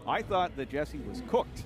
I thought that Jesse was cooked.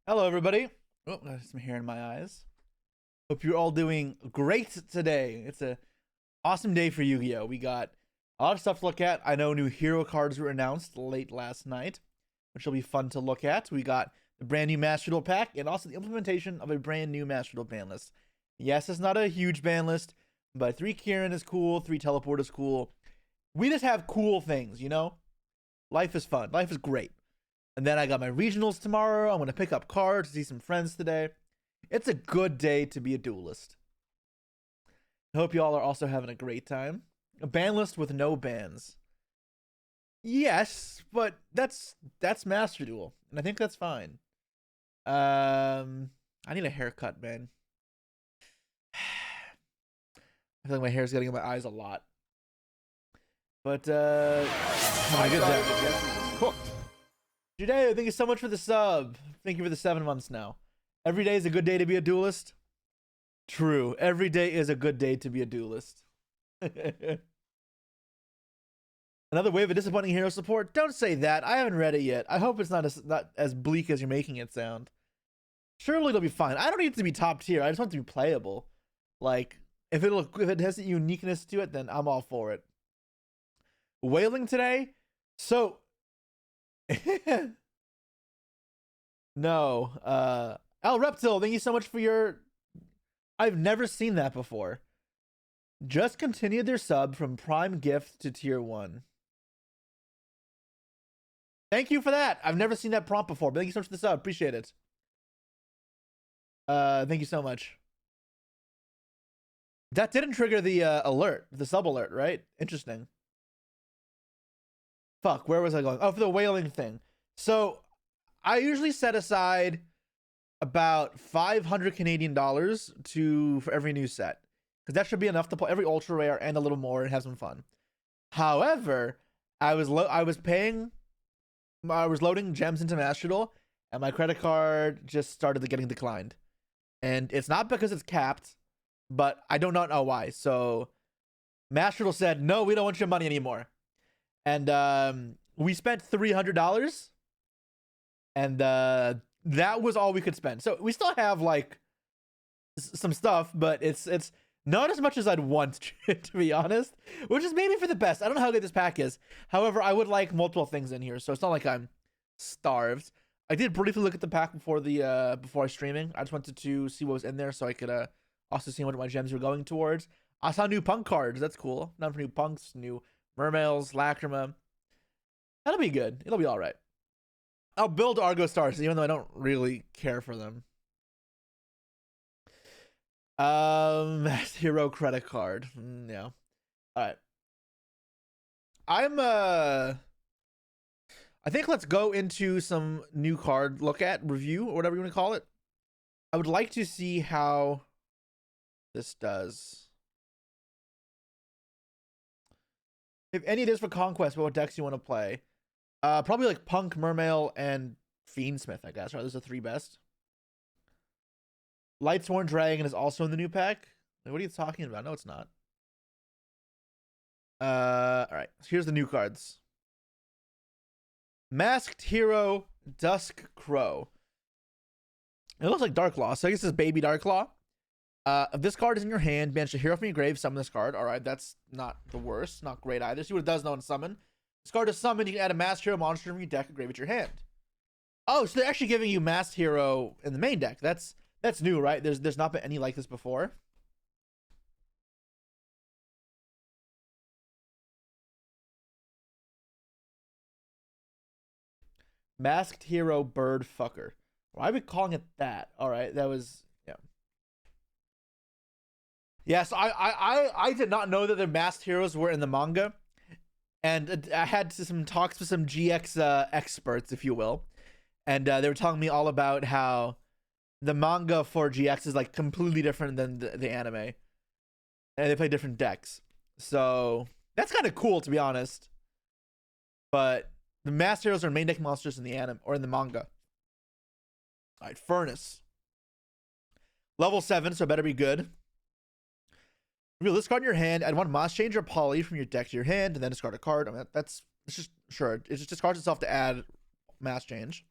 Hello, everybody. Oh, got some hair in my eyes. Hope you're all doing great today. It's a awesome day for Yu-Gi-Oh. We got a lot of stuff to look at. I know new hero cards were announced late last night, which will be fun to look at. We got the brand new Master Duel pack and also the implementation of a brand new Master Duel ban list. Yes, it's not a huge ban list, but 3 Kieran is cool, 3 Teleport is cool. We just have cool things, you know? Life is fun. Life is great. And then I got my regionals tomorrow. I'm going to pick up cards, see some friends today. It's a good day to be a duelist. I hope you all are also having a great time. A ban list with no bans. Yes, but that's Master Duel, and I think that's fine. I need a haircut, man. I feel like my hair's getting in my eyes a lot. But having a good I day. thought that Jesse was cooked. Judeo, thank you so much for the sub. Thank you for the 7 months now. Every day is a good day to be a duelist. True. Every day is a good day to be a duelist. Another wave of disappointing hero support? Don't say that. I haven't read it yet. I hope it's not as bleak as you're making it sound. Surely it'll be fine. I don't need it to be top tier. I just want it to be playable. Like, if it has a uniqueness to it, then I'm all for it. Wailing today? So no. Al Reptil, thank you so much for your. I've never seen that before. Just continued their sub from Prime Gift to Tier 1. Thank you for that. I've never seen that prompt before, but thank you so much for the sub. Appreciate it. Thank you so much. That didn't trigger the alert, the sub alert, right? Interesting. fuck, where was I going? Oh, for the whaling thing. So I usually set aside about 500 Canadian dollars for every new set, because that should be enough to play every ultra rare and a little more and have some fun. However, I was loading gems into Master Duel, and my credit card just started getting declined, and it's not because it's capped, but I do not know why. So Master Duel said, no, we don't want your money anymore, and we spent $300, and that was all we could spend. So we still have like some stuff, but it's not as much as I'd want to be honest, which is maybe for the best. I don't know how good this pack is. However, I would like multiple things in here, so it's not like I'm starved. I did briefly look at the pack before streaming. I just wanted to see what was in there, so I could also see what my gems were going towards. I saw new punk cards. That's cool. None for new punks, new mermails, lacrima. That'll be good. It'll be all right. I'll build Argo Stars, even though I don't really care for them. Hero credit card. Yeah. All right. I think let's go into some new card review, or whatever you want to call it. I would like to see how this does. If any it is for Conquest, what decks you want to play? Probably like Punk, Mermail, and Fiendsmith, I guess. Right, those are the three best. Lightsworn Dragon is also in the new pack. Like, what are you talking about? No, it's not. All right. So here's the new cards. Masked Hero, Dusk Crow. It looks like Darklaw, so I guess it's Baby Darklaw. If this card is in your hand, banish a hero from your grave, summon this card. All right, that's not the worst. Not great either. See what it does though in summon. This card is summoned. You can add a masked hero monster from your deck and grave at your hand. Oh, so they're actually giving you masked hero in the main deck. That's new, right? There's not been any like this before. Masked Hero Bird Fucker. Why are we calling it that? All right, that was yeah. Yes, I did not know that the masked heroes were in the manga, and I had some talks with some GX experts, if you will, and they were telling me all about how the manga for GX is like completely different than the anime, and they play different decks. So that's kind of cool, to be honest. But the masked heroes are main deck monsters in the anime or in the manga. All right, Furnace. Level 7, so it better be good. Reveal this card in your hand. Add one Moss Change or Poly from your deck to your hand, and then discard a card. I mean, it's just sure. It just discards itself to add Mass Change.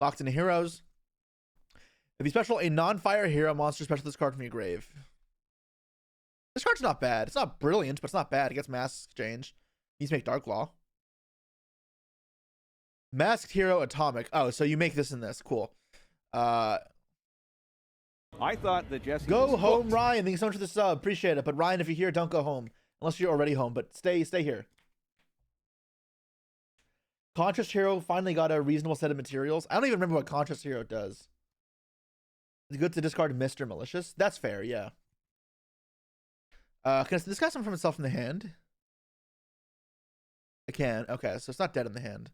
Locked into heroes. If you special a non-fire hero monster, special this card from your grave. This card's not bad. It's not brilliant, but it's not bad. It gets Mass Change. Needs to make Darklaw. Masked Hero Atomic. Oh, so you make this in this. Cool. I thought that Jesse go was home, cooked. Ryan. Thanks so much for the sub. Appreciate it. But Ryan, if you're here, don't go home unless you're already home. But stay here. Contrast Hero finally got a reasonable set of materials. I don't even remember what Contrast Hero does. It's good to discard Mr. Malicious. That's fair, yeah. Can I discard something from itself in the hand? I can. Okay, so it's not dead in the hand.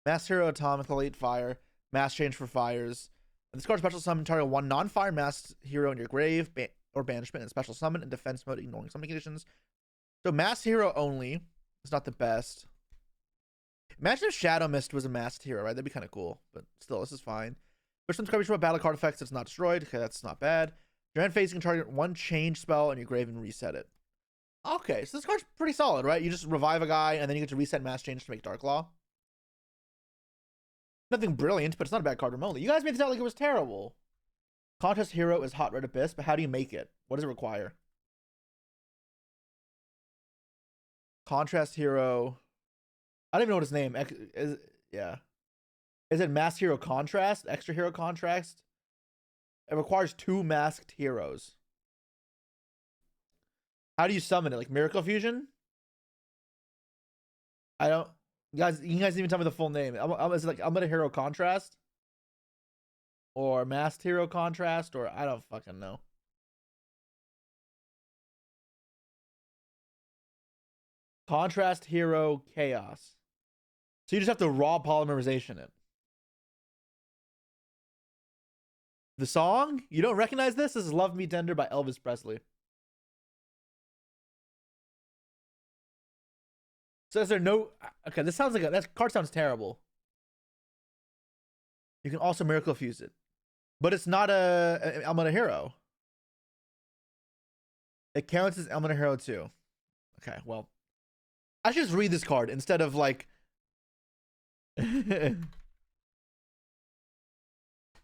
Mass Hero Atomic, Elite Fire. Mass Change for fires. This card special summon target one non-fire masked hero in your grave or banishment, and special summon in defense mode, ignoring summon conditions. So masked hero only. It's not the best. Imagine if Shadow Mist was a masked hero, right? That'd be kind of cool. But still, this is fine. Push some coverage from battle card effects. It's not destroyed. Okay, that's not bad. Your end phase, you can target one change spell in your grave and reset it. Okay, so this card's pretty solid, right? You just revive a guy, and then you get to reset mass change to make Darklaw. Nothing brilliant, but it's not a bad card remotely. You guys made it sound like it was terrible. Contest Hero is Hot Red Abyss, but how do you make it? What does it require? Contrast Hero. I don't even know what his name is. Yeah. Is it Masked Hero Contrast? Extra Hero Contrast? It requires 2 masked heroes. How do you summon it? Like Miracle Fusion? I don't. You guys didn't even tell me the full name. Is it like Unlimited Hero Contrast? Or Masked Hero Contrast? Or I don't fucking know. Contrast Hero Chaos. So you just have to raw polymerization it. The song? You don't recognize this? This is Love Me Tender by Elvis Presley. So is there no... Okay, this sounds like that card sounds terrible. You can also Miracle Fuse it. But it's not a Elmina Hero. It counts as Elmina Hero too. Okay, well. I should just read this card instead of like...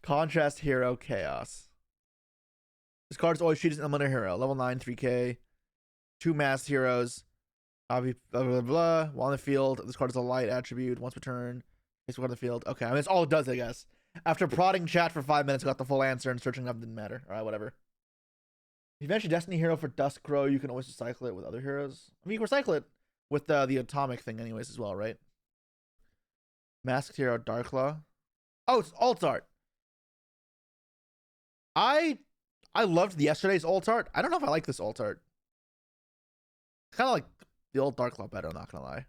Contrast Hero Chaos. This card is always treated as Elmina Hero. Level 9, 3k. 2 masked heroes. Blah, blah, blah, blah. While in the field, this card is a light attribute. Once per turn, takes one card in the field. Okay, I mean, that's all it does, I guess. After prodding chat for 5 minutes, got the full answer, and searching up didn't matter. All right, whatever. If you mention Destiny Hero for Dusk Crow, you can always recycle it with other heroes. I mean, you can recycle it with the atomic thing anyways as well, right? Masked Hero Darklaw. Oh, it's alt art. I loved yesterday's alt art. I don't know if I like this alt art. Kind of like the old Darklaw better, I'm not gonna lie.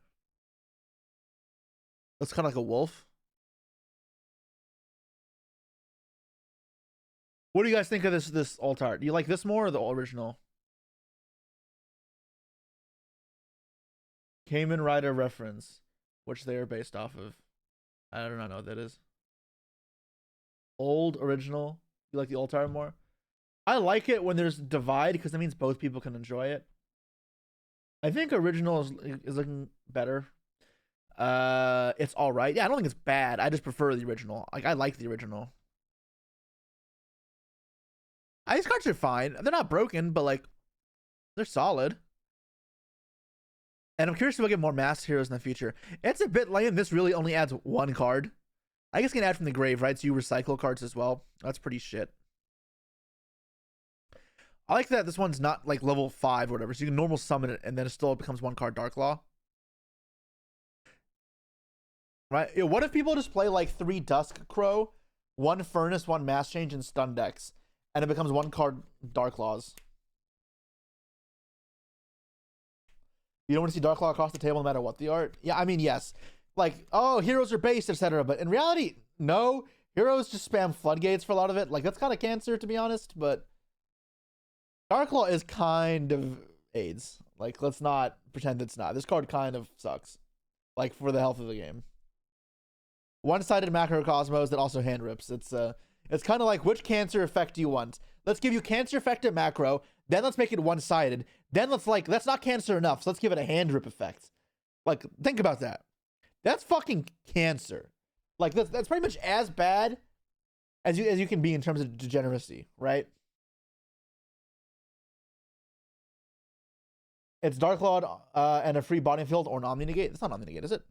Looks kind of like a wolf. What do you guys think of this alt art? Do you like this more or the original? Kamen Rider reference, which they are based off of. I do not know what that is. Old, original. You like the alt art more? I like it when there's divide because it means both people can enjoy it. I think original is looking better. It's all right. Yeah, I don't think it's bad. I just prefer the original. Like I like the original. These cards are fine. They're not broken, but like they're solid. And I'm curious if we'll get more masked heroes in the future. It's a bit lame. This really only adds 1 card. I guess you can add from the grave, right? So you recycle cards as well. That's pretty shit. I like that this one's not like level 5 or whatever. So you can normal summon it and then it still becomes 1 card Darklaw. Right? Yeah, what if people just play like 3 Dusk Crow, 1 Furnace, 1 Mass Change, and Stun decks? And it becomes 1 card Darklaws. You don't want to see Darklaw across the table no matter what the art? Yeah, I mean, yes. Like, oh, heroes are based, etc. But in reality, no. Heroes just spam floodgates for a lot of it. Like, that's kind of cancer, to be honest. But Darklaw is kind of AIDS. Like, let's not pretend it's not. This card kind of sucks. Like, for the health of the game. One-sided macrocosmos that also hand rips. It's kind of like, which cancer effect do you want? Let's give you cancer effective macro, then let's make it one-sided. Then that's not cancer enough, so let's give it a hand rip effect. Like, think about that. That's fucking cancer. Like, that's pretty much as bad as you can be in terms of degeneracy, right? It's Darklaw and a free body field or an Omni Negate. It's not Omni Negate, is it?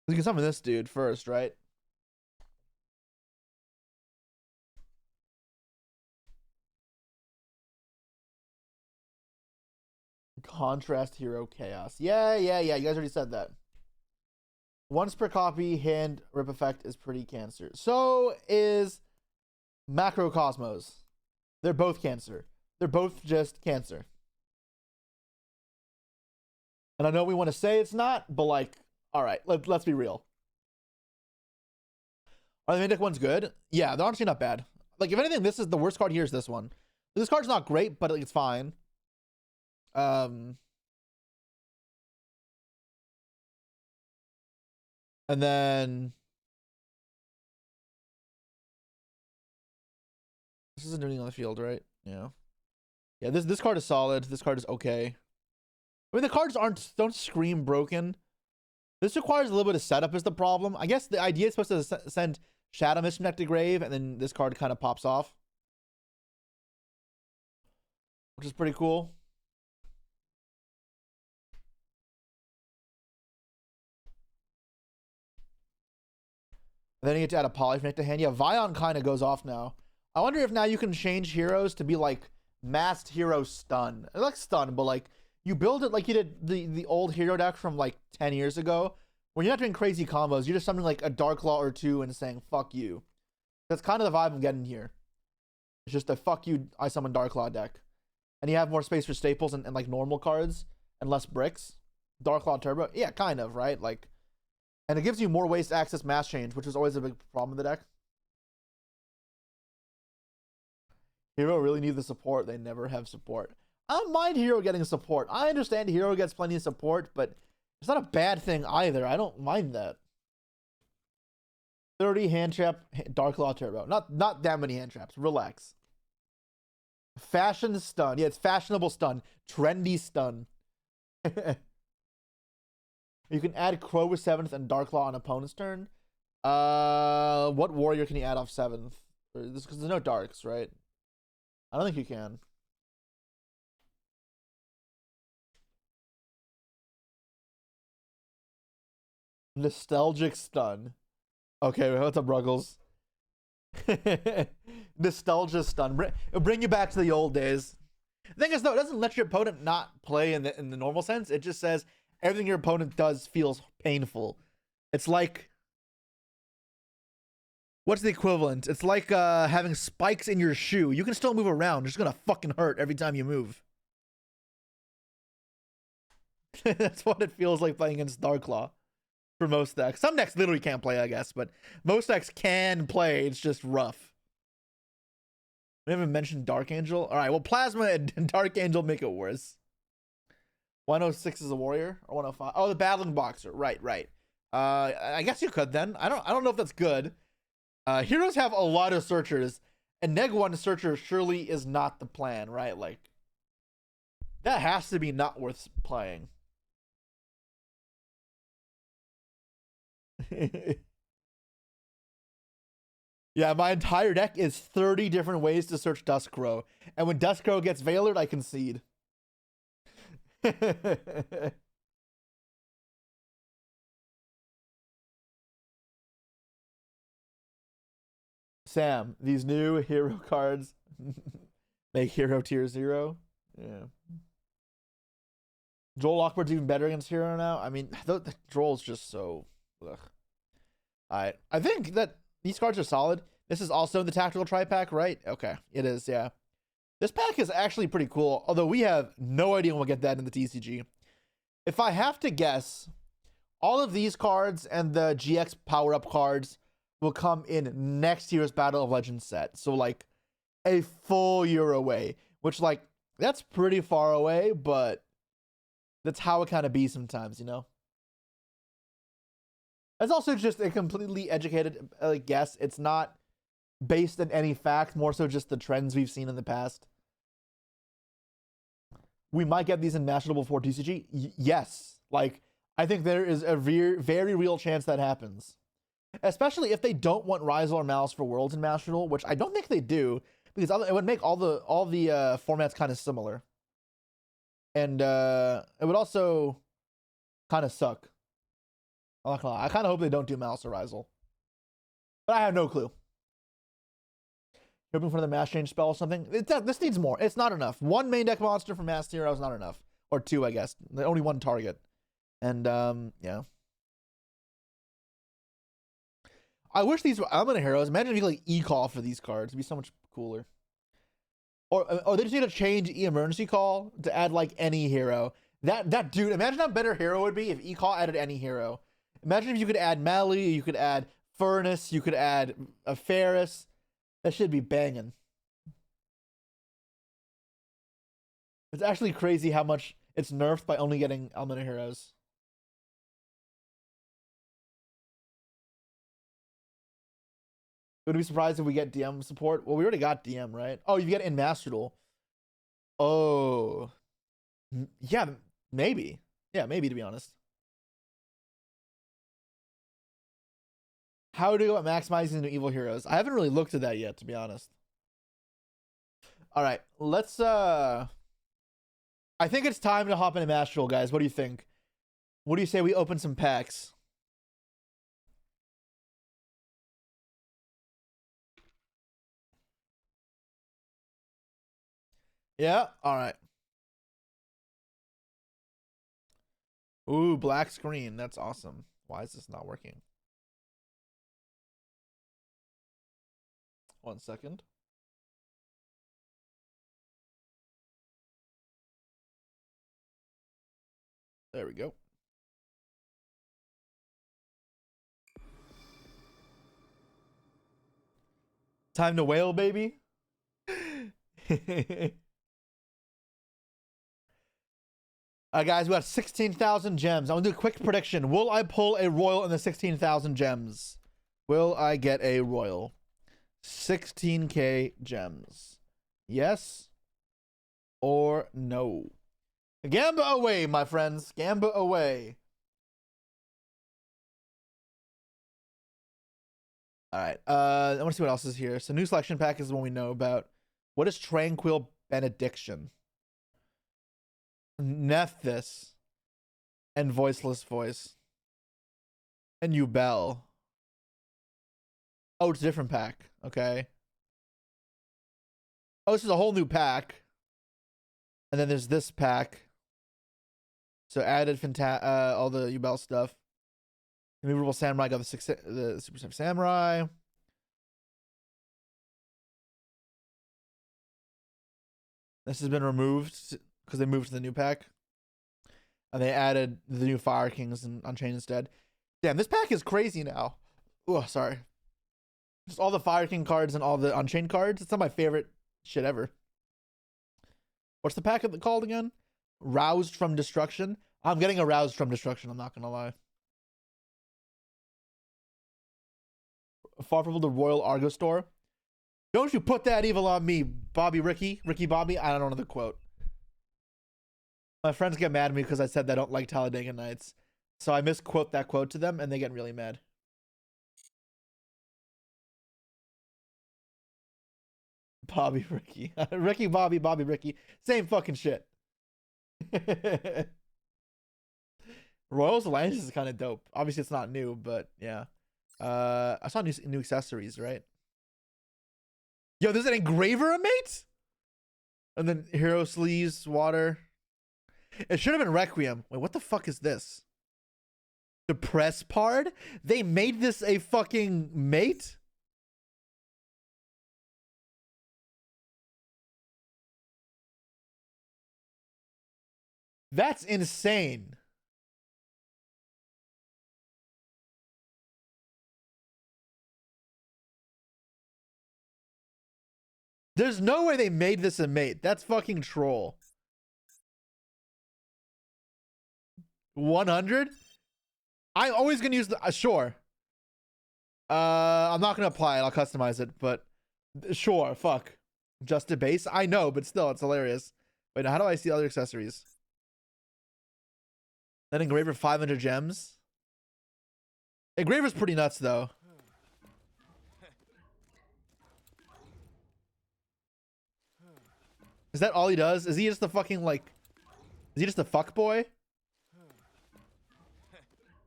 You can summon this dude first, right? Contrast Hero Chaos. Yeah. You guys already said that. Once per copy, hand rip effect is pretty cancer. So is Macrocosmos. They're both cancer. They're both just cancer. And I know we want to say it's not, but like, all right, let's be real. Are the main deck ones good? Yeah, they're honestly not bad. Like, if anything, this is the worst card here is this one. This card's not great, but it's fine. And then this isn't doing anything on the field, right? Yeah. This card is solid. This card is okay. I mean, the cards don't scream broken. This requires a little bit of setup is the problem. I guess the idea is supposed to send Shadow Mist from deck to grave, and then this card kind of pops off, which is pretty cool. And then you get to add a Polyphonic to hand. Yeah, Vion kind of goes off now. I wonder if now you can change heroes to be like masked hero stun. I like stun, but like you build it like you did the old hero deck from like 10 years ago. When you're not doing crazy combos, you're just something like a Darklaw or 2 and saying, fuck you. That's kind of the vibe I'm getting here. It's just a fuck you, I summon Darklaw deck. And you have more space for staples and like normal cards and less bricks. Darklaw Turbo. Yeah, kind of, right? Like, And it gives you more ways to access mass change, which is always a big problem in the deck. Hero really needs the support. They never have support. I don't mind Hero getting support. I understand Hero gets plenty of support, but it's not a bad thing either. I don't mind that. 30 hand trap, Dark Law Turbo. Not that many hand traps. Relax. Fashion stun. Yeah, it's fashionable stun. Trendy stun. You can add Crow with 7th and Dark Law on opponent's turn. What warrior can you add off 7th? Because there's no darks, right? I don't think you can. Nostalgic stun. Okay, what's up, Ruggles? Nostalgia stun. It'll bring you back to the old days. The thing is, though, it doesn't let your opponent not play in the normal sense. It just says everything your opponent does feels painful. It's like, what's the equivalent? It's like having spikes in your shoe. You can still move around. It's gonna fucking hurt every time you move. That's what it feels like playing against Darklaw for most decks. Some decks literally can't play, I guess, but most decks can play. It's just rough. We haven't mentioned Dark Angel. All right, well, Plasma and Dark Angel make it worse. 106 is a warrior, or 105. Oh, the battling boxer. Right. I guess you could then. I don't know if that's good. Heroes have a lot of searchers, and Neg 1 searcher surely is not the plan, right? Like, that has to be not worth playing. Yeah, my entire deck is 30 different ways to search Duskcrow. And when Duskcrow gets Veilered, I concede. Sam, these new hero cards make hero tier 0. Yeah. Joel Lockbird's even better against hero now. I mean, the Joel's just so... Ugh. Alright, I think that these cards are solid. This is also the tactical tri-pack, right? Okay, it is, yeah. This pack is actually pretty cool, although we have no idea when we'll get that in the TCG. If I have to guess, all of these cards and the GX power-up cards will come in next year's Battle of Legends set. So, like, a full year away, which, like, that's pretty far away, but that's how it kind of be sometimes, you know? It's also just a completely educated guess. It's not based on any fact, more so just the trends we've seen in the past. We might get these in National before TCG. Yes. Like, I think there is a very real chance that happens. Especially if they don't want Rizal or Malice for Worlds in Master Duel, which I don't think they do, because it would make all the formats kind of similar. And it would also kind of suck. I'm not gonna lie. I kind of hope they don't do Malice or Rizal. But I have no clue. Hoping for the mass change spell or something. This needs more. It's not enough. One main deck monster from Mass Hero is not enough. Or two, I guess. Only one target. And, yeah. I wish these were Element Heroes. Imagine if you could, like, e-call for these cards. It'd be so much cooler. Or they just need to change emergency call to add, like, any hero. That dude, imagine how better hero would be if e-call added any hero. Imagine if you could add Mally, you could add Furnace, you could add a Ferris. That should be banging. It's actually crazy how much it's nerfed by only getting Element Heroes. Would be surprised if we get DM support. Well, we already got DM, right? Oh, you get it in Master Duel. Oh. Yeah, maybe. Yeah, maybe, to be honest. How to go about maximizing the evil heroes? I haven't really looked at that yet, to be honest. All right, let's I think it's time to hop into Master Duel, guys. What do you think? What do you say we open some packs? Yeah, all right. Ooh, black screen. That's awesome. Why is this not working? 1 second. There we go. Time to whale, baby. Guys, we got 16,000 gems. I'm gonna do a quick prediction. Will I pull a royal in the 16,000 gems? Will I get a royal? 16k gems. Yes or no? Gamba away, my friends. Gamba away. All right. I want to see what else is here. So new selection pack is the one we know about. What is Tranquil Benediction? Nephthys and Voiceless Voice and Ubel. Oh, it's a different pack. Okay. Oh, this is a whole new pack. And then there's this pack. So added all the Ubel stuff. Immovable Samurai got the Super Samurai. This has been removed because they moved to the new pack. And they added the new Fire Kings on chain instead. Damn, this pack is crazy now. Oh, sorry. Just all the Fire King cards and all the Unchained cards. It's not my favorite shit ever. What's the pack called again? Roused from Destruction. I'm getting a Roused from Destruction, I'm not gonna lie. Far from the Royal Argo Store. Don't you put that evil on me, Bobby Ricky Bobby. I don't know the quote. My friends get mad at me because I said they don't like Talladega Nights. So I misquote that quote to them and they get really mad. Bobby Ricky. Ricky Bobby Ricky. Same fucking shit. Royals Alliance is kind of dope. Obviously it's not new, but yeah. I saw new accessories, right? Yo, there's an engraver mate? And then Hero Sleeves, Water. It should have been Requiem. Wait, what the fuck is this? The press part? They made this a fucking mate? That's insane. There's no way they made this a mate. That's fucking troll. 100? I'm always gonna use the sure. I'm not gonna apply it. I'll customize it, but sure. Fuck. Just a base. I know, but still, it's hilarious. Wait, how do I see other accessories? That engraver 500 gems. Engraver's pretty nuts though. Is that all he does? Is he just the fucking like? Is he just a fuck boy?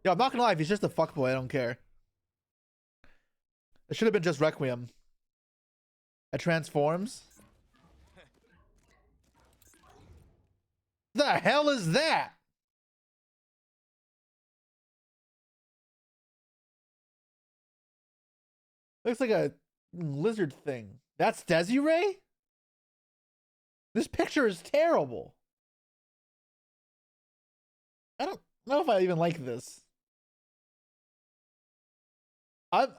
Yo, I'm not gonna lie. If he's just a fuck boy, I don't care. It should have been just Requiem. It transforms. The hell is that? Looks like a lizard thing. That's Desiree? This picture is terrible. I don't know if I even like this. I'm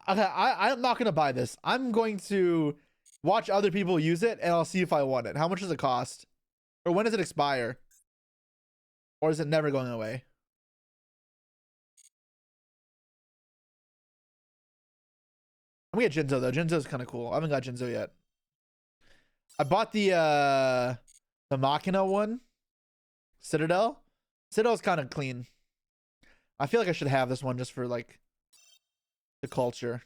okay, I'm not gonna buy this. I'm going to watch other people use it and I'll see if I want it. How much does it cost? Or when does it expire? Or is it never going away? I'm gonna get Jinzo though. Jinzo's kind of cool. I haven't got Jinzo yet. I bought the Machina one. Citadel. Citadel's kind of clean. I feel like I should have this one just for like the culture.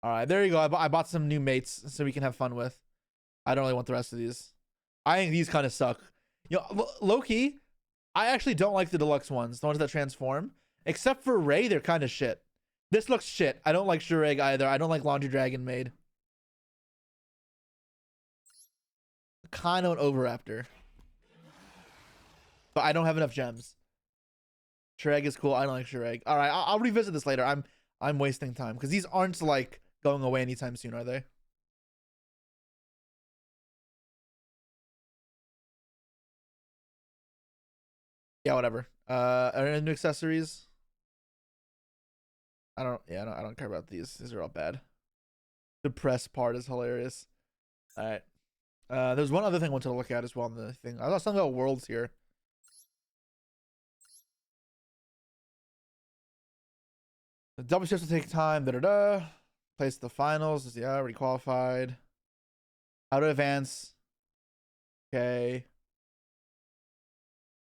All right, there you go. I bought some new mates so we can have fun with. I don't really want the rest of these. I think these kind of suck. You know, low-key, I actually don't like the deluxe ones, the ones that transform. Except for Ray, they're kind of shit. This looks shit. I don't like Shureg either. I don't like Laundry Dragon Maid. Kind of an Overraptor. But I don't have enough gems. Shureg is cool. I don't like Shureg. All right, I'll revisit this later. I'm wasting time because these aren't like going away anytime soon, are they? Yeah, whatever. Are there new accessories? I don't care about these. These are all bad. The press part is hilarious. All right. There's one other thing I wanted to look at as well in the thing. I saw something about worlds here. The double shifts will take time. Da da da. Place the finals. Yeah, already qualified. How to advance. Okay.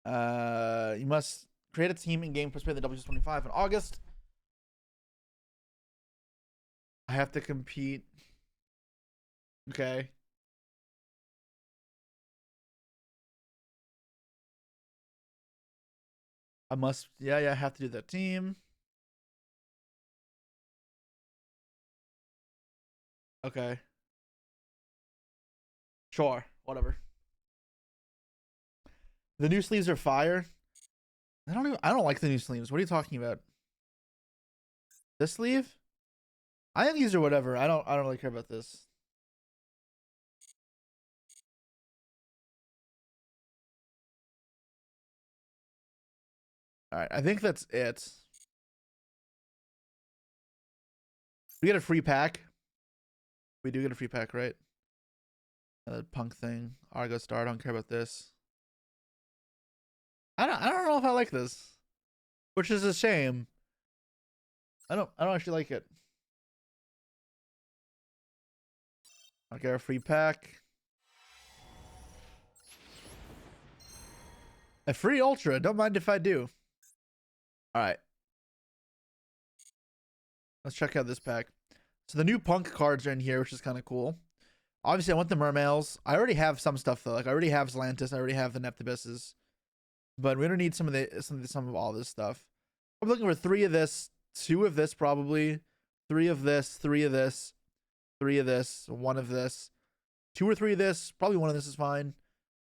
You must create a team in game participate in the WS25 in August. I have to compete. Okay. I must. Yeah, I have to do that team. Okay. Sure. Whatever. The new sleeves are fire. I don't like the new sleeves. What are you talking about? This sleeve? I think these are whatever. I don't really care about this. All right, I think that's it. We get a free pack. We do get a free pack, right? The punk thing. Argo Star. I don't care about this. I don't know if I like this, which is a shame. I don't actually like it. I'll get a free pack. A free ultra. Don't mind if I do. All right. Let's check out this pack. So the new punk cards are in here, which is kind of cool. Obviously, I want the mermails. I already have some stuff though. Like I already have Zlantis. I already have the Neptubuses. But we don't need some of all this stuff. I'm looking for 3 of this, 2 of this probably, 3 of this, 3 of this, 3 of this, 1 of this, 2 or 3 of this. Probably 1 of this is fine.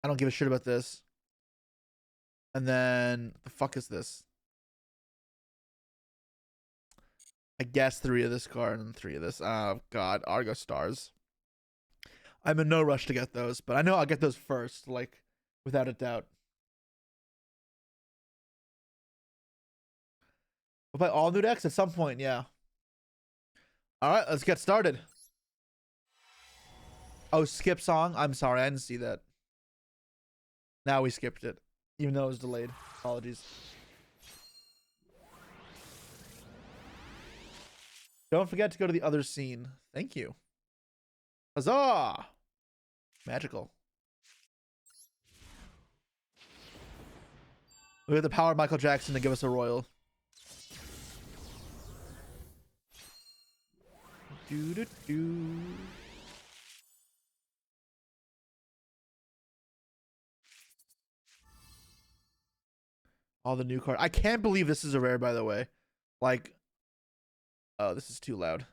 I don't give a shit about this. And then the fuck is this? I guess 3 of this card and 3 of this. Oh god, Argo Stars. I'm in no rush to get those, but I know I'll get those first, like without a doubt. We'll play all new decks at some point, yeah. All right, let's get started. Oh, skip song. I'm sorry, I didn't see that. Now we skipped it, even though it was delayed. Apologies. Don't forget to go to the other scene. Thank you. Huzzah! Magical. We have the power of Michael Jackson to give us a royal. Do. All the new cards. I can't believe this is a rare, by the way. Like, oh, this is too loud.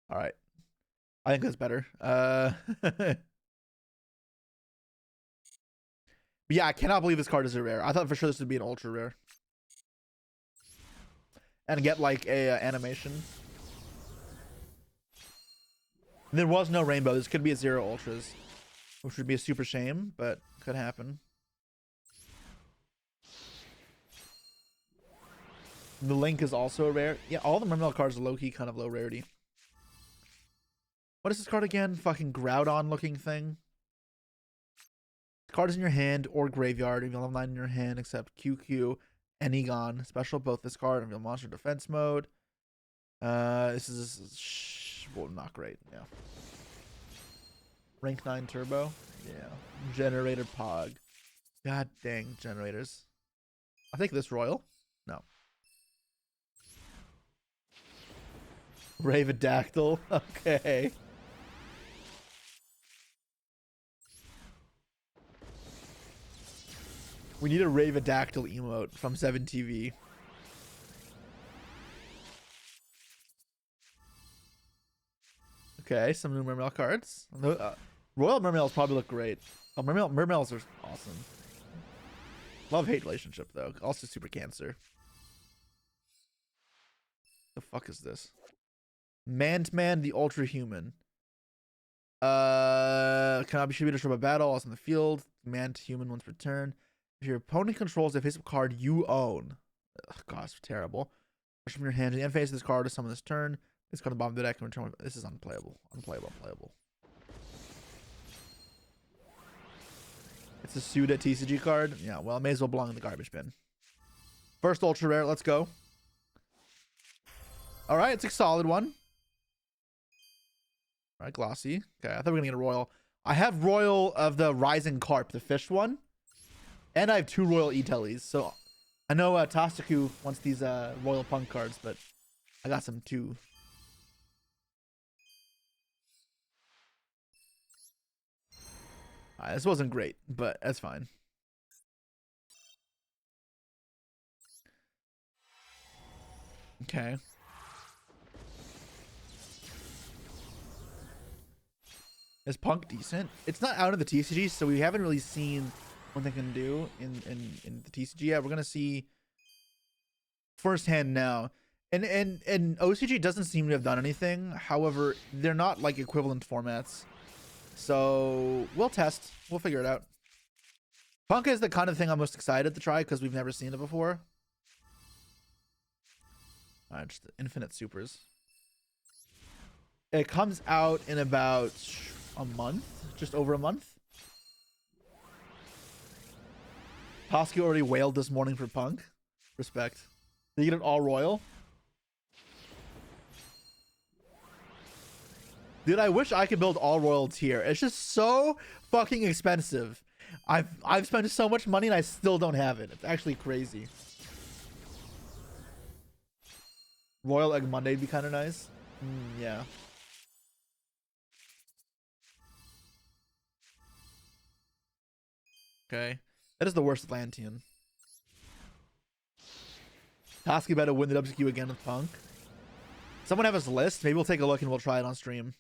All right. I think that's better. But yeah, I cannot believe this card is a rare. I thought for sure this would be an ultra rare. And get like a animation. There was no rainbow. This could be a 0 ultras, which would be a super shame, but could happen. The Link is also a rare. Yeah, all the Mermail cards are low-key kind of low rarity. What is this card again? Fucking Groudon looking thing. Card is in your hand or graveyard. If you have 9 in your hand, except QQ and Egon. Special both this card and your monster defense mode. This is well, not great. Yeah. Rank 9 turbo. Yeah. Generator Pog. God dang generators. I think this royal. No. Ravedactyl. Okay. We need a Ravedactyl emote from 7TV. Okay, some new Mermail cards. Royal Mermails probably look great. Oh, Mermails are awesome. Love-hate relationship, though. Also super cancer. The fuck is this? Man-to-Man the Ultra Human. cannot be distributed from a battle. Also in the field, man to human once per turn. If your opponent controls a face-up card you own, gosh, terrible. Push from your hand to the end phase of this card to summon this turn. This card on the bottom of the deck and return. This is unplayable. Unplayable. It's a Suda TCG card. Yeah, well, it may as well belong in the garbage bin. First ultra rare. Let's go. All right, it's a solid one. All right, glossy. Okay, I thought we were gonna get a royal. I have royal of the Rising Carp, the fish one, and I have 2 royal E-Tellies. So I know Tastaku wants these royal punk cards, but I got some too. All right, this wasn't great, but that's fine. Okay. Is Punk decent? It's not out of the TCG, so we haven't really seen what they can do in the TCG yet. We're gonna see firsthand now. And OCG doesn't seem to have done anything. However, they're not like equivalent formats. So we'll test. We'll figure it out. Punk is the kind of thing I'm most excited to try because we've never seen it before. Alright, just the infinite supers. It comes out in about a month, just over a month. Toski already wailed this morning for Punk. Respect. Did you get an all royal? Dude, I wish I could build all royal tier. It's just so fucking expensive. I've spent so much money and I still don't have it. It's actually crazy. Royal Egg Monday would be kind of nice. Yeah. Okay. That is the worst Atlantean. Toski better win the WQ again with Punk. Someone have his list. Maybe we'll take a look and we'll try it on stream.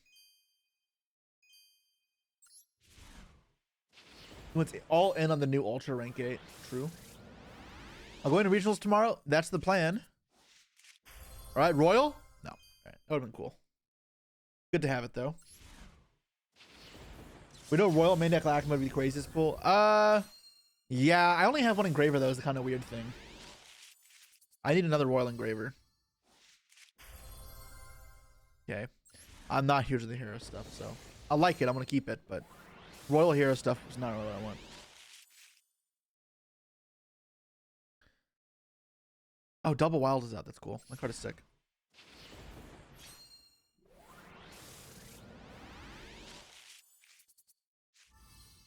It's all in on the new Ultra Rank 8. True. I'll go into regionals tomorrow. That's the plan. All right, Royal? No. All right, that would have been cool. Good to have it, though. We know Royal main deck Lack might be the craziest pool. Yeah, I only have one engraver, though. Is the kind of weird thing. I need another Royal engraver. Okay. I'm not here to the hero stuff, so I like it. I'm going to keep it, but Royal hero stuff is not really what I want. Oh, Double Wild is out. That's cool. My card is sick.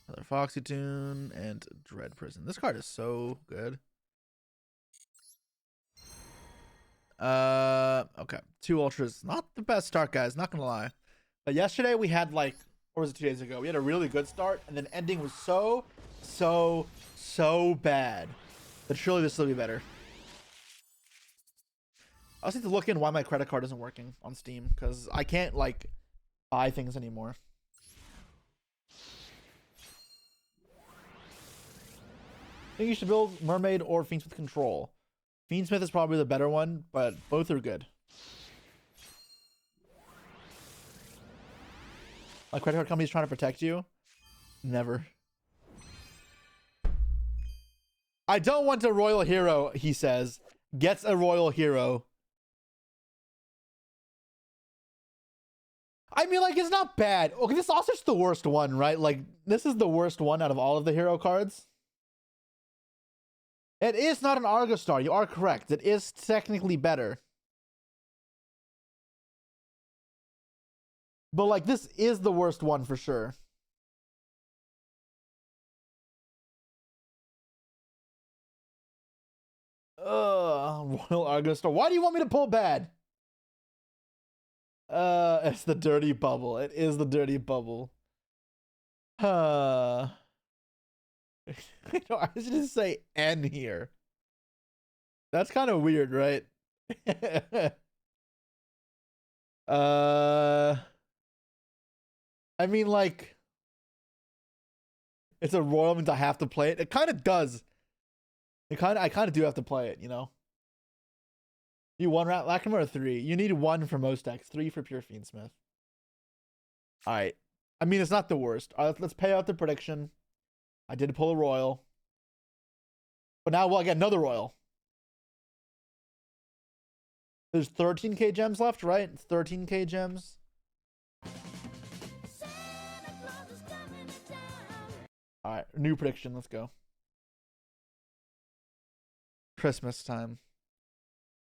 Another Foxy Tune and Dread Prison. This card is so good. Okay. 2 ultras. Not the best start, guys. Not gonna lie. But yesterday we had like, or was it 2 days ago? We had a really good start, and then ending was so bad. But surely this will be better. I also need to look in why my credit card isn't working on Steam, because I can't like buy things anymore. I think you should build Mermaid or Fiendsmith Control. Fiendsmith is probably the better one, but both are good. My credit card company is trying to protect you. Never. I don't want a royal hero, he says. Gets a royal hero. I mean, like, it's not bad. Okay, this is also just the worst one, right? Like, this is the worst one out of all of the hero cards. It is not an Argo Star. You are correct. It is technically better. But, like, this is the worst one for sure. Royal Argo Star. Why do you want me to pull bad? It's the dirty bubble. It is the dirty bubble. I should just say N here. That's kind of weird, right? I mean, like, it's a royal, means I have to play it. It kind of does. I kind of do have to play it, you know. You 1 rat Lacrimor or 3? You need 1 for most decks, 3 for pure Fiendsmith. All right. I mean, it's not the worst. Let's pay out the prediction. I did pull a royal. But now we'll get another royal. There's 13k gems left, right? It's 13k gems. All right, new prediction. Let's go. Christmas time.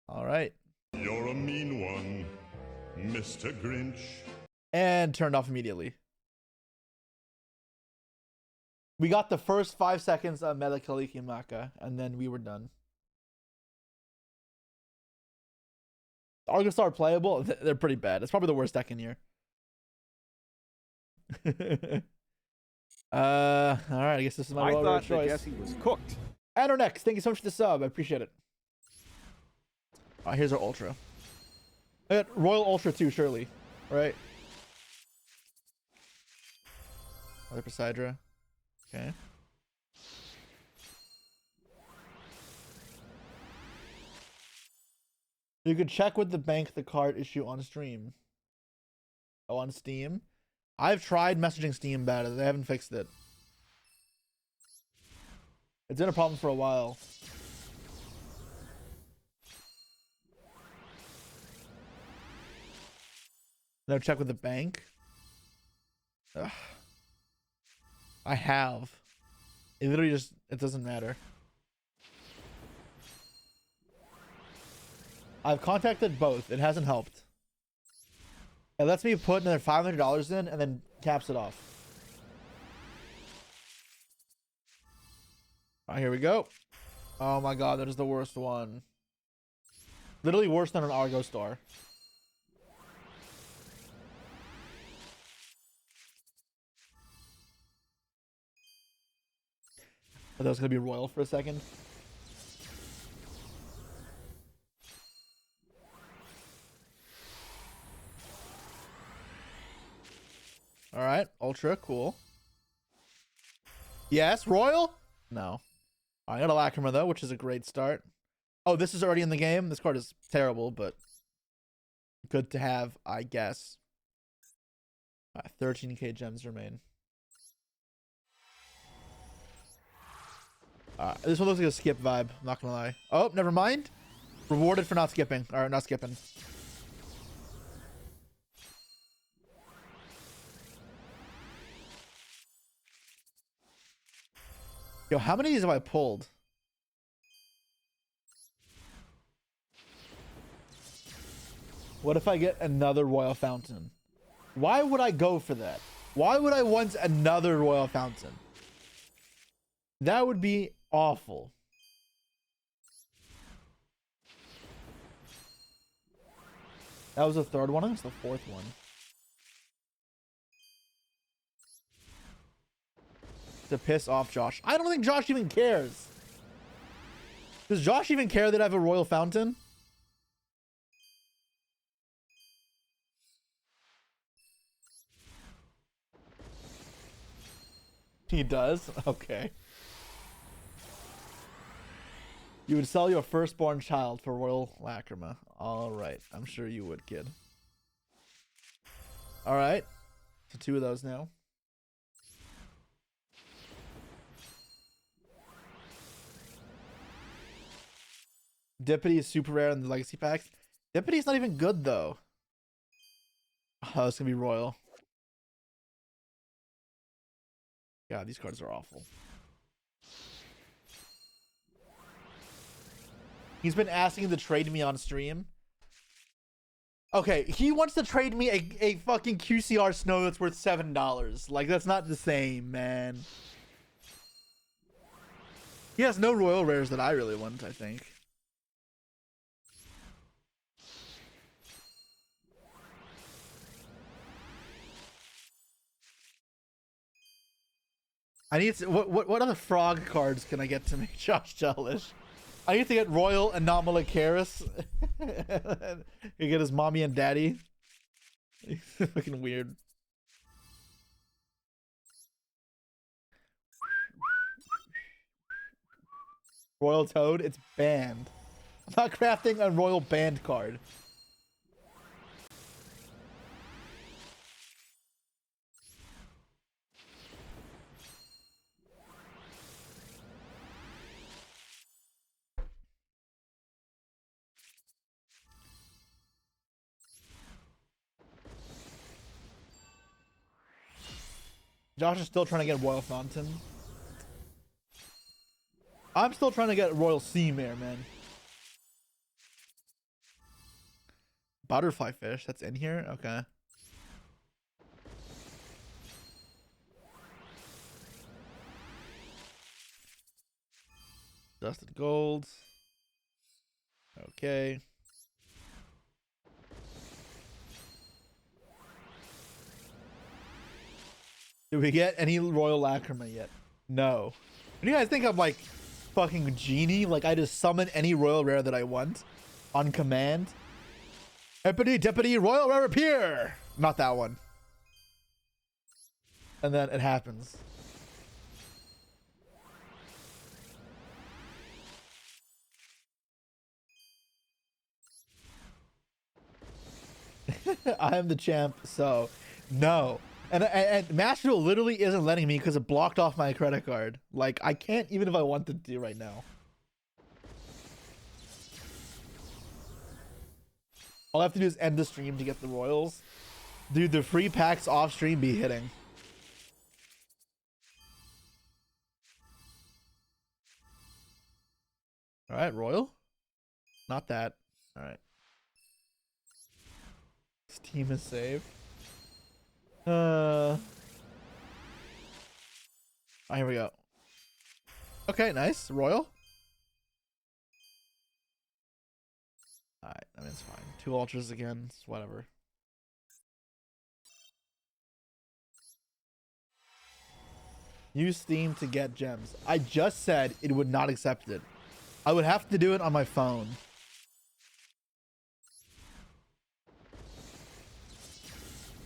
All right. You're a mean one, Mr. Grinch. And turned off immediately. We got the first 5 seconds of Meta Kaliki Maka, and then we were done. Argostar are playable. They're pretty bad. It's probably the worst deck in here. All right. I guess this is my I thought choice. that Jesse was cooked. And our next. Thank you so much for the sub. I appreciate it. All right, here's our Ultra. I got Royal Ultra too, surely. Right? Another Poseidra. Okay. You could check with the bank the card issue on stream. Oh, on Steam? I've tried messaging Steam about it. They haven't fixed it. It's been a problem for a while. No, check with the bank. Ugh. I have. It literally just, it doesn't matter. I've contacted both. It hasn't helped. It lets me put another $500 in and then caps it off. All right, here we go. Oh my god, that is the worst one. Literally worse than an Argostar. I thought it was going to be Royal for a second. All right, Ultra, cool. Yes, Royal? No. I got a Lacrima though, which is a great start. Oh, this is already in the game? This card is terrible, but good to have, I guess. 13k gems remain. This one looks like a skip vibe, not gonna lie. Oh, never mind. Rewarded for not skipping. Or not skipping. Yo, how many of these have I pulled? What if I get another Royal Fountain? Why would I go for that? Why would I want another Royal Fountain? That would be awful. That was the third one. I think it's the fourth one. To piss off Josh. I don't think Josh even cares. Does Josh even care that I have a Royal Fountain? He does? Okay. You would sell your firstborn child for Royal Lacrima. Alright. I'm sure you would, kid. Alright. So 2 of those now. Deputy is super rare in the legacy packs. Deputy's not even good though. Oh, it's gonna be Royal. God, these cards are awful. He's been asking to trade me on stream. Okay, he wants to trade me a fucking QCR Snow that's worth $7. Like, that's not the same, man. He has no Royal Rares that I really want, I think. I need to, what other frog cards can I get to make Josh jealous? I need to get Royal Anomalocaris. You get his mommy and daddy. He's fucking weird. Royal Toad, it's banned. I'm not crafting a Royal Band card. Josh is still trying to get Royal Fountain. I'm still trying to get Royal Seamare, man. Butterfly fish, that's in here? Okay. Dusted gold. Okay. Did we get any Royal Lacrima yet? No. And you guys think I'm like fucking genie? Like I just summon any Royal Rare that I want on command? Deputy, Deputy, Royal Rare appear! Not that one. And then it happens. I am the champ, so no. And Master Duel literally isn't letting me because it blocked off my credit card. Like I can't even if I wanted to right now. All I have to do is end the stream to get the Royals. Dude, the free packs off stream be hitting. All right, Royal. Not that. All right. This team is saved. Oh, here we go. Okay, nice. Royal. Alright, I mean, it's fine. 2 ultras again. It's whatever. Use Steam to get gems. I just said it would not accept it. I would have to do it on my phone.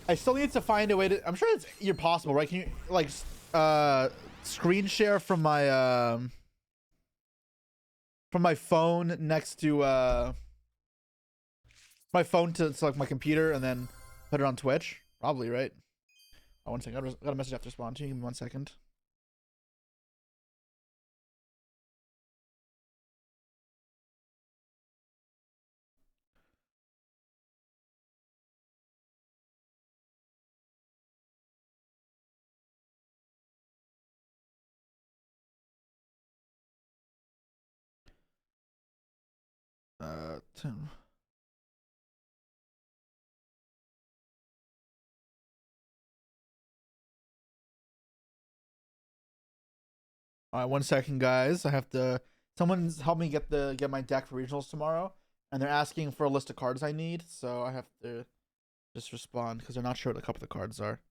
I still need to find a way to. I'm sure you're possible, right? Can you like screen share from my phone next to my phone to like my computer and then put it on Twitch? Probably, right? Oh, 1 second. I got a message I have to respond to. Give me 1 second. Tim. All right, 1 second, guys. I have to. Someone's helped me get my deck for regionals tomorrow, and they're asking for a list of cards I need, so I have to just respond because they're not sure what a couple of the cards are.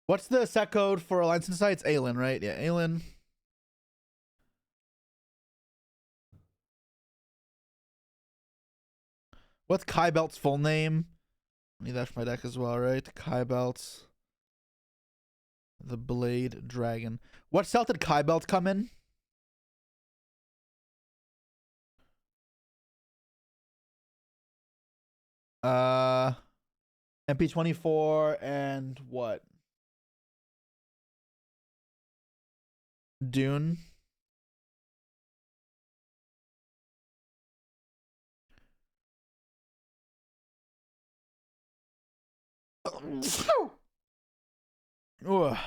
What's the set code for Alliance Insights? Aelin, right? Yeah, Aelin. What's Kai Belt's full name? I need that for my deck as well, right? Kai Belt. The Blade Dragon. What cell did Kai Belt come in? MP24 and what? Dune. Ugh.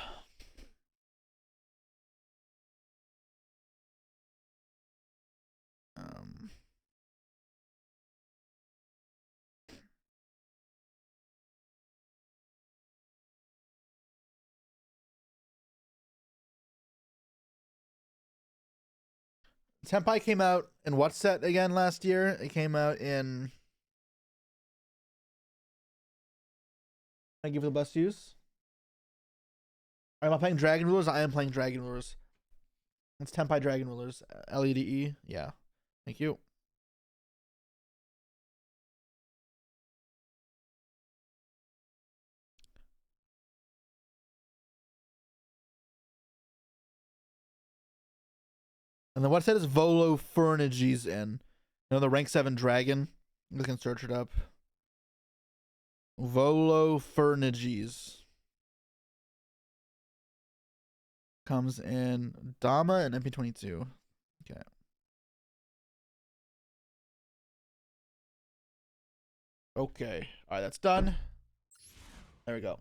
Senpai came out in what set again last year? It came out in. I give it the best use. Am I playing Dragon Rulers? I am playing Dragon Rulers. It's Tenpai Dragon Rulers. LEDE. Yeah. Thank you. And then what set is Volo Furnages in? You know, the rank 7 dragon? We can search it up. Volopharynges. Comes in Dama and MP22. Okay. Okay. All right, that's done. There we go.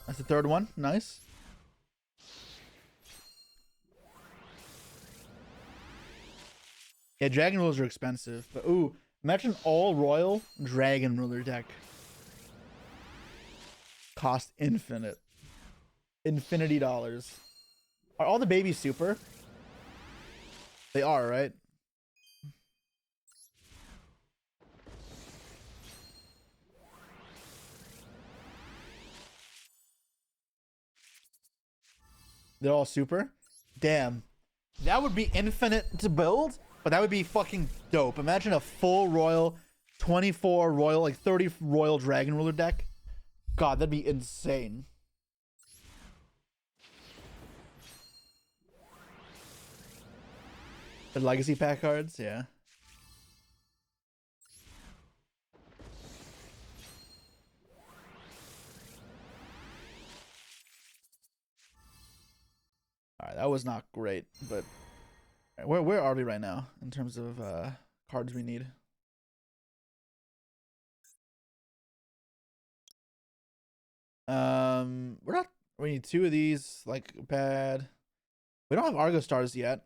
That's the third one. Nice. Yeah, dragon rulers are expensive, but ooh, imagine all royal dragon ruler deck. Cost infinite. Infinity dollars. Are all the babies super? They are, right? They're all super? Damn. That would be infinite to build, but that would be fucking dope. Imagine a full royal, 24 royal, like 30 royal dragon ruler deck. God, that'd be insane. The legacy pack cards, yeah. All right, that was not great, but where are we right now in terms of cards we need? We're not. We need 2 of these. Like bad. We don't have Argo stars yet.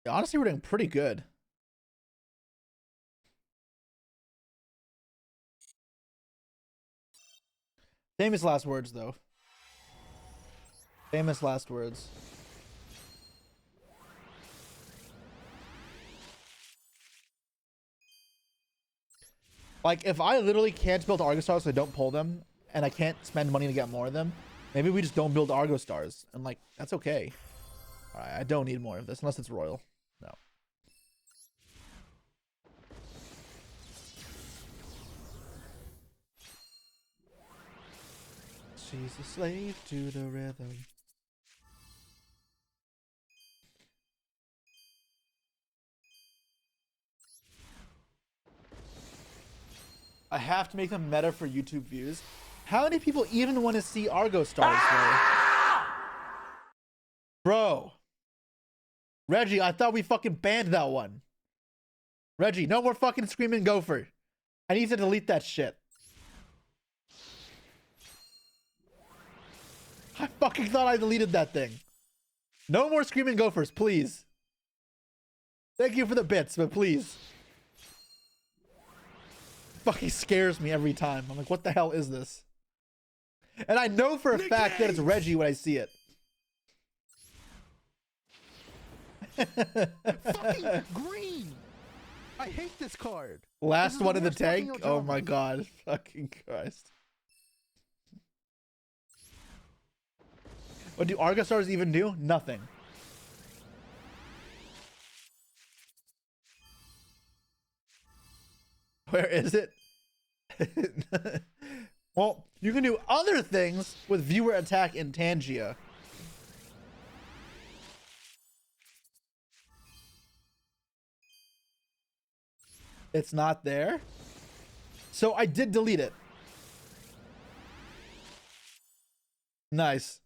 Honestly, we're doing pretty good. Famous last words, though. Famous last words. Like, if I literally can't build Argo stars, so I don't pull them, and I can't spend money to get more of them, maybe we just don't build Argo stars, and like that's okay. All right, I don't need more of this unless it's royal. No. She's a slave to the rhythm. I have to make them meta for YouTube views. How many people even want to see Argo stars, bro? Reggie, I thought we fucking banned that one. Reggie, no more fucking Screaming Gopher. I need to delete that shit. I fucking thought I deleted that thing. No more Screaming Gophers, please. Thank you for the bits, but please. Fucking scares me every time. I'm like, what the hell is this? And I know for a fact that it's Reggie when I see it. Fucking green. I hate this card. Last one in the worst fucking tank? Oh Ojama. my god. Fucking Christ. What do Argo stars even do? Nothing. Where is it? Well, you can do other things with viewer attack and Tangia. It's not there. So I did delete it. Nice.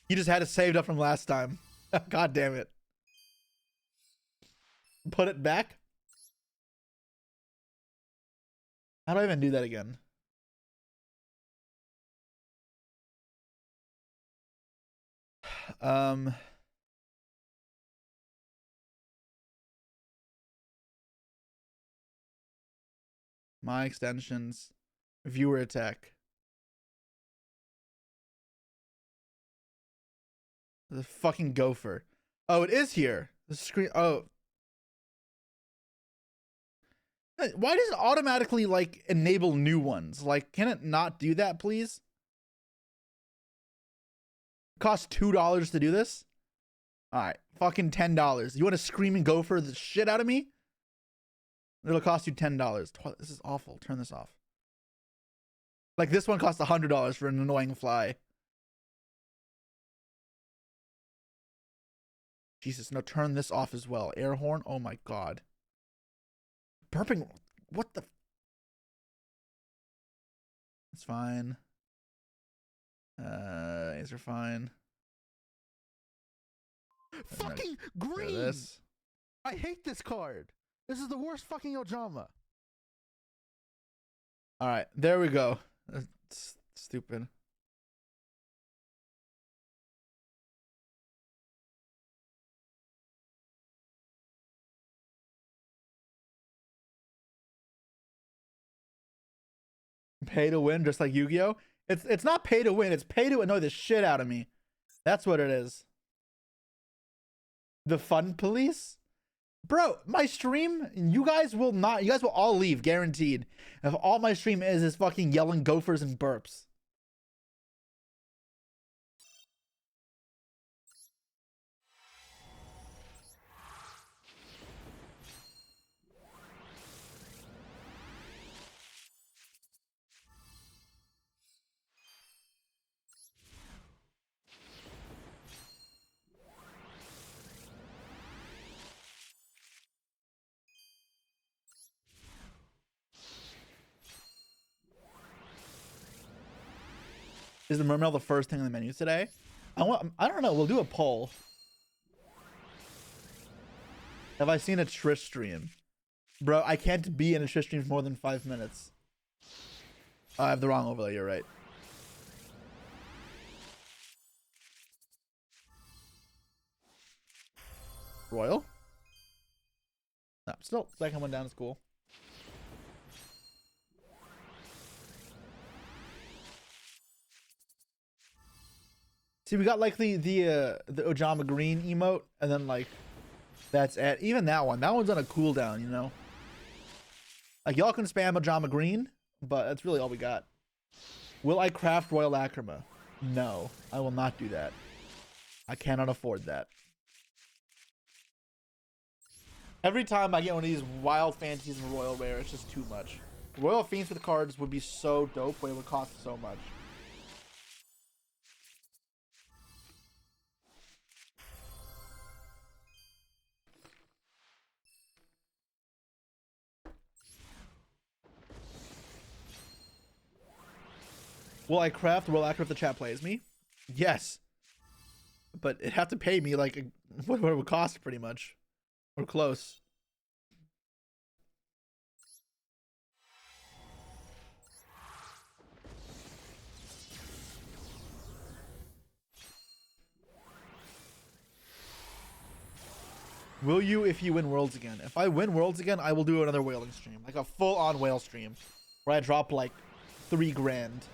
You just had it saved up from last time. God damn it. Put it back. How do I even do that again? My extensions, viewer attack. The fucking gopher. Oh, it is here. The screen. Oh. Why does it automatically like enable new ones? Like, can it not do that, please? It costs $2 to do this. All right, fucking $10. You want to screaming gopher the shit out of me? It'll cost you $10. This is awful. Turn this off. Like this one costs $100 for an annoying fly. Jesus, no, turn this off as well. Air horn. Oh my god. Burping. What the? It's fine. These are fine. Fucking green. This. I hate this card. This is the worst fucking Ojama. All right, there we go. That's stupid. Pay to win, just like Yu-Gi-Oh. It's not pay to win. It's pay to annoy the shit out of me. That's what it is. The fun police, bro. My stream, you guys will not. You guys will all leave, guaranteed. If all my stream is fucking yelling gophers and burps. Is the mermail the first thing on the menu today? I don't know. We'll do a poll. Have I seen a Trish stream? Bro, I can't be in a Trish stream for more than 5 minutes. I have the wrong overlay. You're right. Royal? No, still, second one down is cool. See, we got like the Ojama green emote, and then like that's it. Even that one's on a cooldown, you know. Like y'all can spam Ojama green, but that's really all we got. Will I craft Royal Lacrima? No, I will not do that. I cannot afford that. Every time I get one of these wild fantasies and Royal Rare, it's just too much. Royal Fiends with cards would be so dope, but it would cost so much. Will I craft Royal Actor if the chat plays me? Yes. But it have to pay me like what it would cost pretty much. Or close. Will you if you win Worlds again? If I win Worlds again, I will do another whaling stream. Like a full-on whale stream. Where I drop like 3 grand.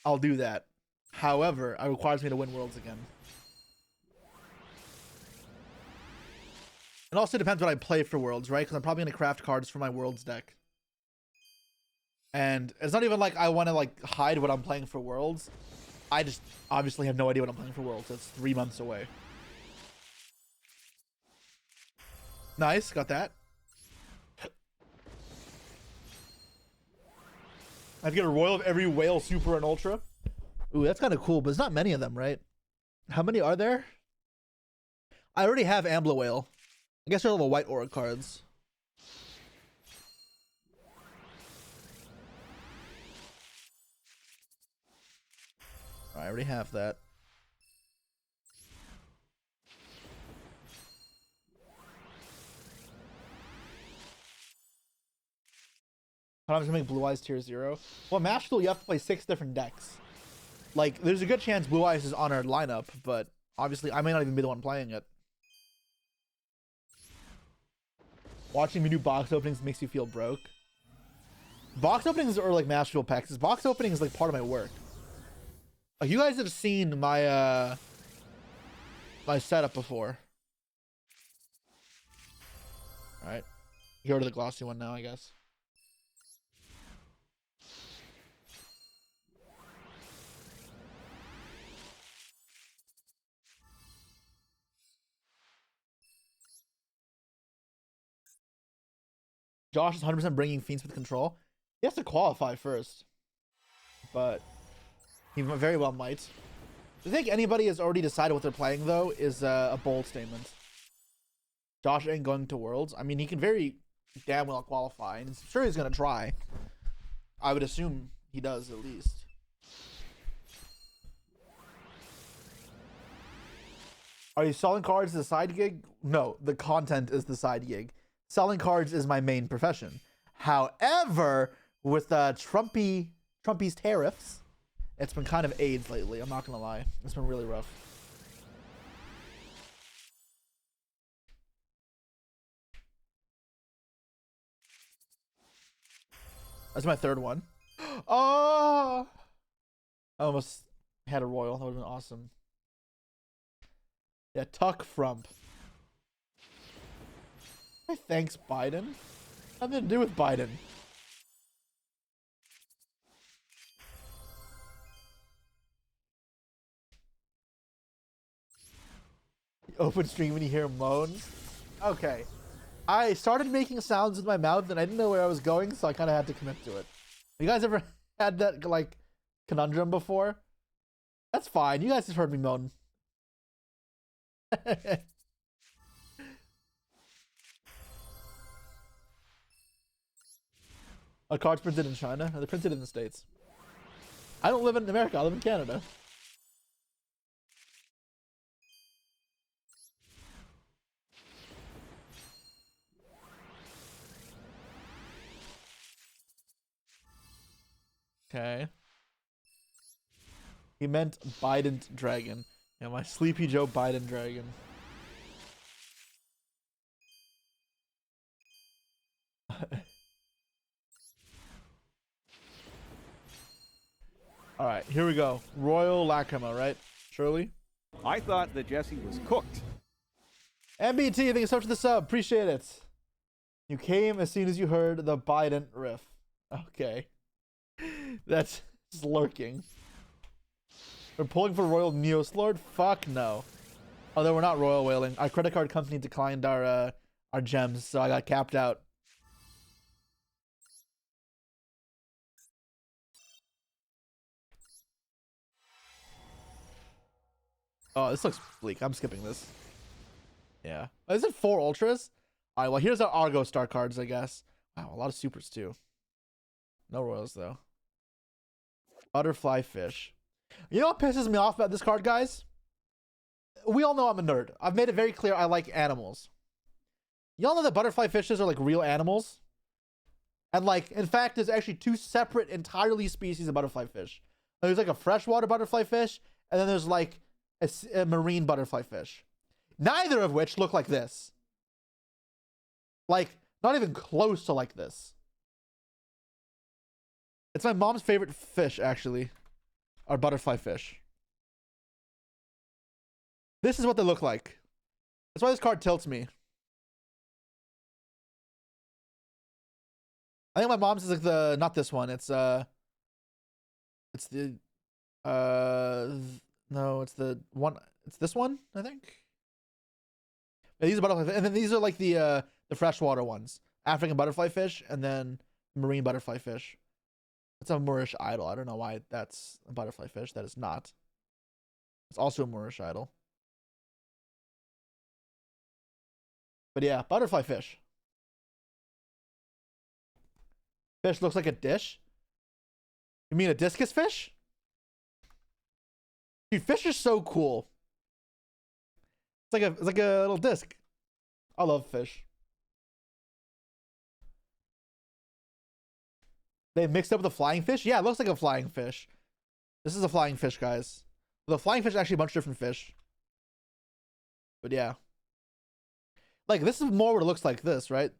I'll do that. However, it requires me to win Worlds again. It also depends what I play for Worlds, right? Because I'm probably going to craft cards for my Worlds deck. And it's not even like I want to like hide what I'm playing for Worlds. I just obviously have no idea what I'm playing for Worlds. It's 3 months away. Nice, got that. I have to get a Royal of every whale, super, and ultra. Ooh, that's kind of cool, but there's not many of them, right? How many are there? I already have Ambler Whale. I guess they're all the white aura cards. I already have that. I'm just gonna make Blue Eyes tier 0. Well, Match Duel, you have to play 6 different decks. Like, there's a good chance Blue Eyes is on our lineup, but obviously I may not even be the one playing it. Watching me do box openings makes you feel broke. Box openings are like Match Duel packs. Box opening is like part of my work. Like, you guys have seen my my setup before. Alright. Go to the glossy one now, I guess. Josh is 100% bringing Fiends with control. He has to qualify first, but he very well might. I think anybody has already decided what they're playing, though, is a bold statement. Josh ain't going to Worlds. I mean, he can very damn well qualify, and I'm sure he's going to try. I would assume he does, at least. Are you selling cards as a side gig? No, the content is the side gig. Selling cards is my main profession. However, with Trumpy's tariffs, it's been kind of AIDS lately. I'm not going to lie. It's been really rough. That's my third one. Oh! I almost had a royal. That would have been awesome. Yeah, Tuck Frump. Hey, thanks, Biden. Nothing to do with Biden. Open stream when you hear moans. Okay. I started making sounds with my mouth and I didn't know where I was going, so I kind of had to commit to it. You guys ever had that, like, conundrum before? That's fine. You guys have heard me moan. Are cards printed in China? Are they printed in the States? I don't live in America. I live in Canada. Okay. He meant Biden's dragon. Yeah, my Sleepy Joe Biden dragon. All right, here we go. Royal Lacrima, right? Shirley? I thought that Jesse was cooked. MBT, thank you so much for the sub. Appreciate it. You came as soon as you heard the Biden riff. Okay. That's just lurking. We're pulling for Royal Neoslord? Fuck no. Although we're not royal whaling. Our credit card company declined our gems, so I got capped out. Oh, this looks bleak. I'm skipping this. Yeah. Is it 4 ultras? All right, well, here's our Argo star cards, I guess. Wow, a lot of supers, too. No royals, though. Butterfly fish. You know what pisses me off about this card, guys? We all know I'm a nerd. I've made it very clear I like animals. Y'all know that butterfly fishes are, like, real animals? And, like, in fact, there's actually 2 separate, entirely species of butterfly fish. There's, like, a freshwater butterfly fish, and then there's, like, a marine butterfly fish. Neither of which look like this. Like, not even close to like this. It's my mom's favorite fish, actually. Our butterfly fish. This is what they look like. That's why this card tilts me. I think my mom's is like the, not this one. It's the, no, it's the one, it's this one, I think. Yeah, these are butterfly, and then these are like the freshwater ones. African butterfly fish, and then marine butterfly fish. It's a Moorish idol. I don't know why that's a butterfly fish. That is not. It's also a Moorish idol. But yeah, butterfly fish. Fish looks like a dish? You mean a discus fish? Dude, fish are so cool. It's like a little disc. I love fish. They mixed up with a flying fish? Yeah, it looks like a flying fish. This is a flying fish, guys. The flying fish is actually a bunch of different fish. But yeah. Like, this is more what it looks like this, right?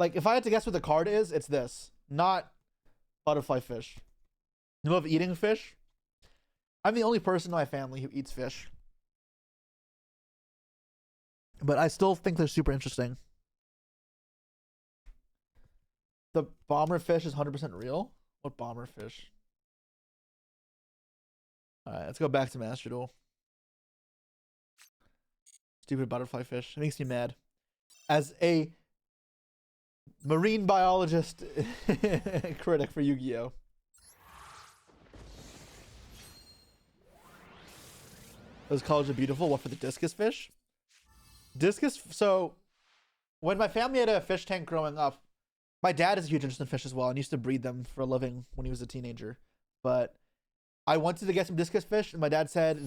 Like, if I had to guess what the card is, it's this. Not butterfly fish. You love eating fish? I'm the only person in my family who eats fish. But I still think they're super interesting. The bomber fish is 100% real? What bomber fish? Alright, let's go back to Master Duel. Stupid butterfly fish. It makes me mad. As a Marine biologist critic for Yu-Gi-Oh. Those colors are beautiful. What for the discus fish? Discus. So when my family had a fish tank growing up, my dad is a huge interest in fish as well and used to breed them for a living when he was a teenager. But I wanted to get some discus fish, and my dad said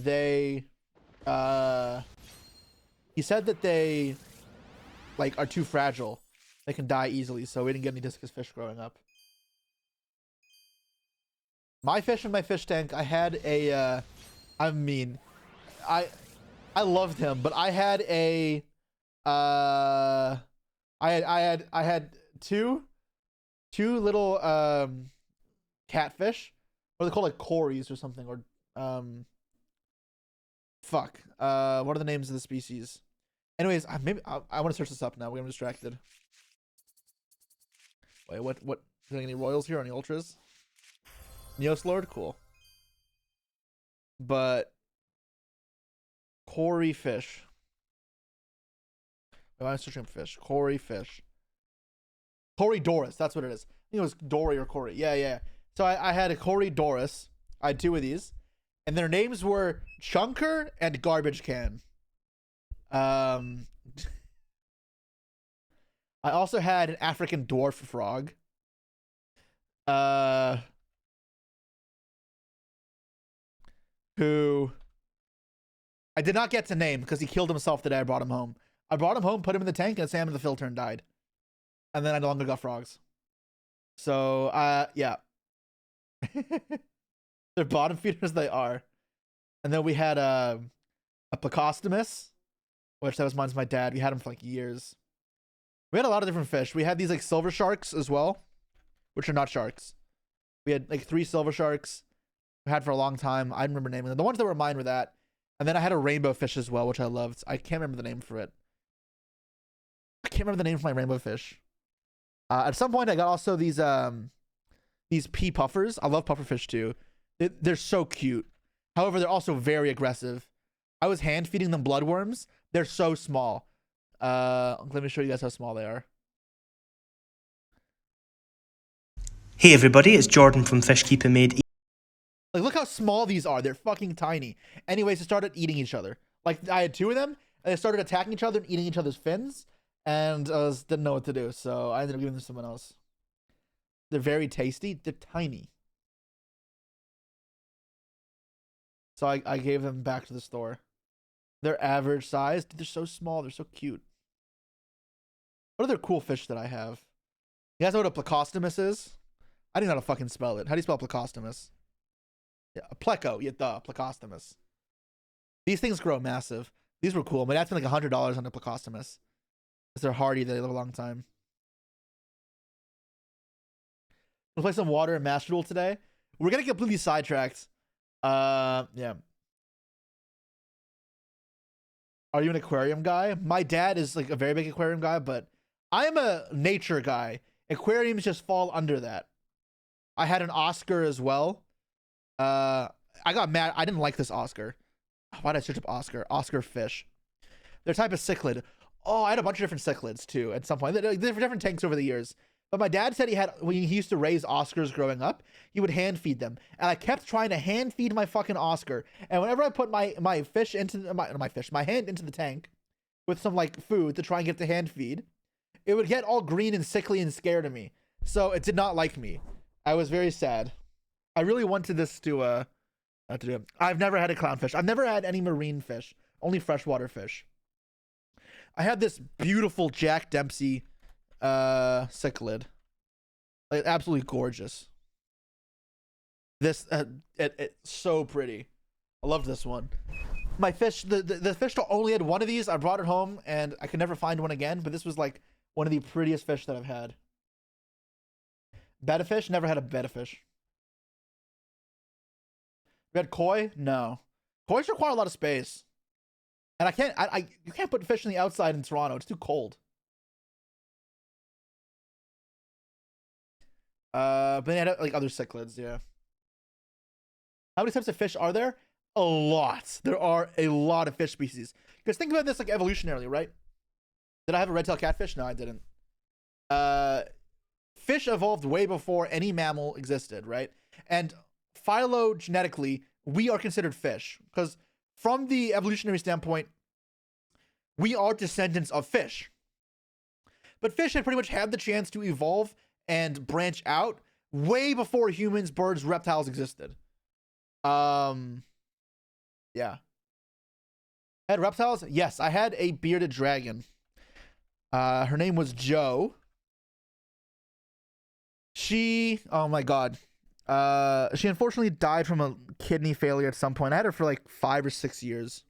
he said that they like are too fragile. They can die easily, so we didn't get any discus fish growing up. My fish in my fish tank, I had a I mean, I loved him, but I had a I had two little catfish, or they called like cories or something, or fuck. What are the names of the species? Anyways, I want to search this up now. We're distracted. Wait, what? Is there any royals here? Any ultras? Neos Lord, cool. But Cory fish. Wait, I'm searching fish. Cory fish. Cory Doris, that's what it is. I think it was Dory or Cory. Yeah. So I had a Cory Doris. I had two of these, and their names were Chunker and Garbage Can. I also had an African dwarf frog. Who I did not get to name because he killed himself the day I brought him home. I brought him home, put him in the tank, and Sam in the filter and died. And then I no longer got frogs. So, yeah. They're bottom feeders, they are. And then we had a Plecostomus, which that was mine's my dad. We had him for like years. We had a lot of different fish. We had these like silver sharks as well, which are not sharks. We had like 3 silver sharks we had for a long time. I remember naming them. The ones that were mine were that. And then I had a rainbow fish as well, which I loved. I can't remember the name for it. I can't remember the name for my rainbow fish. At some point, I got also these pea puffers. I love pufferfish too. They're so cute. However, they're also very aggressive. I was hand feeding them bloodworms. They're so small. Let me show you guys how small they are. Hey everybody, it's Jordan from Fishkeeper Made. Like, look how small these are. They're fucking tiny. Anyways, they started eating each other. Like, I had 2 of them, and they started attacking each other and eating each other's fins, and I didn't know what to do, so I ended up giving them to someone else. They're very tasty. They're tiny. So I gave them back to the store. They're average size. Dude, they're so small. They're so cute. What other cool fish that I have? You guys know what a Plecostomus is? I didn't know how to fucking spell it. How do you spell Plecostomus? Yeah, a pleco. Yeah, Plecostomus. These things grow massive. These were cool. My dad spent like $100 on a Plecostomus. Because they're hardy. They live a long time. We'll play some water and Master Duel today. We're going to get completely sidetracked. Yeah. Are you an aquarium guy? My dad is like a very big aquarium guy, but I'm a nature guy. Aquariums just fall under that. I had an Oscar as well. I got mad. I didn't like this Oscar. Why did I search up Oscar? Oscar fish. They're type of cichlid. Oh, I had a bunch of different cichlids too at some point. They're different tanks over the years. But my dad said when he used to raise Oscars growing up, he would hand feed them. And I kept trying to hand feed my fucking Oscar. And whenever I put my fish into my hand into the tank with some like food to try and get the hand feed, it would get all green and sickly and scared of me. So it did not like me. I was very sad. I really wanted this to do. I've never had a clownfish. I've never had any marine fish, only freshwater fish. I had this beautiful Jack Dempsey cichlid, like absolutely gorgeous. This it's so pretty. I loved this one. My fish, the fish only had one of these. I brought it home and I could never find one again, but this was like one of the prettiest fish that I've had. Betta fish, never had a betta fish. You had koi? No. Koi's require a lot of space. And you can't put fish in the outside in Toronto. It's too cold. But they had like other cichlids, yeah. How many types of fish are there? A lot. There are a lot of fish species. Because think about this like evolutionarily, right? Did I have a red-tailed catfish? No, I didn't. Fish evolved way before any mammal existed, right? And phylogenetically, we are considered fish because from the evolutionary standpoint, we are descendants of fish. But fish had pretty much had the chance to evolve and branch out way before humans, birds, reptiles existed. Yeah. Had reptiles? Yes, I had a bearded dragon. Her name was Joe. She, oh my god. She unfortunately died from a kidney failure at some point. I had her for like 5 or 6 years.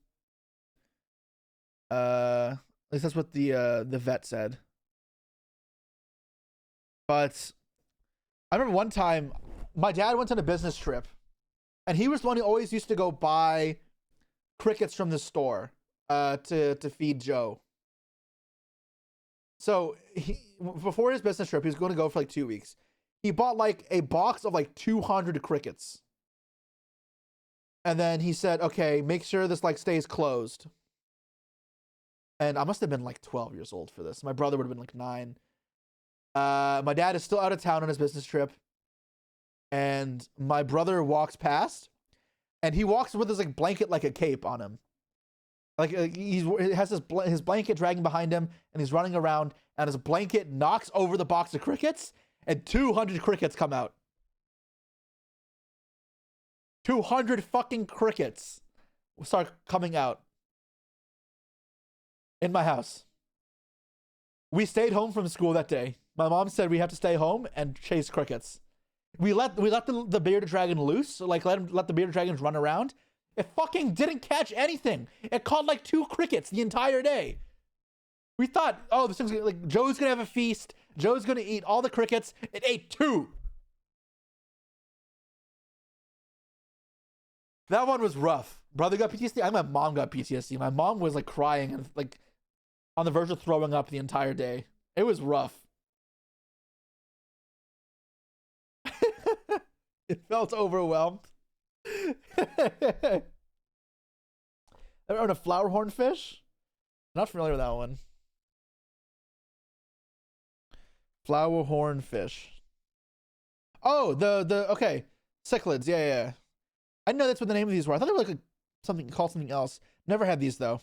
At least that's what the vet said. But I remember one time my dad went on a business trip and he was the one who always used to go buy crickets from the store to feed Joe. So before his business trip, he was going to go for like 2 weeks. He bought like a box of like 200 crickets. And then he said, okay, make sure this like stays closed. And I must have been like 12 years old for this. My brother would have been like 9. My dad is still out of town on his business trip. And my brother walks past. And he walks with his like blanket like a cape on him. Like he has his blanket dragging behind him. And he's running around. And his blanket knocks over the box of crickets. And 200 crickets come out. 200 fucking crickets start coming out. In my house. We stayed home from school that day. My mom said we have to stay home and chase crickets. We let the bearded dragon loose, so like let the bearded dragons run around. It fucking didn't catch anything. It caught like 2 crickets the entire day. We thought, oh, this thing's like Joe's gonna have a feast. Joe's gonna eat all the crickets. It ate 2. That one was rough. Brother got PTSD. My mom got PTSD. My mom was like crying and like on the verge of throwing up the entire day. It was rough. It felt overwhelmed. Ever own a flower hornfish? Not familiar with that one. Flower hornfish. Oh, the okay. Cichlids. Yeah. I didn't know that's what the name of these were. I thought they were like something called something else. Never had these though.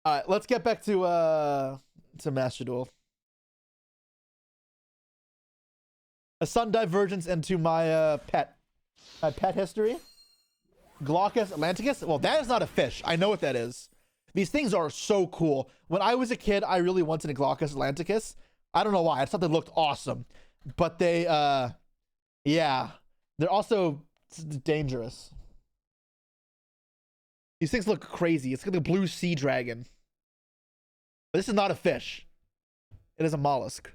All right, let's get back to Master Duel. A sudden divergence into my pet history. Glaucus atlanticus. Well, that is not a fish. I know what that is. These things are so cool. When I was a kid, I really wanted a Glaucus atlanticus. I don't know why. I just thought they looked awesome. But they, yeah, they're also dangerous. These things look crazy. It's like a blue sea dragon. But this is not a fish. It is a mollusk.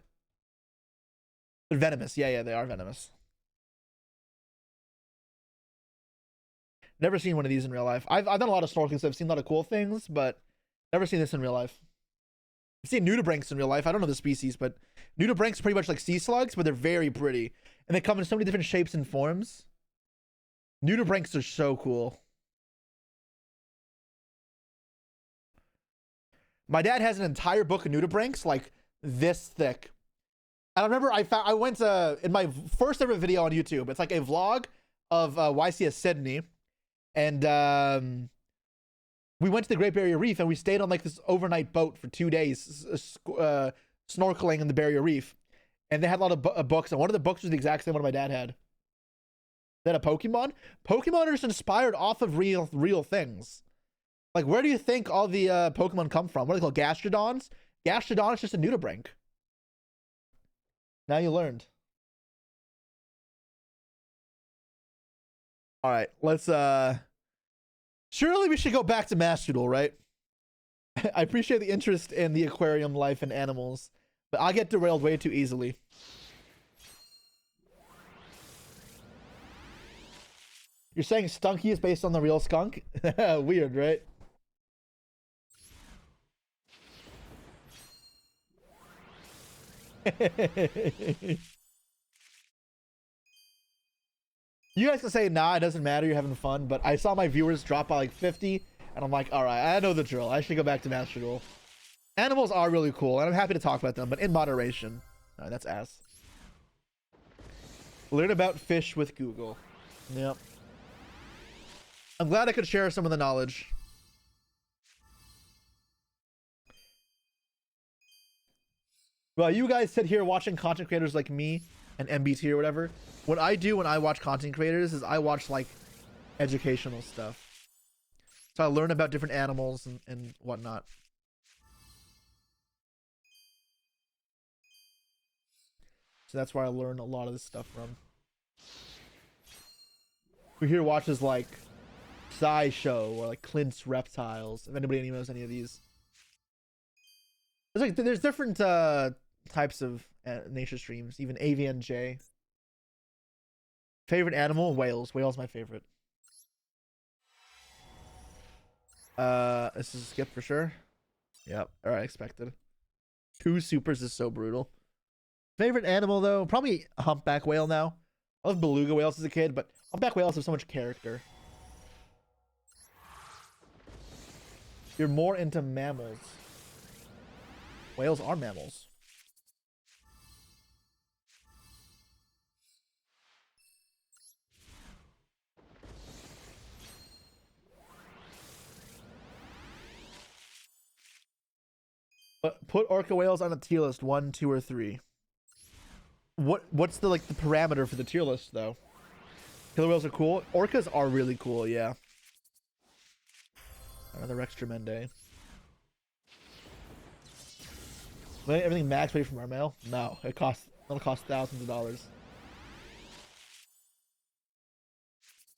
They're venomous. Yeah, they are venomous. Never seen one of these in real life. I've done a lot of snorkeling, so I've seen a lot of cool things, but never seen this in real life. I've seen nudibranchs in real life. I don't know the species, but nudibranchs are pretty much like sea slugs, but they're very pretty. And they come in so many different shapes and forms. Nudibranchs are so cool. My dad has an entire book of nudibranchs, like this thick. And I remember I went in my first ever video on YouTube. It's like a vlog of YCS Sydney. And we went to the Great Barrier Reef and we stayed on like this overnight boat for 2 days snorkeling in the Barrier Reef. And they had a lot of books. And one of the books was the exact same one my dad had. They had a Pokemon. Pokemon are just inspired off of real things. Like, where do you think all the Pokemon come from? What are they called? Gastrodons? Gastrodon is just a nudibranch. Now you learned. All right, let's surely we should go back to Master Duel, right? I appreciate the interest in the aquarium life and animals, but I get derailed way too easily. You're saying Stunky is based on the real skunk? Weird, right? You guys can say, nah, it doesn't matter, you're having fun, but I saw my viewers drop by like 50, and I'm like, alright, I know the drill. I should go back to Master Duel. Animals are really cool, and I'm happy to talk about them, but in moderation. That's ass. Learn about fish with Google. Yep. I'm glad I could share some of the knowledge. Well, you guys sit here watching content creators like me and MBT or whatever. What I do when I watch content creators is I watch like educational stuff. So I learn about different animals and whatnot. So that's where I learn a lot of this stuff from. We here watches like SciShow or like Clint's Reptiles. If anybody knows any of these, there's different types of nature streams. Even AVNJ. Favorite animal? Whales. Whales my favorite. This is a skip for sure. Yep. All right, expected. 2 supers is so brutal. Favorite animal though, probably a humpback whale now. I loved beluga whales as a kid, but humpback whales have so much character. You're more into mammals. Whales are mammals. But put orca whales on a tier list, 1, 2, or 3. What's the like the parameter for the tier list though? Killer whales are cool. Orcas are really cool, yeah. Another extra Mende. Everything max ready from our mail? No, it'll cost thousands of dollars.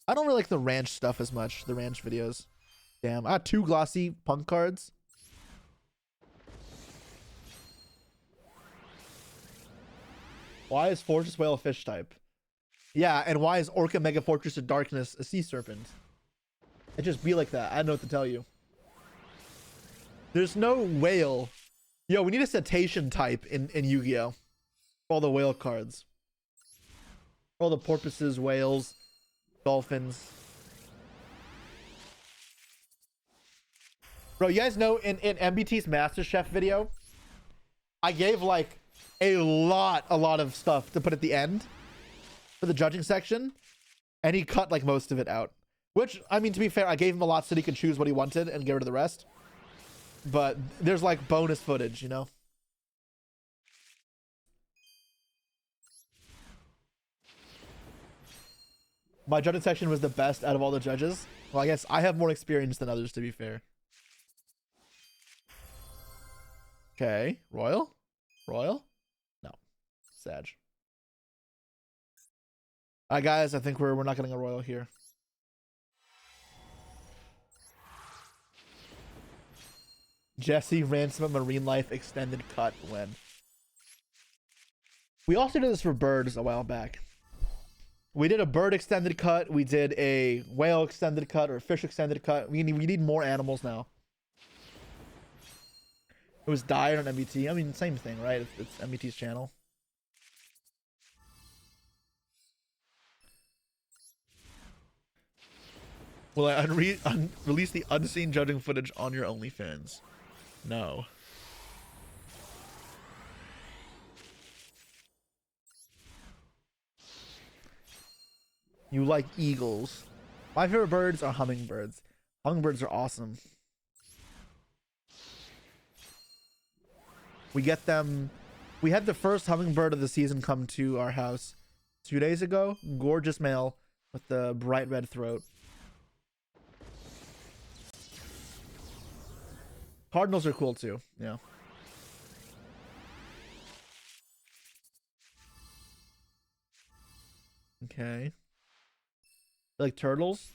I don't really like the ranch stuff as much, the ranch videos. Damn, I got 2 glossy punk cards. Why is Fortress Whale a fish type? Yeah, and why is Orca Mega Fortress of Darkness a sea serpent? It just be like that. I don't know what to tell you. There's no whale. Yo, we need a cetacean type in Yu-Gi-Oh! All the whale cards. All the porpoises, whales, dolphins. Bro, you guys know in MBT's MasterChef video, I gave like a lot of stuff to put at the end for the judging section, and he cut like most of it out. Which, I mean, to be fair, I gave him a lot so he could choose what he wanted and get rid of the rest. But there's like bonus footage, you know? My judging section was the best out of all the judges. Well, I guess I have more experience than others, to be fair. Okay, Royal? Royal? No. Sag. Alright, guys, I think we're not getting a Royal here. Jesse Ransom of Marine Life extended cut when? We also did this for birds a while back. We did a bird extended cut. We did a whale extended cut or a fish extended cut. We need more animals now. It was Dire on MBT. I mean, same thing, right? It's MBT's channel. Will I release the unseen judging footage on your OnlyFans? No. You like eagles. My favorite birds are hummingbirds. Hummingbirds are awesome. We get them. We had the first hummingbird of the season come to our house 2 days ago. Gorgeous male with the bright red throat. Cardinals are cool too. Yeah. Okay. Like turtles?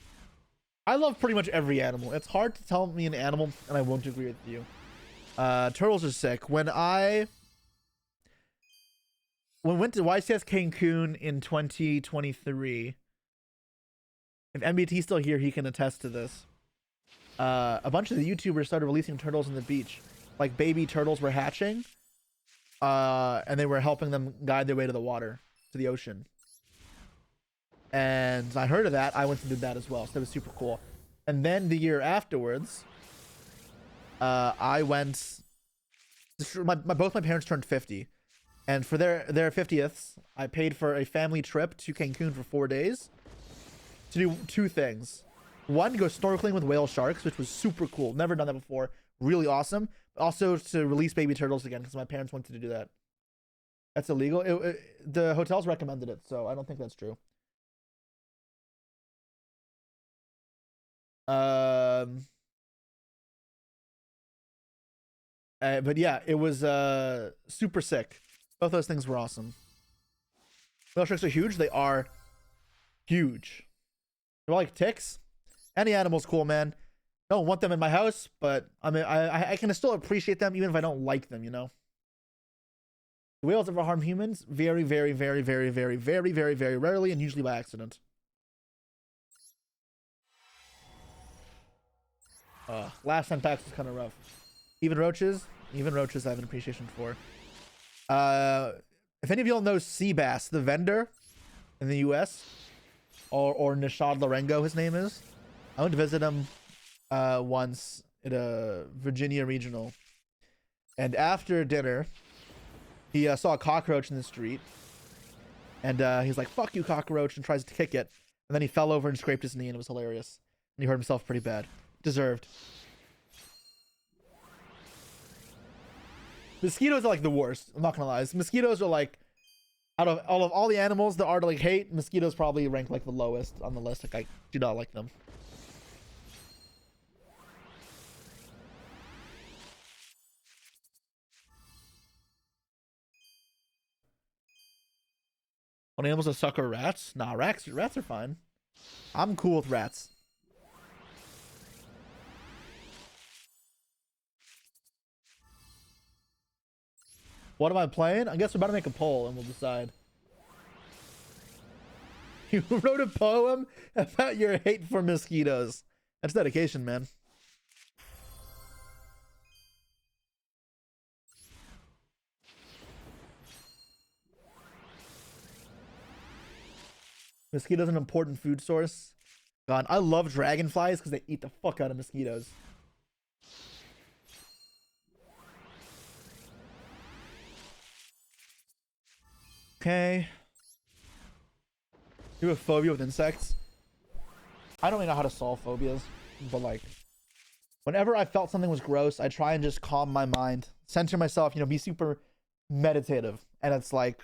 I love pretty much every animal. It's hard to tell me an animal and I won't agree with you. Turtles are sick. When went to YCS Cancun in 2023, if MBT's still here, he can attest to this. A bunch of the YouTubers started releasing turtles on the beach. Like baby turtles were hatching. And they were helping them guide their way to the water, to the ocean. And I heard of that. I went and did that as well. So that was super cool. And then the year afterwards, I went Both my parents turned 50, and for their 50th, I paid for a family trip to Cancun for 4 days to do 2 things. One, go snorkeling with whale sharks, which was super cool. Never done that before. Really awesome. Also to release baby turtles again because my parents wanted to do that. That's illegal. The hotels recommended it, so I don't think that's true. But yeah, it was super sick. Both those things were awesome. Whale sharks are huge. They are huge. They're like ticks. Any animal's cool, man. Don't want them in my house, but I mean, I can still appreciate them even if I don't like them, you know? Do whales ever harm humans? Very, very, very, very, very, very, very, very rarely, and usually by accident. Last 10 packs was kind of rough. Even roaches I have an appreciation for. If any of y'all know Seabass, the vendor in the US, or Nishad Larengo, his name is. I went to visit him once at a Virginia regional, and after dinner he saw a cockroach in the street, and he's like, "Fuck you, cockroach," and tries to kick it, and then he fell over and scraped his knee, and it was hilarious, and he hurt himself pretty bad. Deserved. Mosquitoes are like the worst. I'm not gonna lie. Mosquitoes are like, out of all the animals that are to like hate, mosquitoes probably rank like the lowest on the list. Like, I do not like them. What animals that suck are rats? Nah, rats are fine. I'm cool with rats. What am I playing? I guess we're about to make a poll and we'll decide. You wrote a poem about your hate for mosquitoes. That's dedication, man. Mosquitoes an important food source. God, I love dragonflies because they eat the fuck out of mosquitoes. Okay. You have phobia with insects? I don't really know how to solve phobias, but like, whenever I felt something was gross, I try and just calm my mind, center myself, you know, be super meditative. And it's like,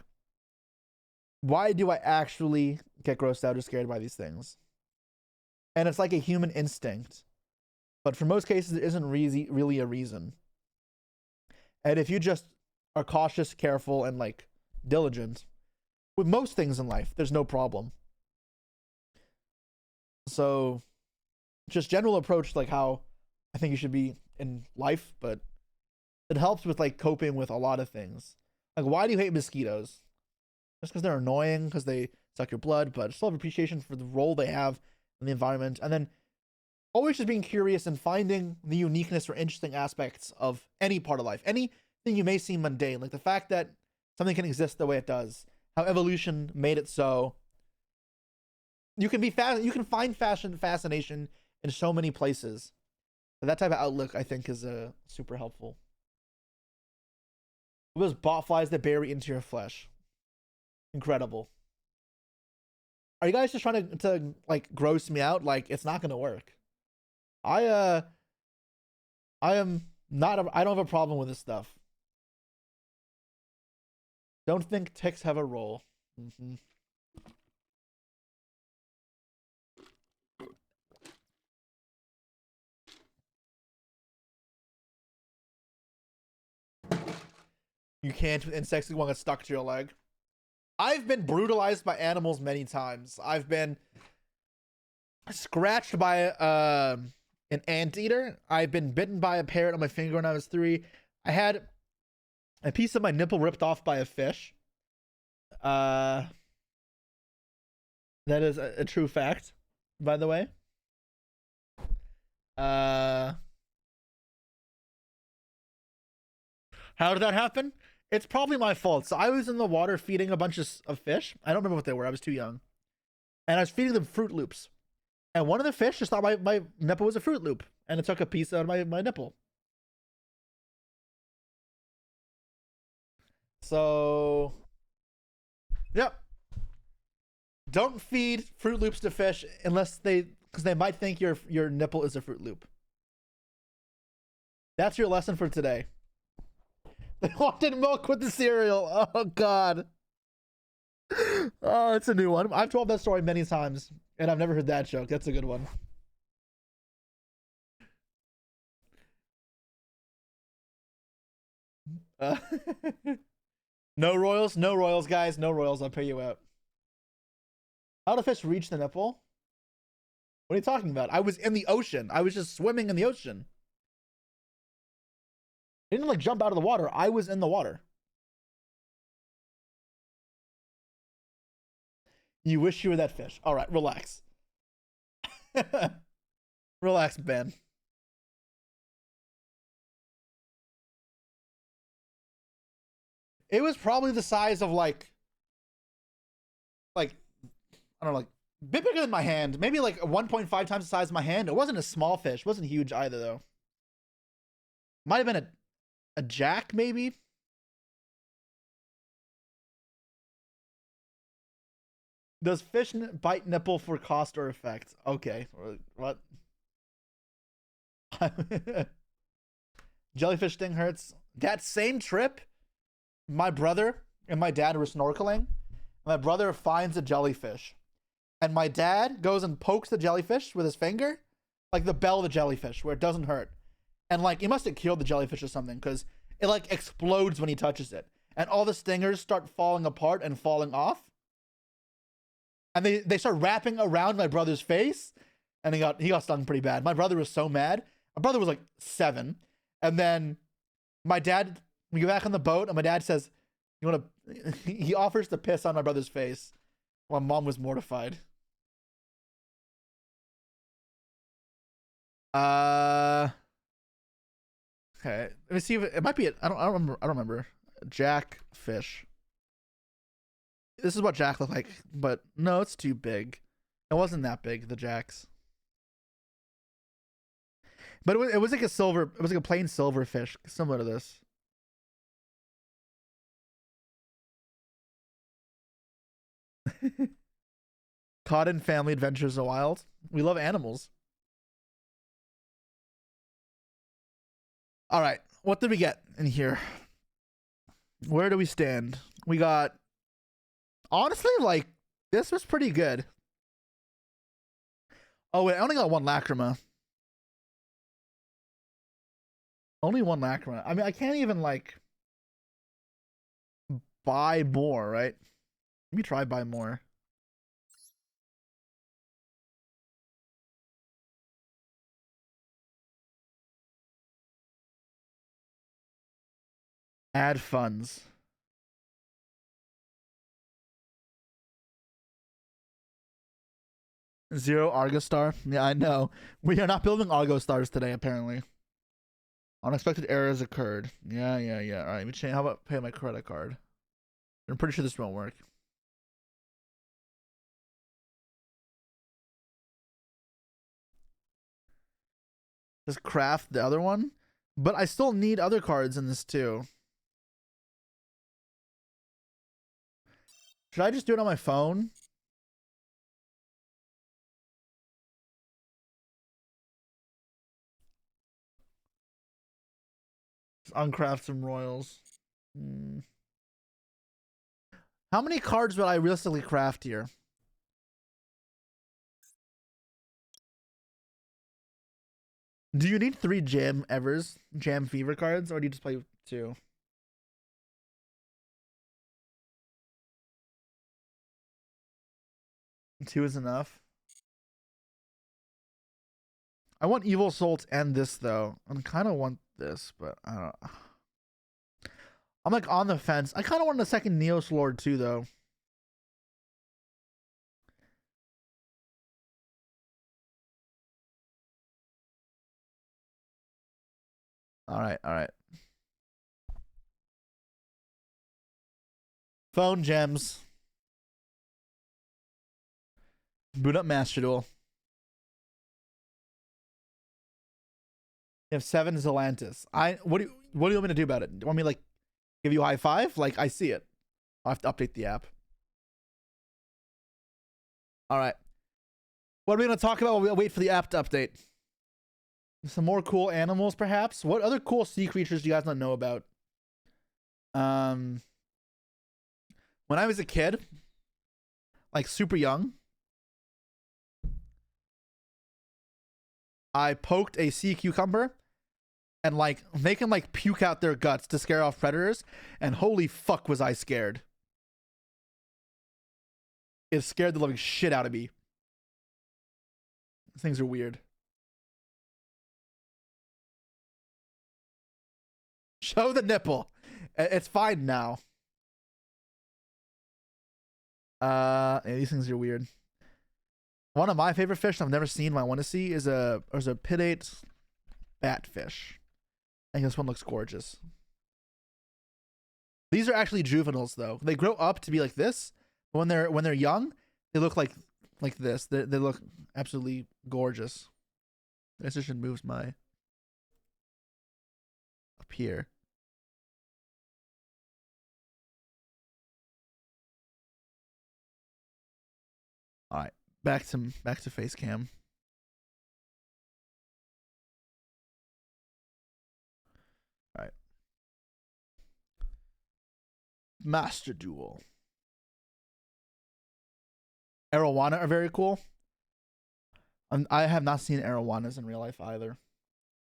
why do I actually get grossed out or scared by these things? And it's like a human instinct, but for most cases, there isn't really a reason. And if you just are cautious, careful, and like diligent with most things in life, there's no problem. So just general approach, like how I think you should be in life, but it helps with like coping with a lot of things. Like, why do you hate mosquitoes? Just because they're annoying, because they suck your blood, but still have appreciation for the role they have in the environment. And then always just being curious and finding the uniqueness or interesting aspects of any part of life. Anything you may seem mundane, like the fact that something can exist the way it does, how evolution made it so. You can find fascination in so many places. But that type of outlook, I think, is super helpful. Those botflies that bury into your flesh. Incredible. Are you guys just trying to like gross me out? Like, it's not gonna work. I am not. I don't have a problem with this stuff. Don't think ticks have a role. Mm-hmm. You can't with insects who want to get stuck to your leg. I've been brutalized by animals many times. I've been scratched by an anteater. I've been bitten by a parrot on my finger when I was 3. I had a piece of my nipple ripped off by a fish. That is a true fact, by the way. How did that happen? It's probably my fault. So I was in the water feeding a bunch of fish. I don't remember what they were. I was too young. And I was feeding them Fruit Loops. And one of the fish just thought my nipple was a Fruit Loop. And it took a piece out of my nipple. So, yep. Don't feed Fruit Loops to fish unless because they might think your nipple is a Fruit Loop. That's your lesson for today. They wanted milk with the cereal. Oh God. Oh, it's a new one. I've told that story many times, and I've never heard that joke. That's a good one. Uh, no royals, no royals, guys, no royals. I'll pay you out. How do fish reach the nipple? What are you talking about? I was in the ocean. I was just swimming in the ocean. I didn't like jump out of the water. I was in the water. You wish you were that fish. All right, relax. Relax, Ben. It was probably the size of like I don't know, like a bit bigger than my hand. Maybe like 1.5 times the size of my hand. It wasn't a small fish. It wasn't huge either though. Might have been a jack maybe. Does fish bite nipple for cost or effect? Okay. What? Jellyfish sting hurts. That same trip, my brother and my dad were snorkeling. My brother finds a jellyfish. And my dad goes and pokes the jellyfish with his finger. Like the bell of the jellyfish, where it doesn't hurt. And like, he must have killed the jellyfish or something, because it like explodes when he touches it. And all the stingers start falling apart and falling off. And they start wrapping around my brother's face, and he got stung pretty bad. My brother was so mad. My brother was like 7, and then my dad, we get back on the boat, and my dad says, "You want to?" He offers to piss on my brother's face. My mom was mortified. Okay. Let me see if it might be. I don't remember. Jack fish. This is what Jack looked like, but no, it's too big. It wasn't that big, the Jacks. But it was like a silver, it was like a plain silver fish, similar to this. Caught in Family Adventures of Wild. We love animals. All right, what did we get in here? Where do we stand? We got, honestly, like, this was pretty good. Oh, wait, I only got 1 lacrima. Only 1 lacrima. I mean, I can't even, like, buy more, right? Let me try buy more. Add funds. Zero Argo Star. Yeah, I know. We are not building Argo Stars today, apparently. Unexpected errors occurred. Yeah. All right, let me change. How about pay my credit card? I'm pretty sure this won't work. Just craft the other one? But I still need other cards in this too. Should I just do it on my phone? Just uncraft some royals. How many cards would I realistically craft here? Do you need 3 Jam Fever cards, or do you just play 2? Two is enough. I want Evil Salt and this though. I kind of want this, but I don't know. I'm like on the fence. I kind of want a second Neos Lord too though. All right. Phone gems. Boot up Master Duel. You have 7 Zelantis. What do you want me to do about it? Do you want me like Give you a high five? Like, I see it. I'll have to update the app. All right. What are we going to talk about while we wait for the app to update? Some more cool animals, perhaps? What other cool sea creatures do you guys not know about? When I was a kid, like super young, I poked a sea cucumber and like they can like puke out their guts to scare off predators, and holy fuck was I scared. It scared the living shit out of me. Things are weird. Show the nipple. It's fine now. Yeah, these things are weird. One of my favorite fish I've never seen, I want to see, is a pittate batfish. I think this one looks gorgeous. These are actually juveniles though. They grow up to be like this. But when they're young, they look like this. They look absolutely gorgeous. This just moves my up here. All right, back to face cam. All right, Master Duel. Arowana are very cool. I have not seen arowanas in real life either.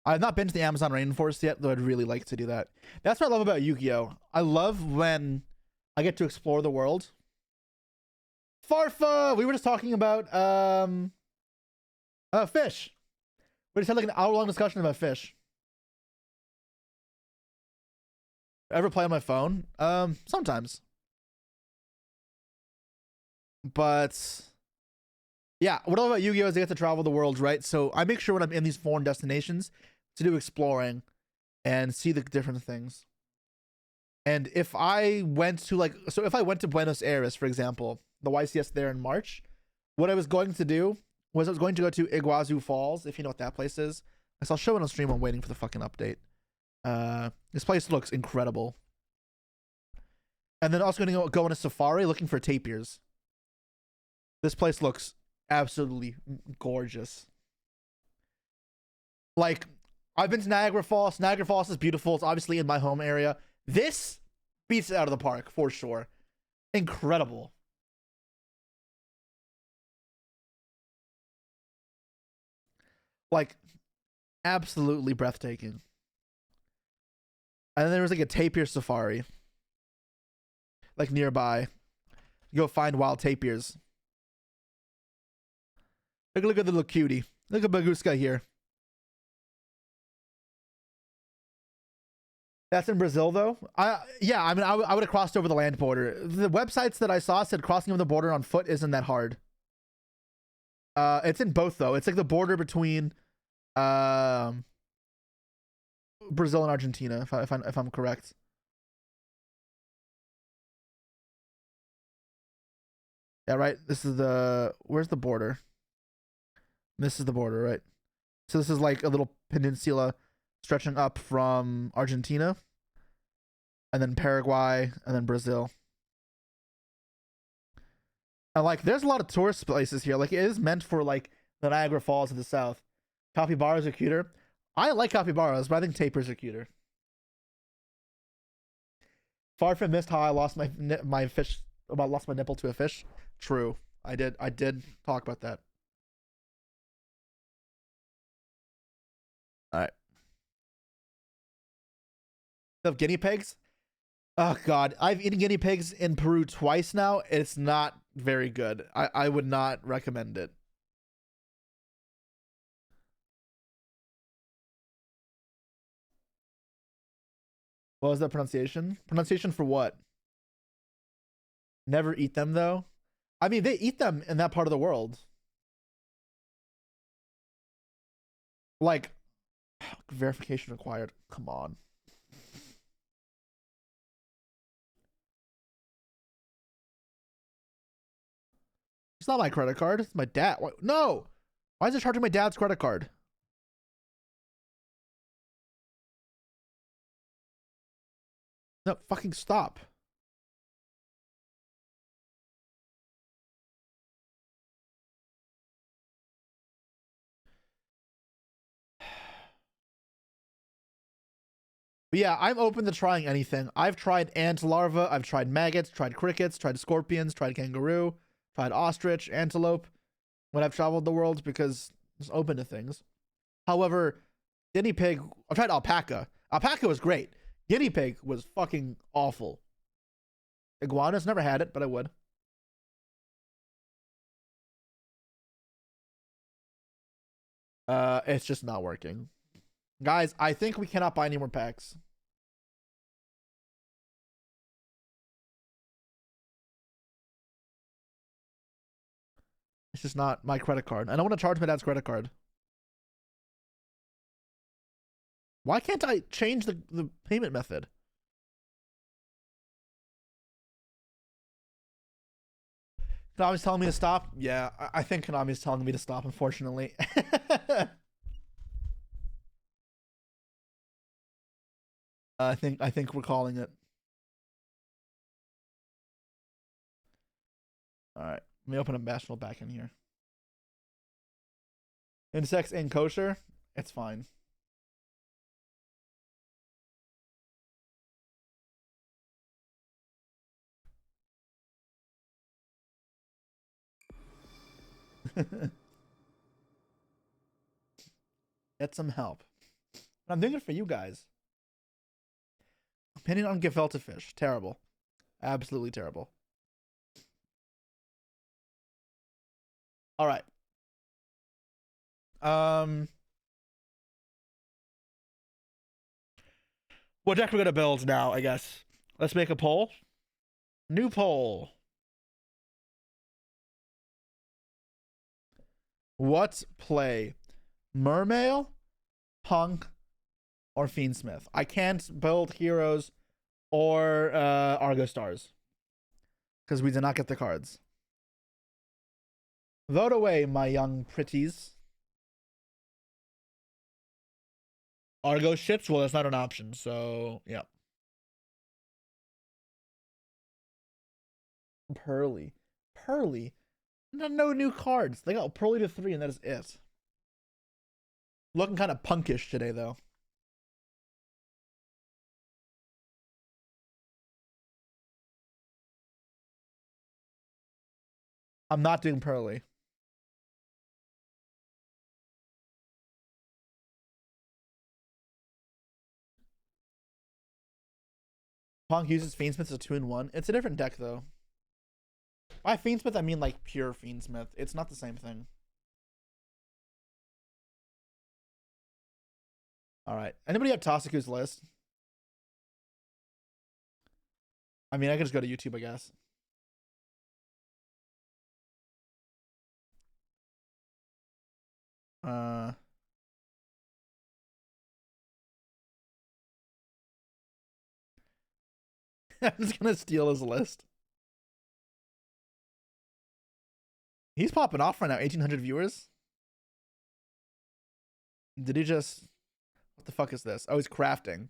I have not been to the Amazon rainforest yet, though I'd really like to do that. That's what I love about Yu-Gi-Oh! I love when I get to explore the world. Farfa! We were just talking about fish. We just had like an hour-long discussion about fish. Ever play on my phone? Sometimes. But yeah, what I love about Yu-Gi-Oh! Is I get to travel the world, right? So I make sure when I'm in these foreign destinations to do exploring and see the different things. And if I went to if I went to Buenos Aires, for example, the YCS there in March, what I was going to do was I was going to go to Iguazu Falls, if you know what that place is. So I'll show it on stream. I'm waiting for the fucking update. This place looks incredible. And then also going to go on a safari looking for tapirs. This place looks absolutely gorgeous. Like, I've been to Niagara Falls. Niagara Falls is beautiful. It's obviously in my home area. This beats it out of the park for sure. Incredible. Like, absolutely breathtaking. And then there was like a tapir safari, like nearby. You go find wild tapirs. Look at the little cutie. Look at Baguska here. That's in Brazil, though. I would have crossed over the land border. The websites that I saw said crossing over the border on foot isn't that hard. It's in both though. It's like the border between Brazil and Argentina, if I'm correct. Yeah, right. This is where's the border? This is the border, right? So this is like a little peninsula stretching up from Argentina, and then Paraguay, and then Brazil. And like, there's a lot of tourist places here. Like, it is meant for like the Niagara Falls of the south. Capybaras are cuter. I like capybaras, but I think tapirs are cuter. Far from missed how I lost my fish. About lost my nipple to a fish. True, I did talk about that. All right. Of guinea pigs. Oh god, I've eaten guinea pigs in Peru twice now. It's not very good. I would not recommend it. What was that pronunciation? Pronunciation for what? Never eat them though. I mean, they eat them in that part of the world. Like, verification required. Come on. It's not my credit card. It's my dad. No. Why is it charging my dad's credit card? No, fucking stop. But yeah, I'm open to trying anything. I've tried ant larva, I've tried maggots, tried crickets, tried scorpions, tried kangaroo, tried ostrich, antelope when I've traveled the world because it's open to things. However, guinea pig, I've tried alpaca. Alpaca was great. Guinea pig was fucking awful. Iguanas, never had it, but I would. It's just not working. Guys, I think we cannot buy any more packs. It's just not my credit card. I don't want to charge my dad's credit card. Why can't I change the payment method? Konami's telling me to stop? Yeah, I think Konami's telling me to stop, unfortunately. I think we're calling it. Alright. Let me open a Bashful back in here. Insects in kosher? It's fine. Get some help. I'm doing it for you guys. Opinion on gefilte fish. Terrible. Absolutely terrible. All right. What deck we're gonna build now, I guess. Let's make a poll. New poll. What play? Mermail, Punk, or Fiendsmith? I can't build heroes or Argo Stars because we did not get the cards. Vote away, my young pretties. Argo ships? Well, that's not an option, so yeah. Pearly. No new cards. They got Pearly to 3 and that is it. Looking kind of punkish today, though. I'm not doing Pearly. Punk uses Fiendsmith as a 2-in-1. It's a different deck, though. By Fiendsmith, I mean like pure Fiendsmith. It's not the same thing. All right. Anybody have Tosaku's list? I mean, I could just go to YouTube, I guess. I'm just gonna steal his list. He's popping off right now. 1,800 viewers. Did he just? What the fuck is this? Oh, he's crafting.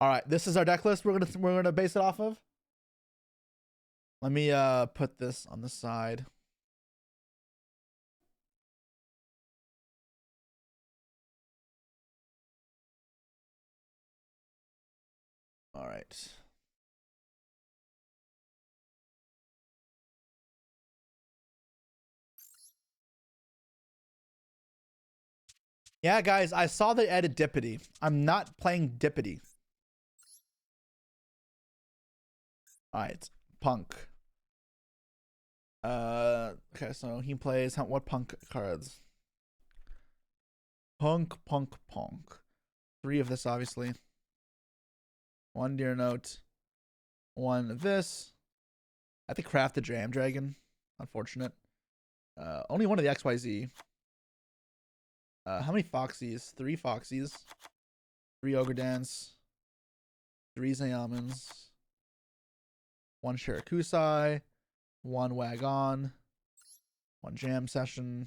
All right, this is our deck list. We're gonna base it off of. Let me put this on the side. All right. Yeah, guys, I saw they added Dippity. I'm not playing Dippity. All right, Punk. Okay, so he plays what Punk cards? Punk. 3 of this, obviously. 1 Deer Note. 1 of this. I think craft the Jam Dragon. Unfortunate. Only 1 of the XYZ. How many Foxies? 3 Foxies. 3 Ogre Dance. 3 Zayamans, 1 Shirakusai, 1 Wagon, 1 Jam Session.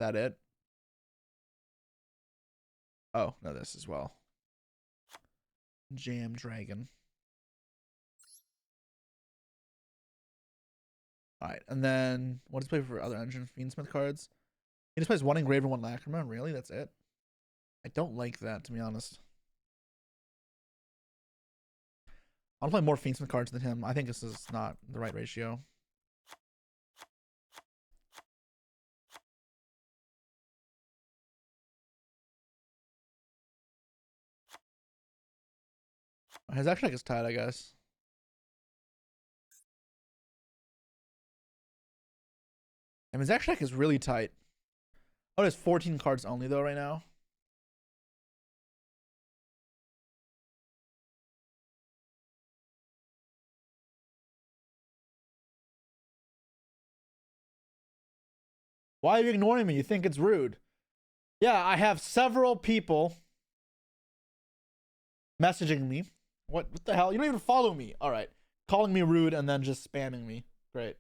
That it? Oh, no, this as well. Jam Dragon. Alright, and then what does play for other engine Fiendsmith cards? He just plays 1 Engraver, 1 Lacrima. Really? That's it? I don't like that, to be honest. I'll play more Fiendsmith cards than him. I think this is not the right ratio. His action deck is tight, I guess. And his action deck is really tight. Oh, it has 14 cards only though right now. Why are you ignoring me? You think it's rude? Yeah, I have several people messaging me. What the hell? You don't even follow me. All right. Calling me rude and then just spamming me. Great.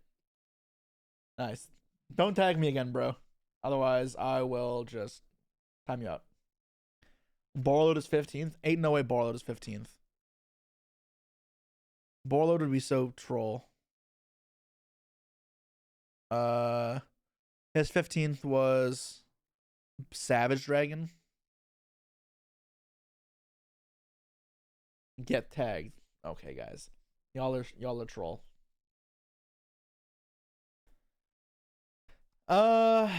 Nice. Don't tag me again, bro. Otherwise, I will just time you out. Borload is 15th. Ain't no way Borload is 15th. Borload would be so troll. His 15th was Savage Dragon. Get tagged. Okay, guys. Y'all are troll. I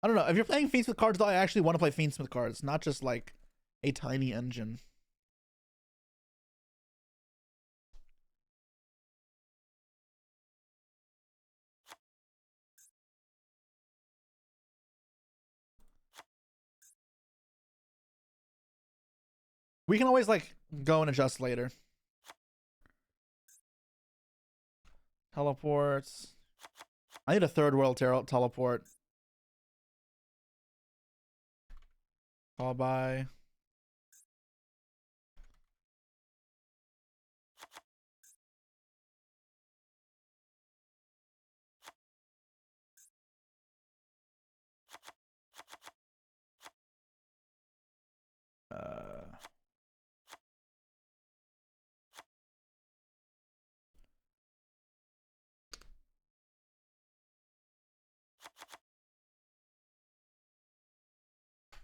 don't know. If you're playing Fiendsmith cards, though, I actually want to play Fiendsmith cards, not just like a tiny engine. We can always like go and adjust later. Teleports. I need a third world teleport. Call by.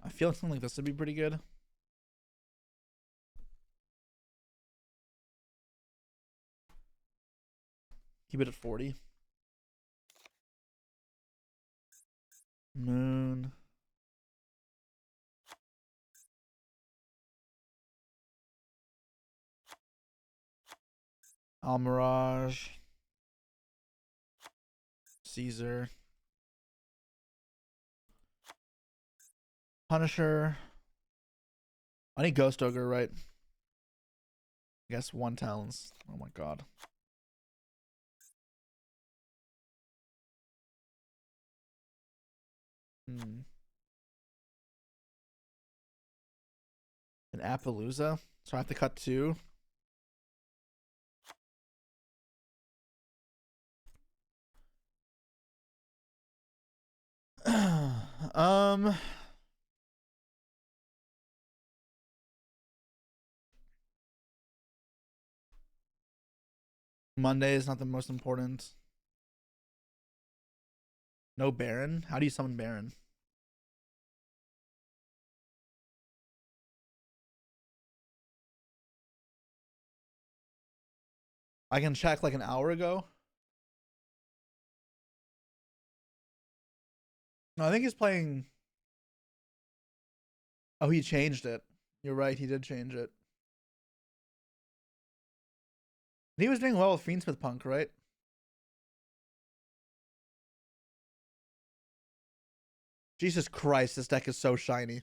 I feel like something like this would be pretty good. Keep it at 40. Moon. Almirage. Caesar. Punisher. I need Ghost Ogre, right? I guess 1 Talons. Oh my god. An Appaloosa. So I have to cut 2. Monday is not the most important. No Baron? How do you summon Baron? I can check like an hour ago. No, I think he's playing. Oh, he changed it. You're right, he did change it. He was doing well with Fiendsmith Punk, right? Jesus Christ, this deck is so shiny.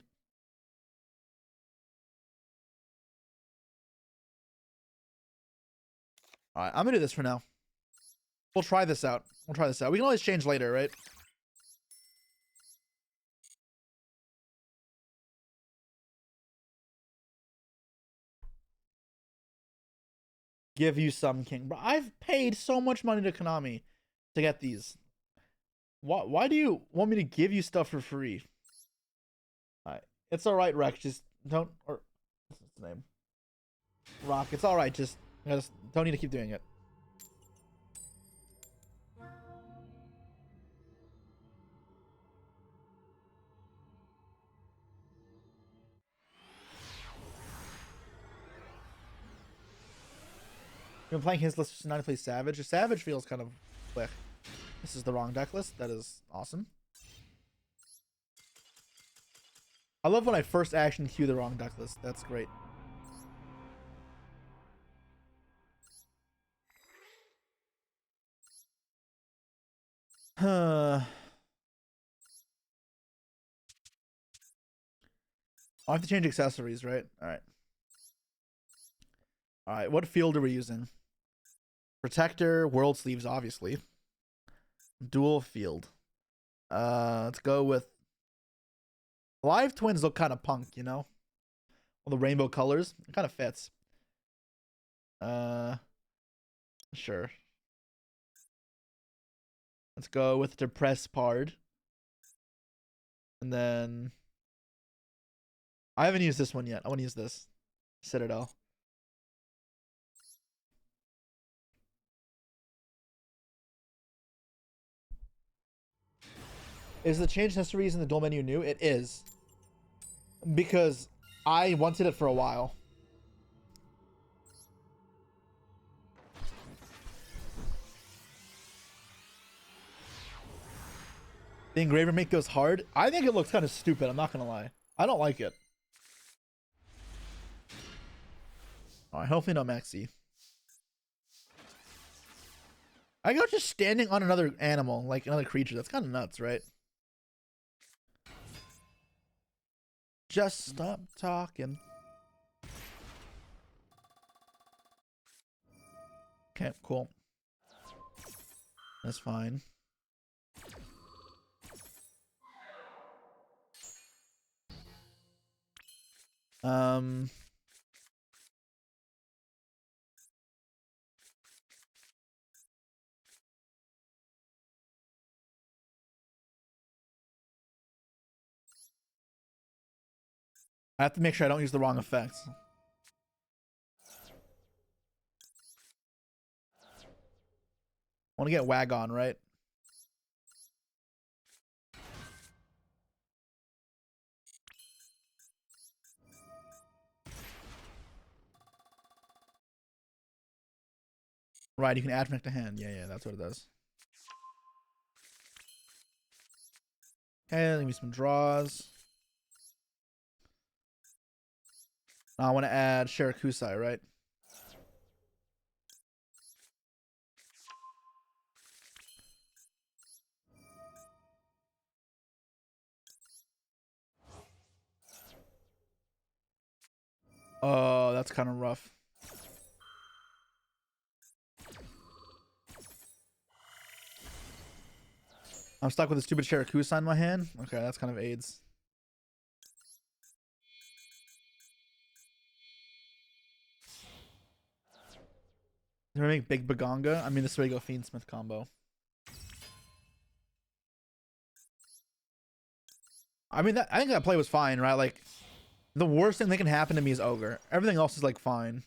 Alright, I'm gonna do this for now. We'll try this out. We can always change later, right? give you some king. But I've paid so much money to Konami to get these. Why do you want me to give you stuff for free? Alright. It's alright, Rex. Just don't, or what's his name? Rock. It's alright. Just don't need to keep doing it. You've been playing his list not to play Savage. Savage feels kind of quick. This is the wrong deck list. That is awesome. I love when I first action cue the wrong deck list. That's great. I have to change accessories, right? Alright. Alright, what field are we using? Protector, World Sleeves, obviously. Dual field. Let's go with Live Twins look kind of punk, you know? All the rainbow colors. It kind of fits. Sure. Let's go with Depressed Pard. And then I haven't used this one yet. I want to use this. Citadel. Is the change histories in the duel menu new? It is. Because I wanted it for a while. The engraver make goes hard. I think it looks kind of stupid. I'm not going to lie. I don't like it. Alright, hopefully no Maxi. I go just standing on another animal, like another creature. That's kind of nuts, right? Just stop talking. Okay, cool. That's fine. I have to make sure I don't use the wrong effects. I want to get Wagon, right? Right, you can add connect to hand. Yeah, that's what it does. Okay, give me some draws. Now I want to add Shirakusai, right? Oh, that's kind of rough. I'm stuck with a stupid Shirakusai in my hand. Okay, that's kind of AIDS. Did I make Big Baganga? I mean, this way go Fiendsmith combo. I mean, I think that play was fine, right? Like, the worst thing that can happen to me is Ogre. Everything else is, like, fine.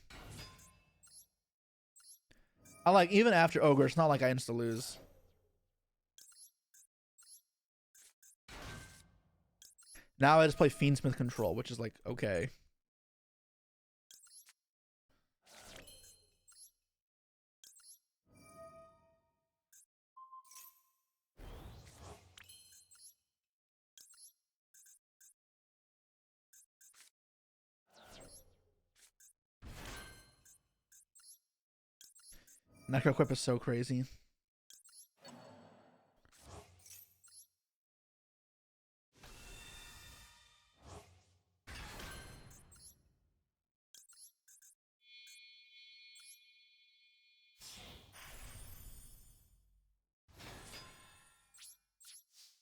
I like, even after Ogre, it's not like I insta-lose. Now I just play Fiendsmith Control, which is, like, okay. Necro Equip is so crazy.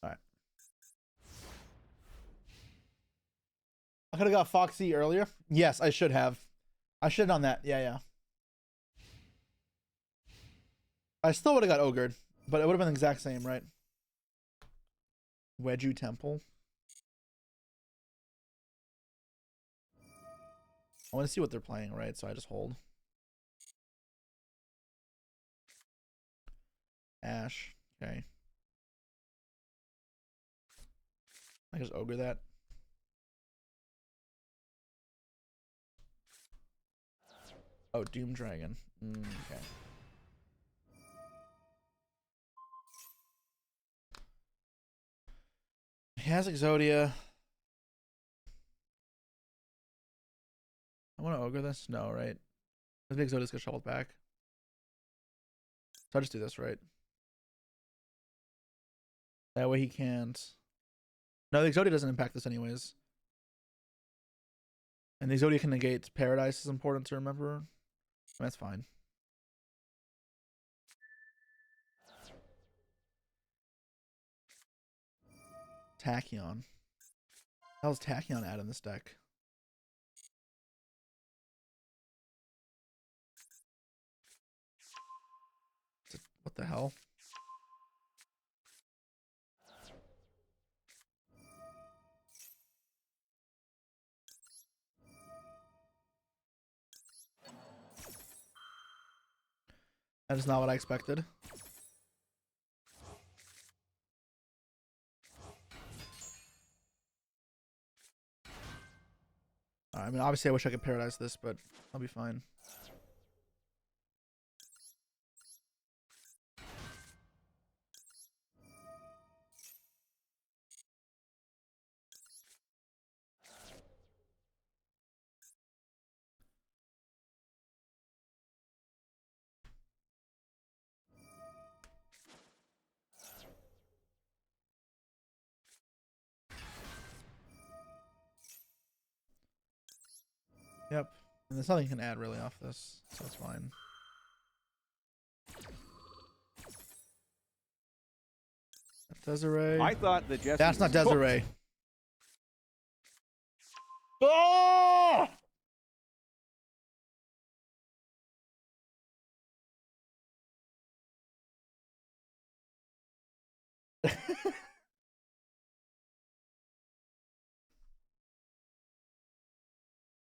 Alright. I could have got Foxy earlier. Yes, I should have. I should have done that. Yeah. I still would have got ogred, but it would have been the exact same, right? Wedju Temple. I want to see what they're playing, right? So I just hold. Ash. Okay. I just ogre that. Oh, Doom Dragon. Okay. He has Exodia. I want to ogre this? No, right? Let's make Exodia's get shuffled back. So I just do this, right? That way he can't. No, the Exodia doesn't impact this anyways. And the Exodia can negate Paradise is important to remember. That's fine. Tachyon. How's Tachyon add in this deck? What the hell? That is not what I expected. I mean, obviously I wish I could Paradise this, but I'll be fine. Yep. And there's nothing you can add really off this, so it's fine. Desiree. I thought that Jesse That's not was cooked. Desiree. Oh!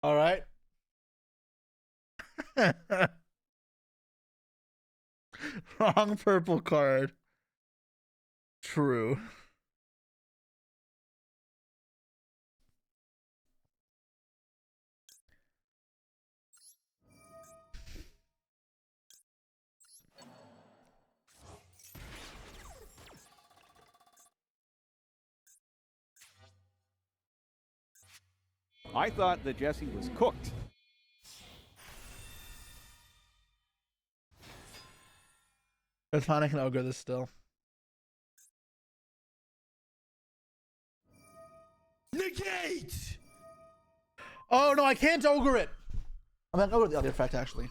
All right. Wrong purple card. True. I thought that Jesse was cooked. It's fine. I can ogre this still. Negate! Oh no, I can't ogre it. I'm gonna ogre the other effect actually.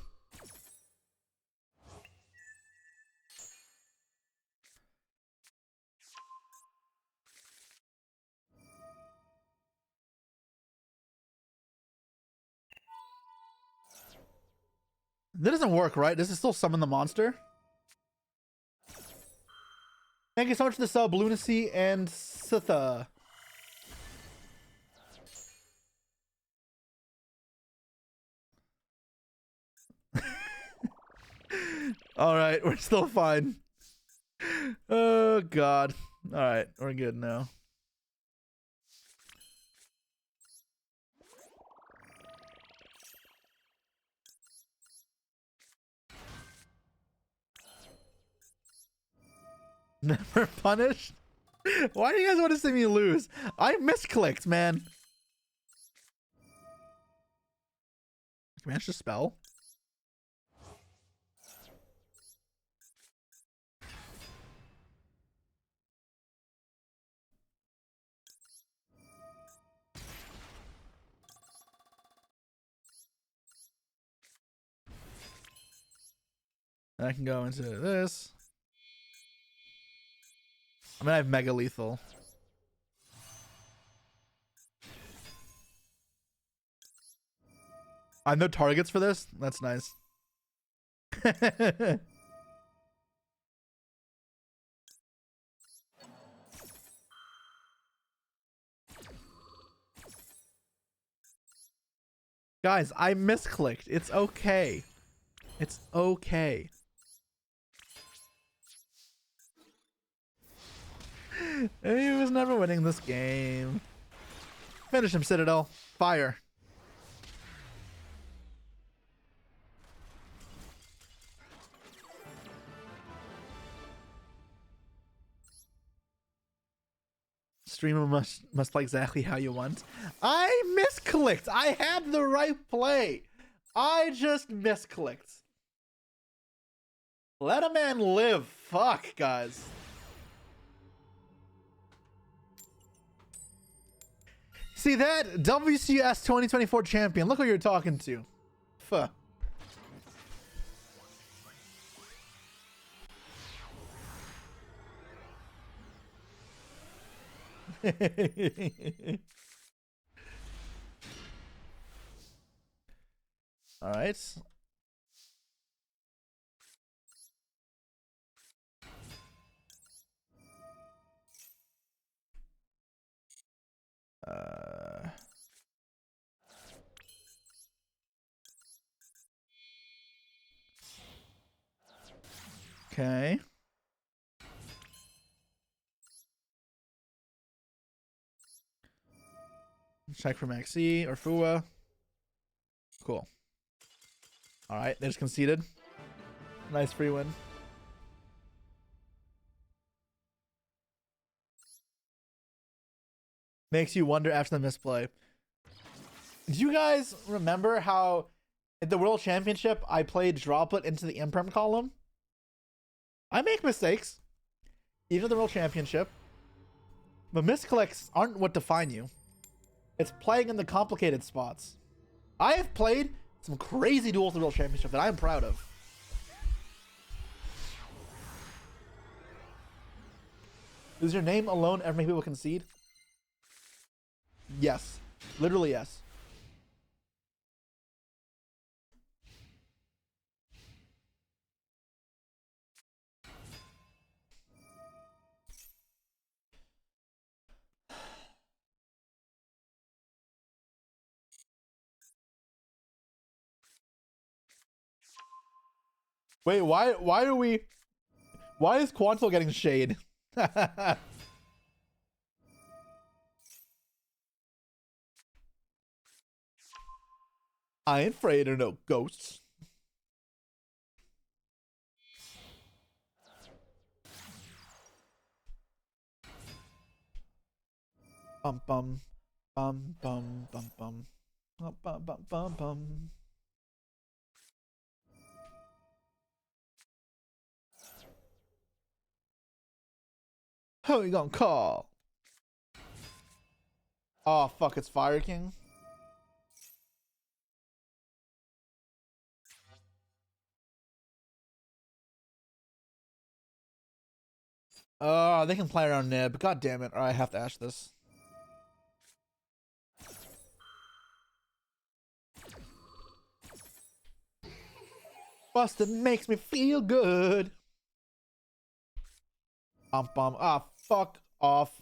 That doesn't work, right? Does it still summon the monster? Thank you so much for the sub, Lunacy and Sitha. All right, we're still fine. Oh God. All right, we're good now. Never punished? Why do you guys want to see me lose? I misclicked, man. Managed to spell. I can go into this. I mean, I have Mega Lethal. I have no targets for this? That's nice. Guys, I misclicked. It's okay. It's okay. He was never winning this game. Finish him, Citadel. Fire. Streamer must play exactly how you want. I misclicked. I had the right play. I just misclicked. Let a man live. Fuck, guys. See that? WCS 2024 champion. Look who you're talking to. Fuck. All right. Okay. Check for Maxi or Fua. Cool. All right, they just conceded. Nice free win. Makes you wonder after the misplay. Do you guys remember how at the World Championship I played Droplet into the Imperm column? I make mistakes, even at the World Championship. But misclicks aren't what define you. It's playing in the complicated spots. I have played some crazy duels at the World Championship that I'm proud of. Does your name alone ever make people concede? Yes. Literally yes. Wait, why is Quantil getting shade? I ain't afraid of no ghosts. Bum bum bum bum bum bum bum bum bum bum bum. Who you gonna call? Oh fuck, it's Fire King. Oh, they can play around Nib. God damn it. Alright, I have to ash this. Busted makes me feel good. Bum. Ah, fuck off.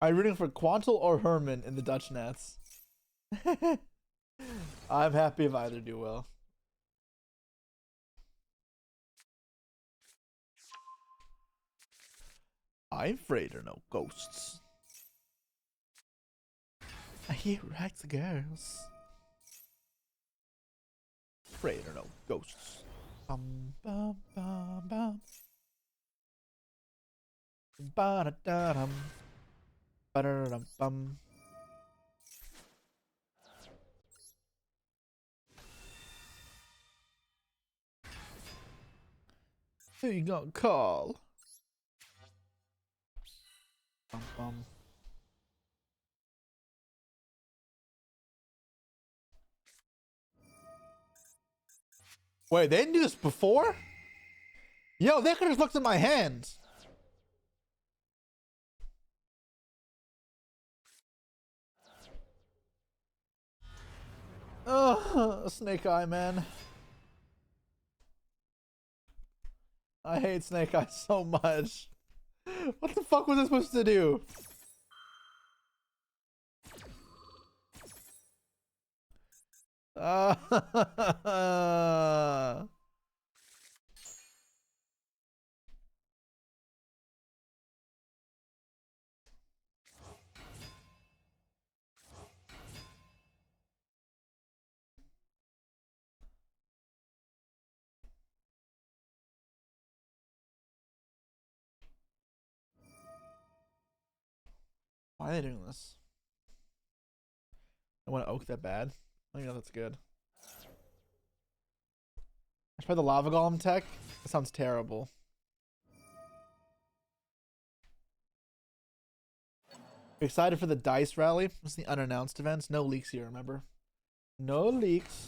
Are you rooting for Quantil or Herman in the Dutch Nats? I'm happy if either do well. I'm afraid of no ghosts. I hear rags of girls. Afraid of no ghosts. Bum bum bum bum. Ba da da dum. Ba da dum bum. Who you gonna call? Bum bum. Wait, they didn't do this before? Yo, they could have looked at my hands. Ugh, Snake Eye, man. I hate Snake Eye so much. What the fuck was I supposed to do? Why are they doing this? I want to oak that bad. I don't even know if that's good. I should try the lava golem tech. That sounds terrible. Excited for the dice rally. What's the unannounced events? No leaks here, remember? No leaks.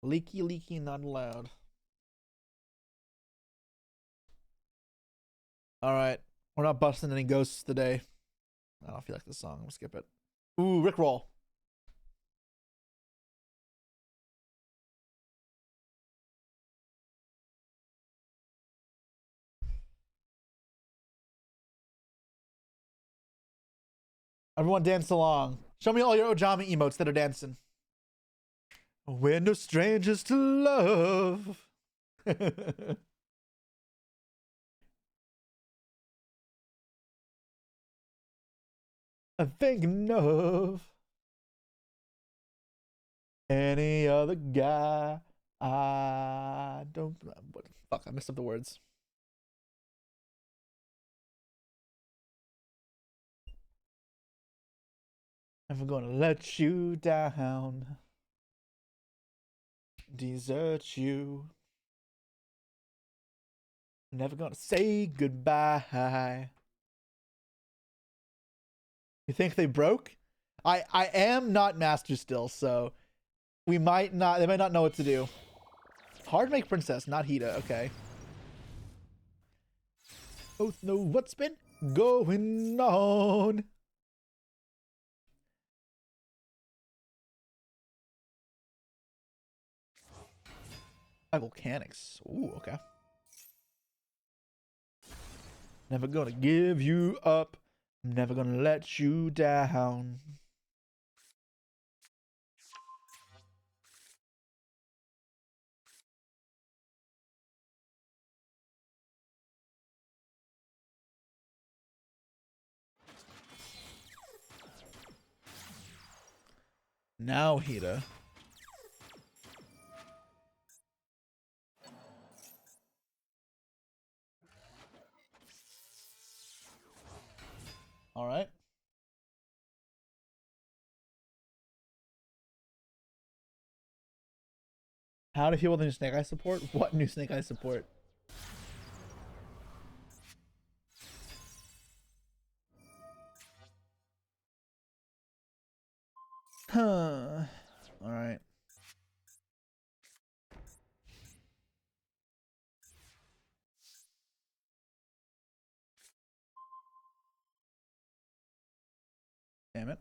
Leaky, not allowed. Alright. We're not busting any ghosts today. I don't feel like this song. I'm gonna skip it. Ooh, Rickroll. Everyone dance along. Show me all your Ojami emotes that are dancing. We're no strangers to love. I'm thinking of any other guy. I don't. What? Fuck, I messed up the words. Never gonna let you down. Desert you. Never gonna say goodbye. You think they broke? I am not master still, so we might not. They might not know what to do. Hard make princess, not Hida. Okay. Both know what's been going on. Volcanics. Ooh, okay. Never gonna give you up. I'm never gonna let you down. Now, Hida. All right. How to heal with the new Snake Eye support? What new Snake Eye support? Huh. All right. Damn it.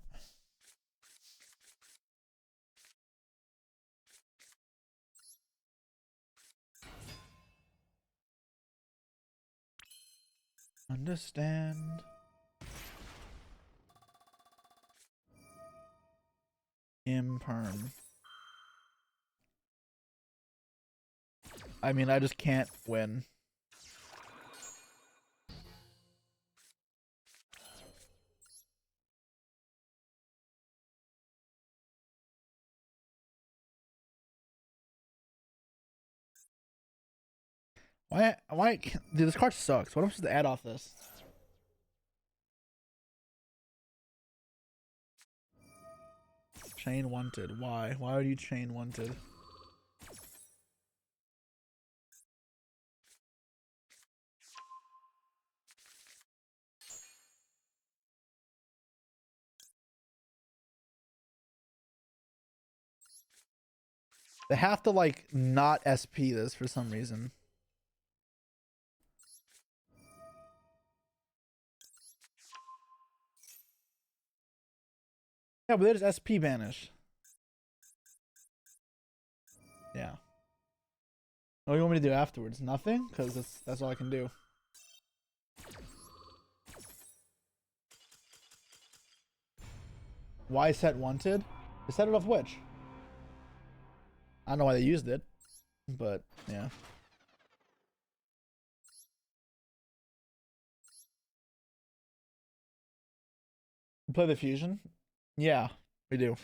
Understand. Imperm. I mean, I just can't win. Why can't, dude, this card sucks. What am I supposed to add off this? Chain wanted. Why? Why would you chain wanted? They have to like not SP this for some reason. Yeah, but they just SP banish. Yeah. What do you want me to do afterwards? Nothing? Because that's all I can do. Why set wanted? They set it off which? I don't know why they used it, but yeah. Play the fusion? Yeah, we do.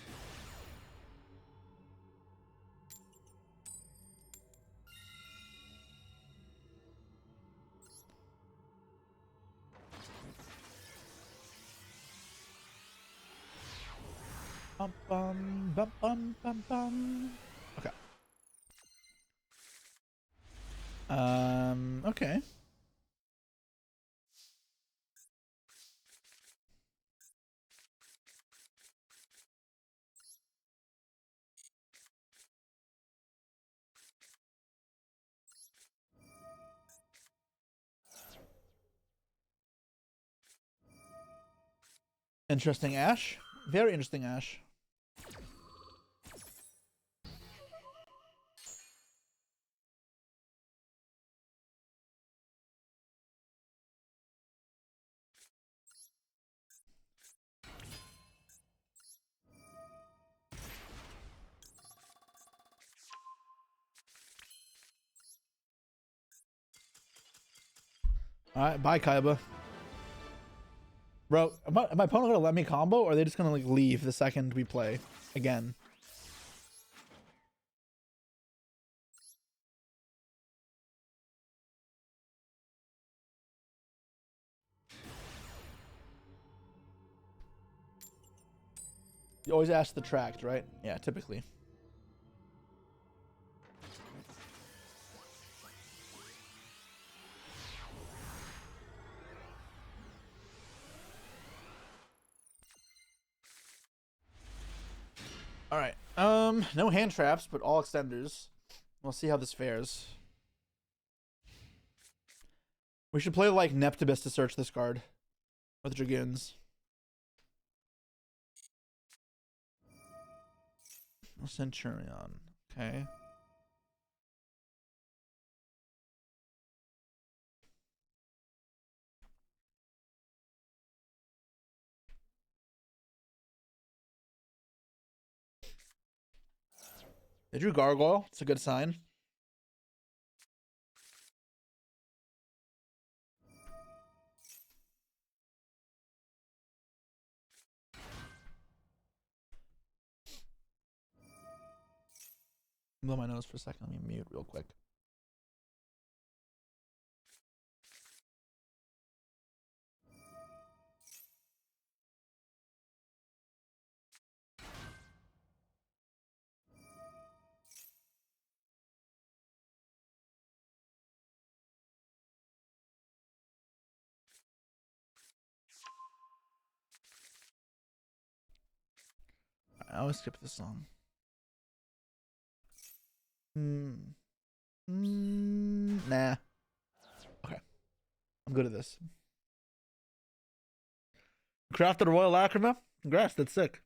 Bum, bum, bum, bum, bum, bum. Okay. Okay. Interesting Ash. Very interesting Ash. Alright, bye Kaiba. Bro, am my opponent gonna let me combo, or are they just gonna like leave the second we play again? You always ask the tracked, right? Yeah, typically. Alright. No hand traps, but all extenders. We'll see how this fares. We should play like Neptibus to search this card with Dragoons. Centurion. Okay. They drew Gargoyle. It's a good sign. Blow my nose for a second. Let me mute real quick. I always skip this song. Nah. Okay. I'm good at this. Crafted a Royal Lacrima? Congrats, that's sick.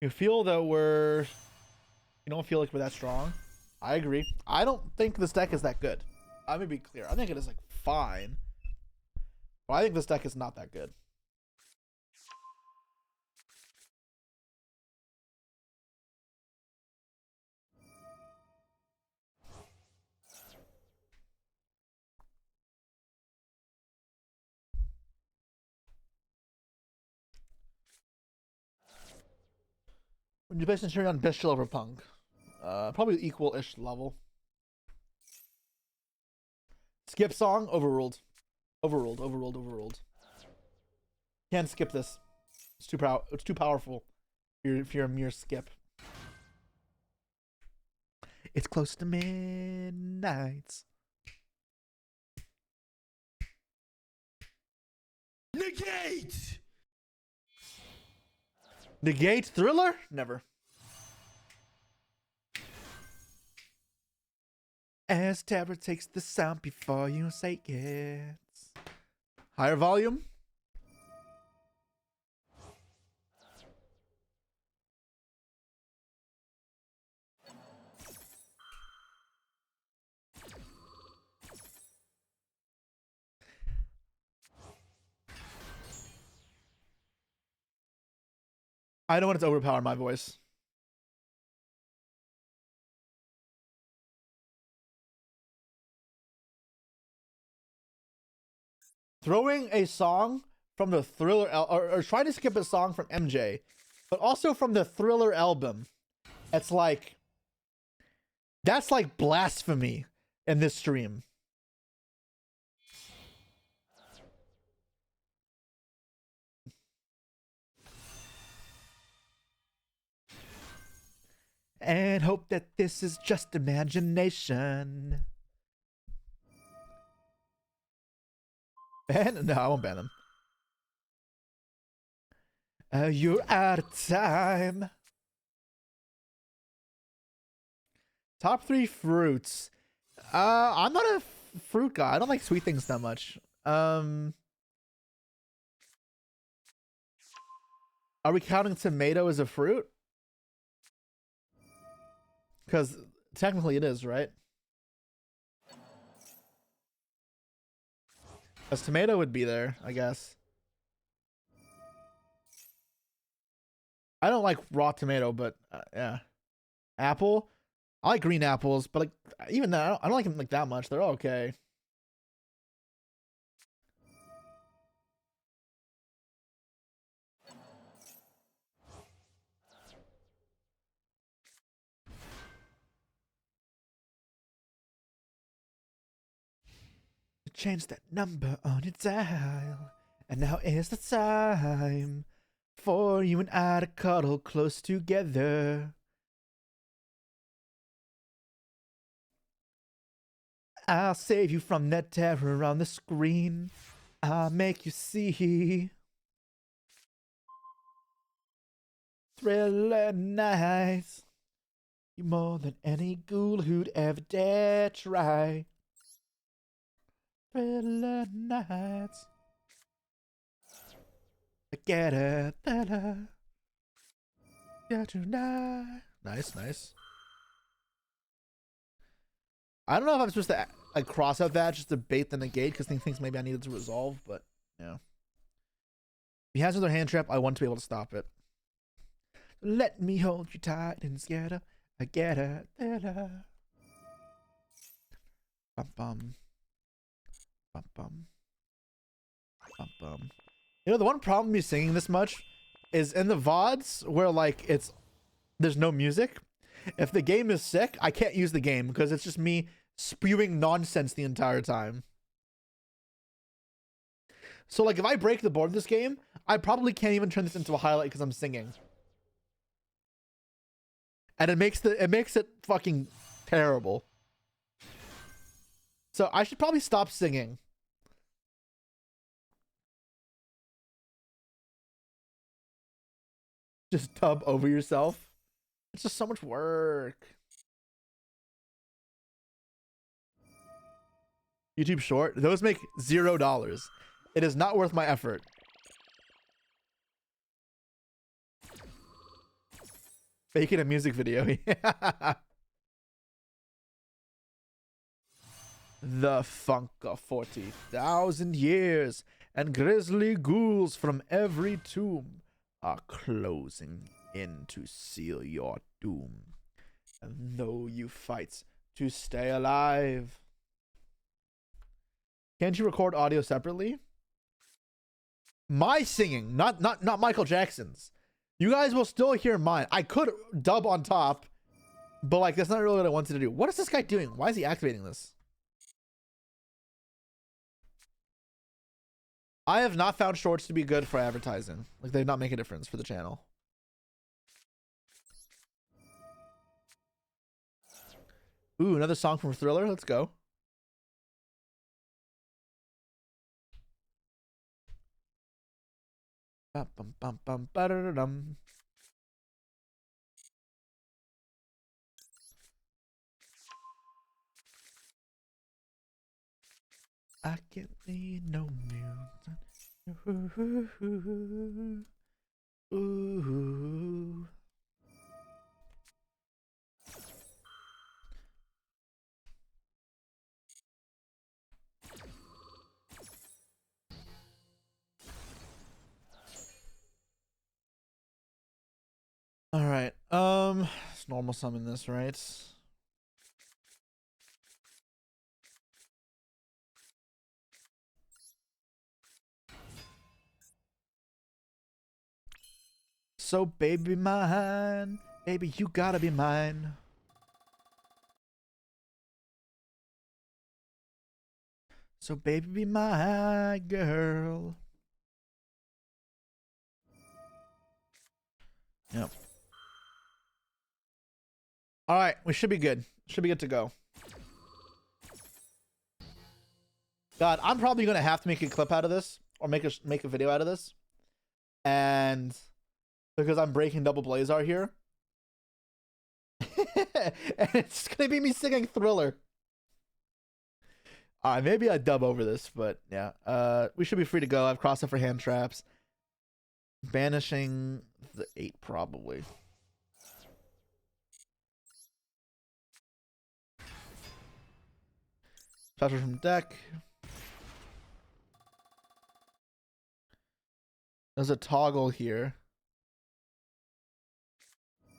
You feel that you don't feel like we're that strong? I agree. I don't think this deck is that good. Let me be clear. I think it is like fine. But I think this deck is not that good. When you play Centurion on Bestial over Punk, probably equal-ish level. Skip song, overruled. Overruled, overruled, overruled. Can't skip this. It's too powerful. If you're a mere skip. It's close to midnight. Negate! Negate Thriller? Never. As terror takes the sound before you say it. Higher volume? I don't want it to overpower my voice. Throwing a song from the Thriller or trying to skip a song from MJ, but also from the Thriller album. It's like that's like blasphemy in this stream. And hope that this is just imagination. Ban? No, I won't ban him. You're out of time. Top 3 fruits. I'm not a fruit guy. I don't like sweet things that much. Are we counting tomato as a fruit? Because technically it is, right? Because tomato would be there, I guess. I don't like raw tomato, but yeah. Apple. I like green apples, but like even that, I don't like them like that much. They're all okay. Change that number on your dial, and now is the time for you and I to cuddle close together. I'll save you from that terror on the screen. I'll make you see thriller nights. You more than any ghoul who'd ever dare try. Thriller nights. I get it better. Yeah, tonight. Nice, nice. I don't know if I'm supposed to like cross out that just to bait the negate because he thinks maybe I needed to resolve, but yeah. If he has another hand trap, I want to be able to stop it. Let me hold you tight and scatter. I get it better. Bum bum. Bum bum. Bum bum. You know, the one problem with me singing this much is in the VODs where like there's no music. If the game is sick, I can't use the game because it's just me spewing nonsense the entire time. So like if I break the board this game, I probably can't even turn this into a highlight because I'm singing. And it makes it fucking terrible. So I should probably stop singing. Just dub over yourself. It's just so much work. YouTube short, those make $0. It is not worth my effort. Making a music video. Yeah. The funk of 40,000 years and grisly ghouls from every tomb are closing in to seal your doom. And though you fight to stay alive. Can't you record audio separately? My singing, not Michael Jackson's. You guys will still hear mine. I could dub on top, but like that's not really what I wanted to do. What is this guy doing? Why is he activating this? I have not found shorts to be good for advertising. Like they not make a difference for the channel. Ooh, another song from Thriller. Let's go. Bum, bum, bum, bum, ba-da-da-dum. I can't leave no music. Ooh. It's normal summon this, right? So baby mine, baby you gotta be mine. So baby be my girl. Yep. All right, we should be good. Should be good to go. God, I'm probably gonna have to make a clip out of this or make a video out of this, and because I'm breaking double Blazar here, and it's gonna be me singing Thriller. All right, maybe I dub over this, but yeah, we should be free to go. I've crossed it for hand traps. Banishing the 8 probably. Special from deck. There's a toggle here.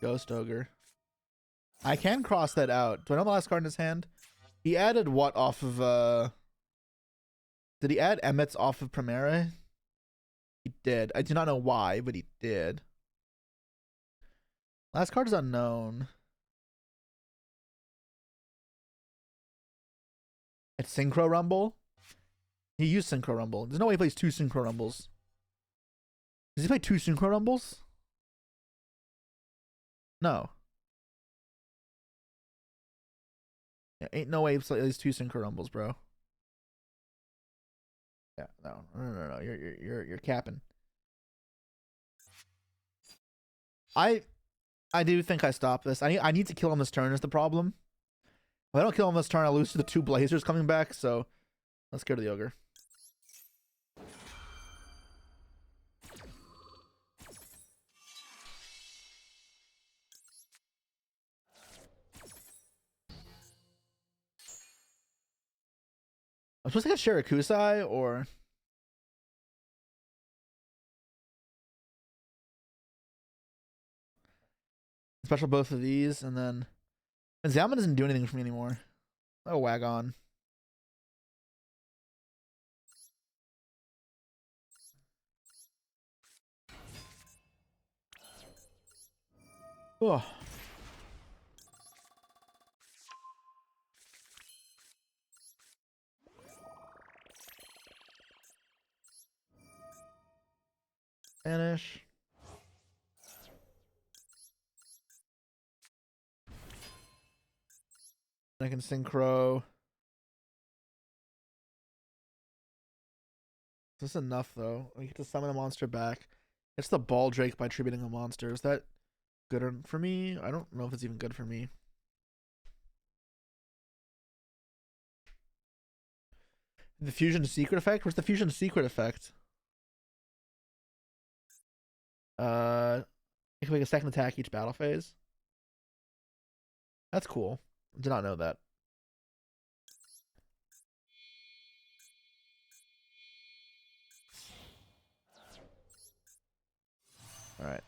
Ghost Ogre. I can cross that out. Do I know the last card in his hand? He added what off of did he add Emmets off of Primera? He did. I do not know why, but he did. Last card is unknown. It's Synchro Rumble. He used Synchro Rumble. There's no way he plays 2 Synchro Rumbles. Does he play 2 Synchro Rumbles? No. Yeah, ain't no way he plays 2 Synchro Rumbles, bro. Yeah, no. You're capping. I do think I stop this. I need to kill him this turn is the problem. If I don't kill him this turn, I lose to the 2 Blazers coming back, so let's go to the Ogre. I'm supposed to get Shirakusai or special both of these, and then Zalman doesn't do anything for me anymore. Oh, Wagon. Oh. Vanish. I can synchro. Is this enough though? I get to summon a monster back. It's the Ball Drake by tributing a monster. Is that good for me? I don't know if it's even good for me. The fusion secret effect? Where's the fusion secret effect? You can make a second attack each battle phase. That's cool. Did not know that. All right.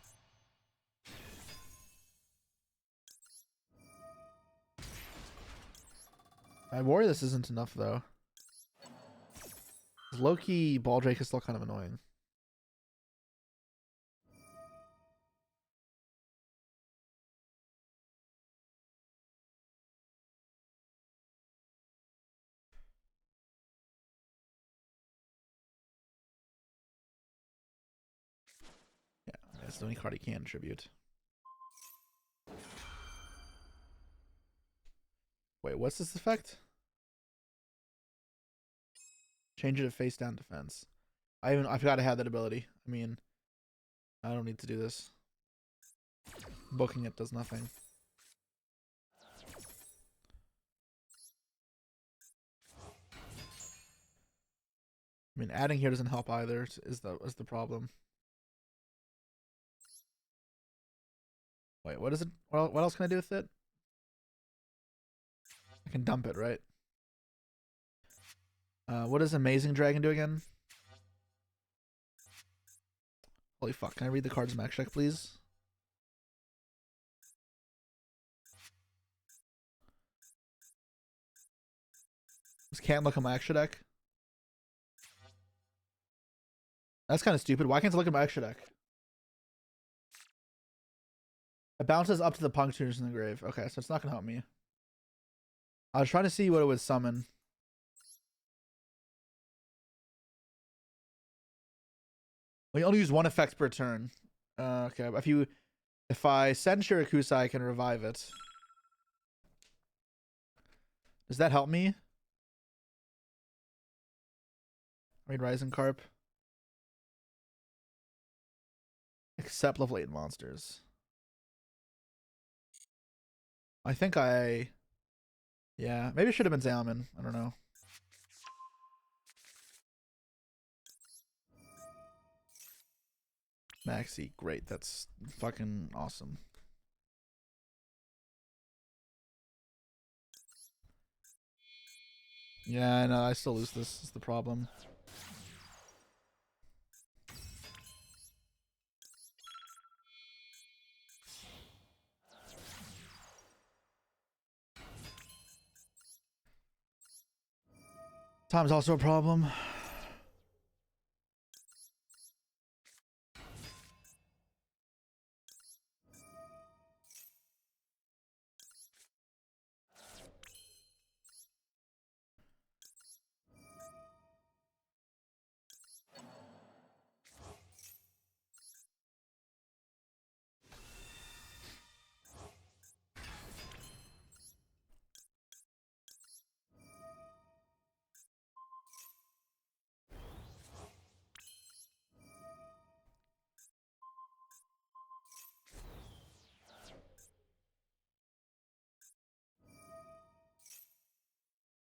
I worry this isn't enough though. Low-key Ball Drake is still kind of annoying. Yeah, that's the only card he can tribute. Wait, what's this effect? Change it to face down defense. I forgot I had that ability. I mean, I don't need to do this. Booking it does nothing. I mean, adding here doesn't help either. Is the problem? Wait, what is it? What else can I do with it? I can dump it, right? What does Amazing Dragon do again? Holy fuck! Can I read the card's max check, please? Just can't look at my extra deck. That's kind of stupid. Why can't I look at my extra deck? It bounces up to the punctures in the grave. Okay, so it's not gonna help me. I was trying to see what it would summon. We only use one effect per turn. Okay, if I send Shirakusa, I can revive it. Does that help me? Raid Rising Carp. Except level 8 monsters. I think yeah, maybe it should have been Zalman. I don't know. Maxi, great. That's fucking awesome. Yeah, I know. I still lose this. Is the problem. Time's also a problem.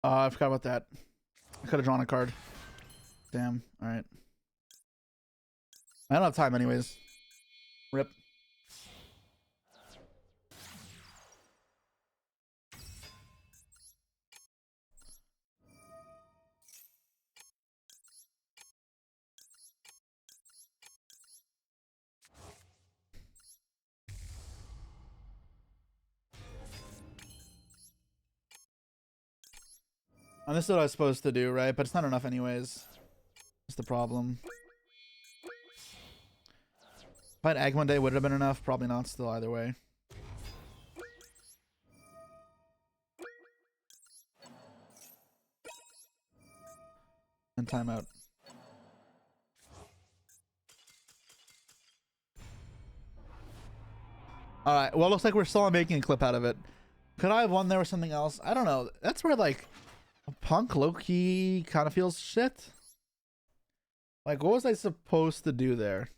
I forgot about that. I could have drawn a card. Damn. All right. I don't have time anyways. Rip. And this is what I was supposed to do, right? But it's not enough anyways. That's the problem. If I had Egg one day, would it have been enough? Probably not still either way. And timeout. Alright, well, it looks like we're still making a clip out of it. Could I have won there with something else? I don't know. That's where, like, Punk low-key kind of feels shit. Like, what was I supposed to do there?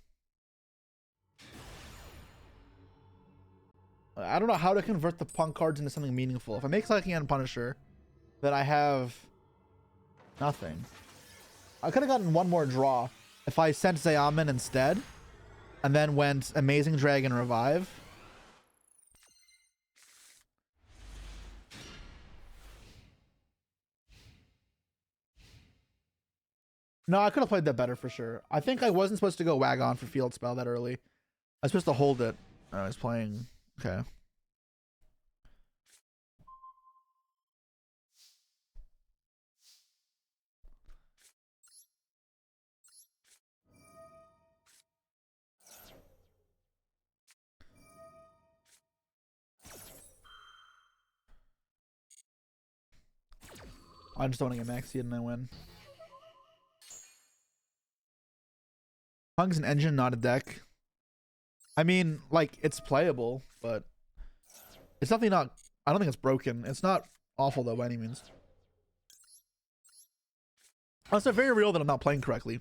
I don't know how to convert the Punk cards into something meaningful. If I make Psychic and Punisher, then I have nothing. I could have gotten one more draw if I sent Zayaman instead, and then went Amazing Dragon Revive. No, I could have played that better for sure. I think I wasn't supposed to go Wagon for Field Spell that early. I was supposed to hold it. I was playing. Okay. I just don't want to get Maxi and I win. Punk's an engine, not a deck. I mean, like, it's playable, but it's definitely not. I don't think it's broken. It's not awful though by any means. Also, very real that I'm not playing correctly.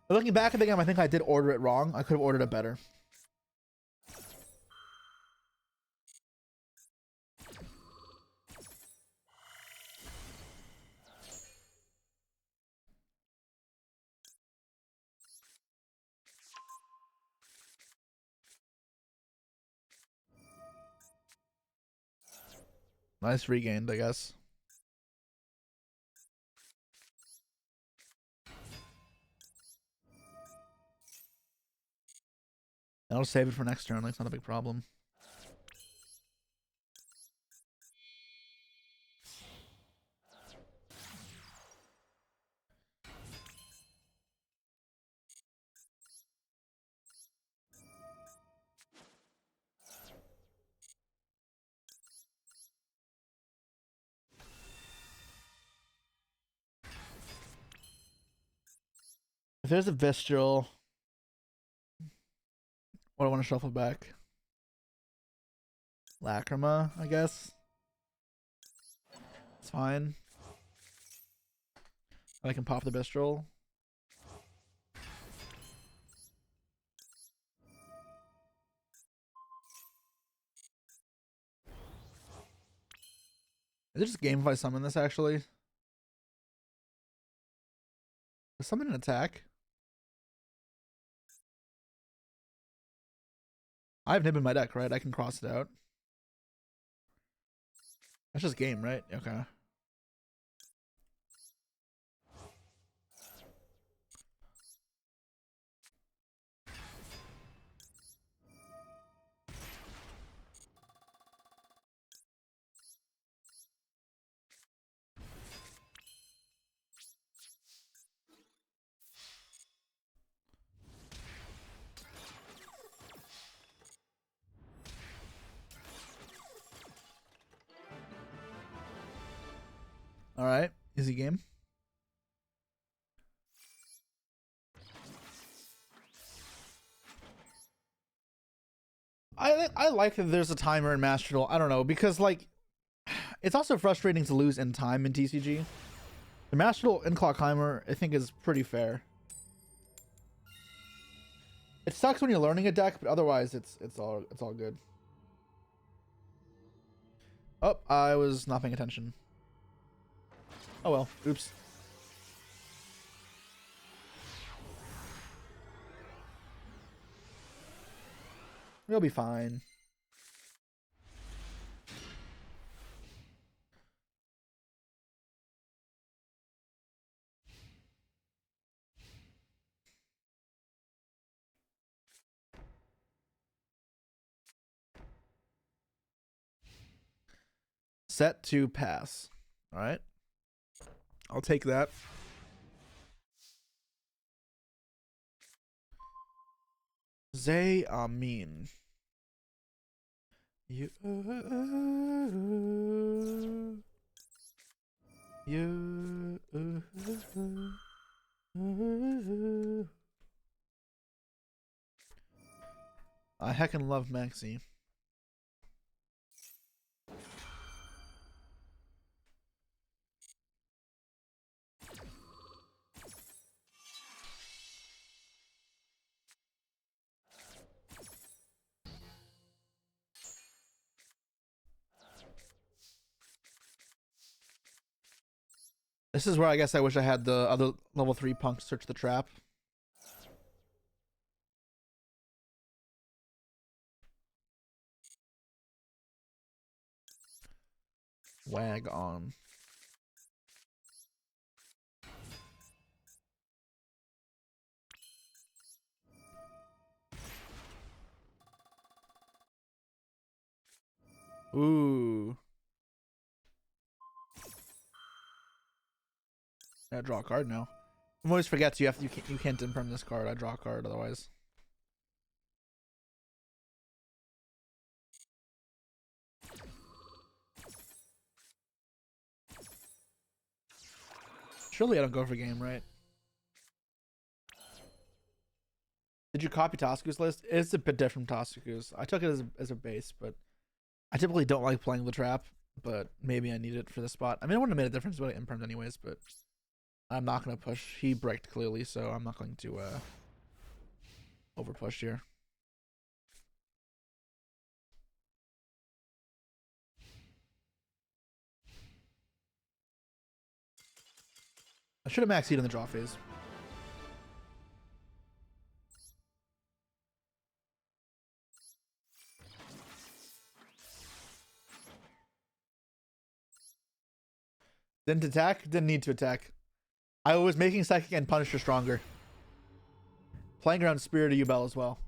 But looking back at the game, I think I did order it wrong. I could have ordered it better. Nice regained, I guess. I'll save it for next turn. Like, it's not a big problem. If there's a Vistral, what do I want to shuffle back? Lacrima, I guess. It's fine. I can pop the Vistral. Is it just game if I summon this actually? Summon an attack? I have Nib in my deck, right? I can cross it out. That's just game, right? Okay. All right, easy game. I like that there's a timer in Master Duel. I don't know, because like it's also frustrating to lose in time in TCG. The Master Duel in clock timer I think is pretty fair. It sucks when you're learning a deck, but otherwise it's all good. Oh, I was not paying attention. Oh well, oops. We'll be fine. Set to pass. All right. I'll take that. Zay Amin. You. I heckin' love Maxi. This is where I guess I wish I had the other level 3 P.U.N.K search the trap. Wag on. Ooh. I draw a card now. I always forgets you can't imprint this card. I draw a card otherwise. Surely I don't go for game, right? Did you copy Tosku's list? It's a bit different from Tosku's. I took it as a base, but I typically don't like playing the trap, but maybe I need it for the spot. I mean, it wouldn't have made a difference about it imprint anyways, but I'm not going to push. He bricked clearly, so I'm not going to over push here. I should have maxed in the draw phase. Didn't attack? Didn't need to attack. I was making Psychic and Punisher stronger. Playing around Spirit of Ubel as well.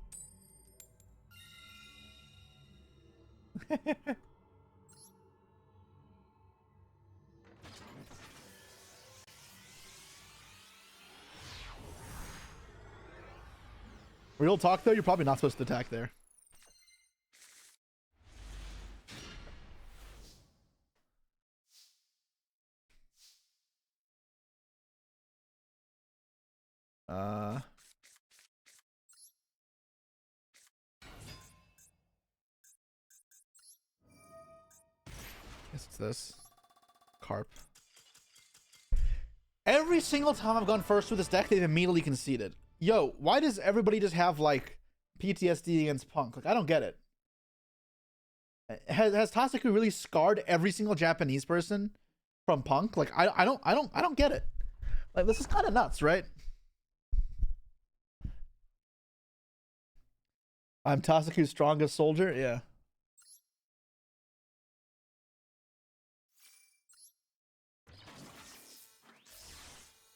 Real talk though, you're probably not supposed to attack there. Guess it's this. Carp. Every single time I've gone first with this deck, they've immediately conceded. Yo, why does everybody just have like PTSD against Punk? Like, I don't get it. Has Tasaku really scarred every single Japanese person from Punk? Like, I don't get it. Like, this is kind of nuts, right? I'm Tasaku's strongest soldier. Yeah.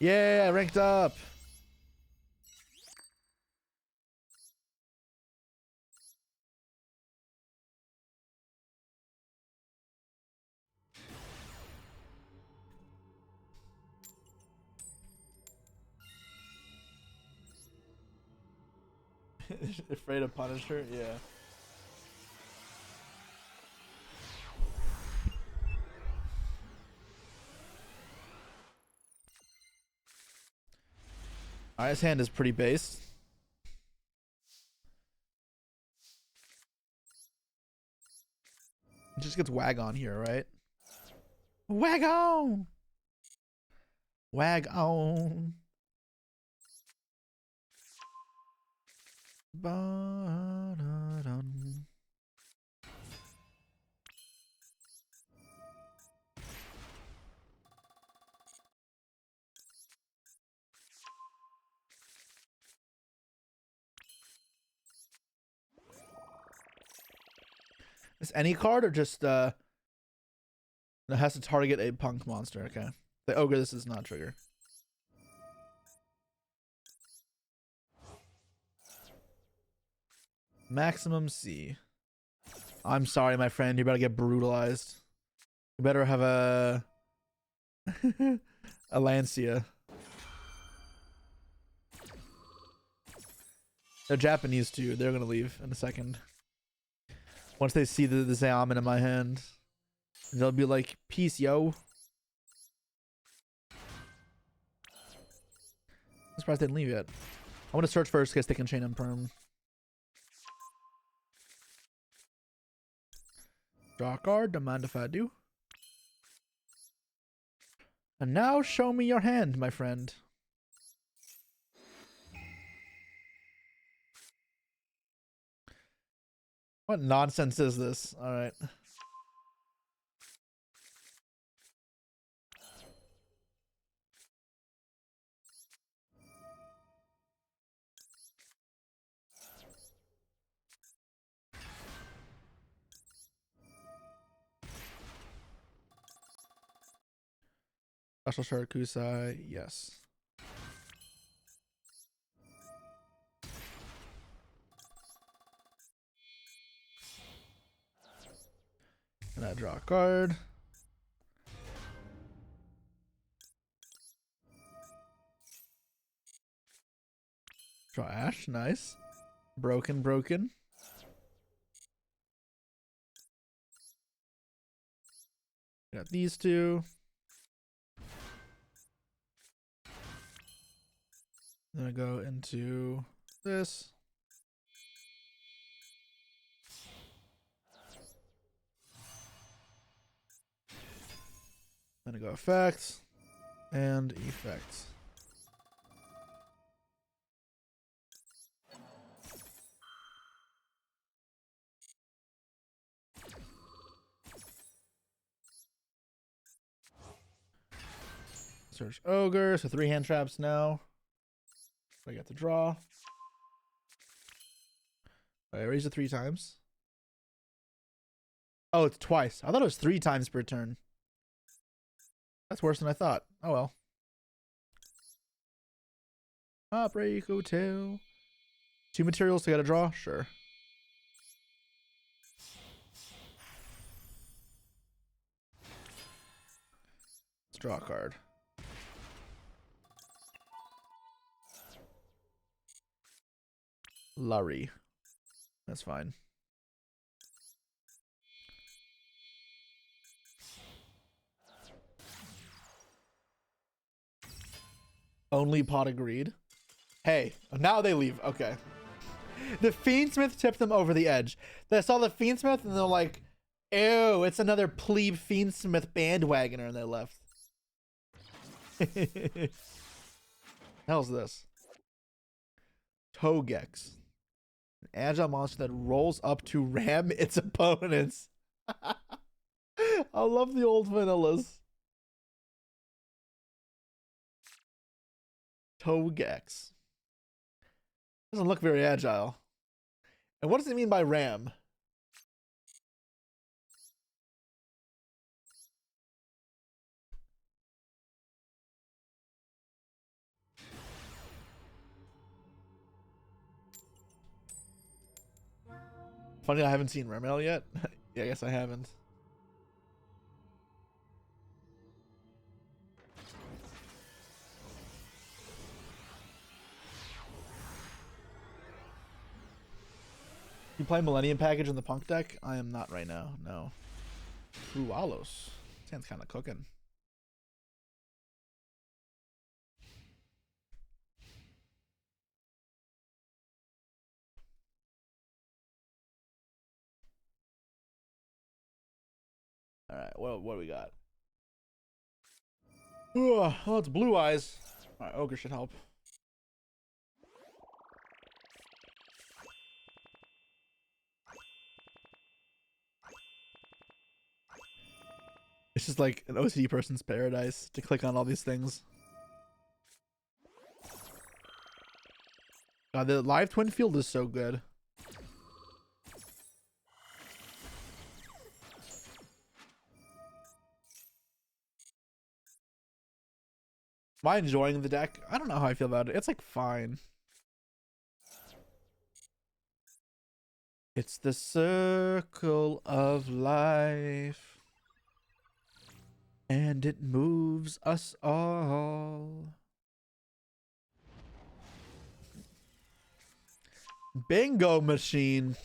Yeah, ranked up. Afraid of Punisher? Yeah. Alright, his hand is pretty based. It just gets wag on here, right? Wag on! Wag on. Ba-da-dum. Is any card or just it has to target a Punk monster? Okay. The ogre, this is not trigger. Maximum C. I'm sorry, my friend. You better get brutalized. You better have a a Lancia. They're Japanese too. They're gonna leave in a second. Once they see the Xeomin in my hand, they'll be like, "Peace, yo." I'm surprised they didn't leave yet. I want to search first in case they can chain him perm. Draw a card, don't mind if I do. And now show me your hand, my friend. What nonsense is this? Alright. Special Sharakusai, yes. And I draw a card. Draw Ash, nice. Broken. Got these two. Then I go into this. Then I go effects and effects. Search Ogre, so 3 hand traps now. I got to draw. I raise it 3 times. Oh, it's twice. I thought it was 3 times per turn. That's worse than I thought. Oh well. Break Hotel. 2 materials to get a draw? Sure. Let's draw a card. Larry. That's fine. Only pot agreed. Hey, now they leave. Okay. The Fiendsmith tipped them over the edge. They saw the Fiendsmith and they're like, ew, it's another plebe Fiendsmith bandwagoner, and they left. Hell's this? Togex. An agile monster that rolls up to ram its opponents. I love the old vanillas. Togex. Doesn't look very agile. And what does it mean by ram? Funny, I haven't seen Ramel yet. Yeah, I guess I haven't. You play Millennium Package in the Punk deck? I am not right now. No. Ooh, Alos. Sounds kind of cooking. All right, what do we got? Ooh, oh, it's Blue Eyes. All right, Ogre should help. It's just like an OCD person's paradise to click on all these things. God, the live twin field is so good. Am I enjoying the deck? I don't know how I feel about it. It's like fine. It's the circle of life, and it moves us all. Bingo machine.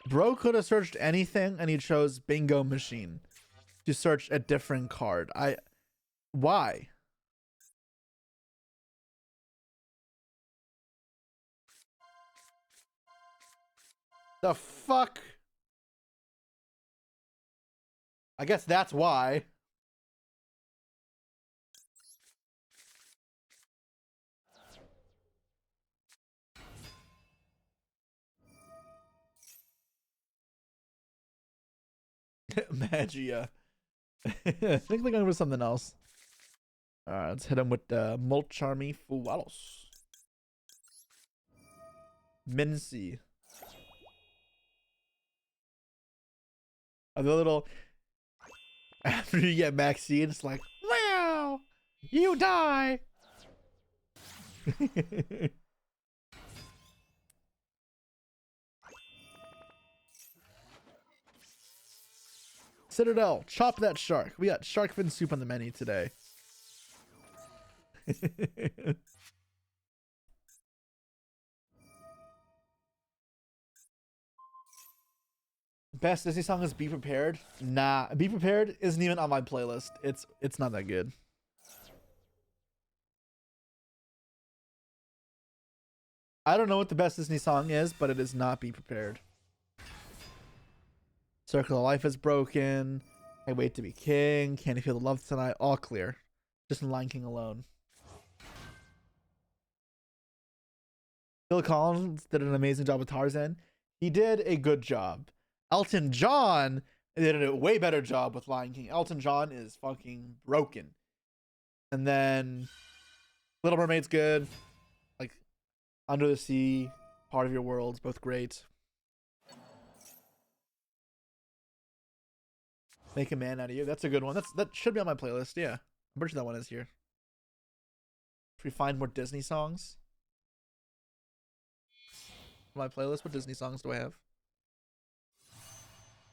Bro could have searched anything and he chose bingo machine to search a different card. Why? The fuck? I guess that's why. Magia. I think they're going with something else. Alright, let's hit him with Molcharmy Fuwalos. Mincy. A little after you get Maxine, it's like, wow, you die. Citadel, chop that shark. We got shark fin soup on the menu today. Best Disney song is Be Prepared. Nah, Be Prepared isn't even on my playlist. It's not that good. I don't know what the best Disney song is, but it is not Be Prepared. Circle of Life is broken. I Wait to Be King. Can't You Feel the Love Tonight? All clear. Just in Lion King alone. Phil Collins did an amazing job with Tarzan. He did a good job. Elton John did a way better job with Lion King. Elton John is fucking broken. And then Little Mermaid's good. Like Under the Sea, Part of Your World, both great. Make a Man Out of You. That's a good one. That should be on my playlist. Yeah, I'm pretty sure that one is here. If we find more Disney songs, my playlist. What Disney songs do I have?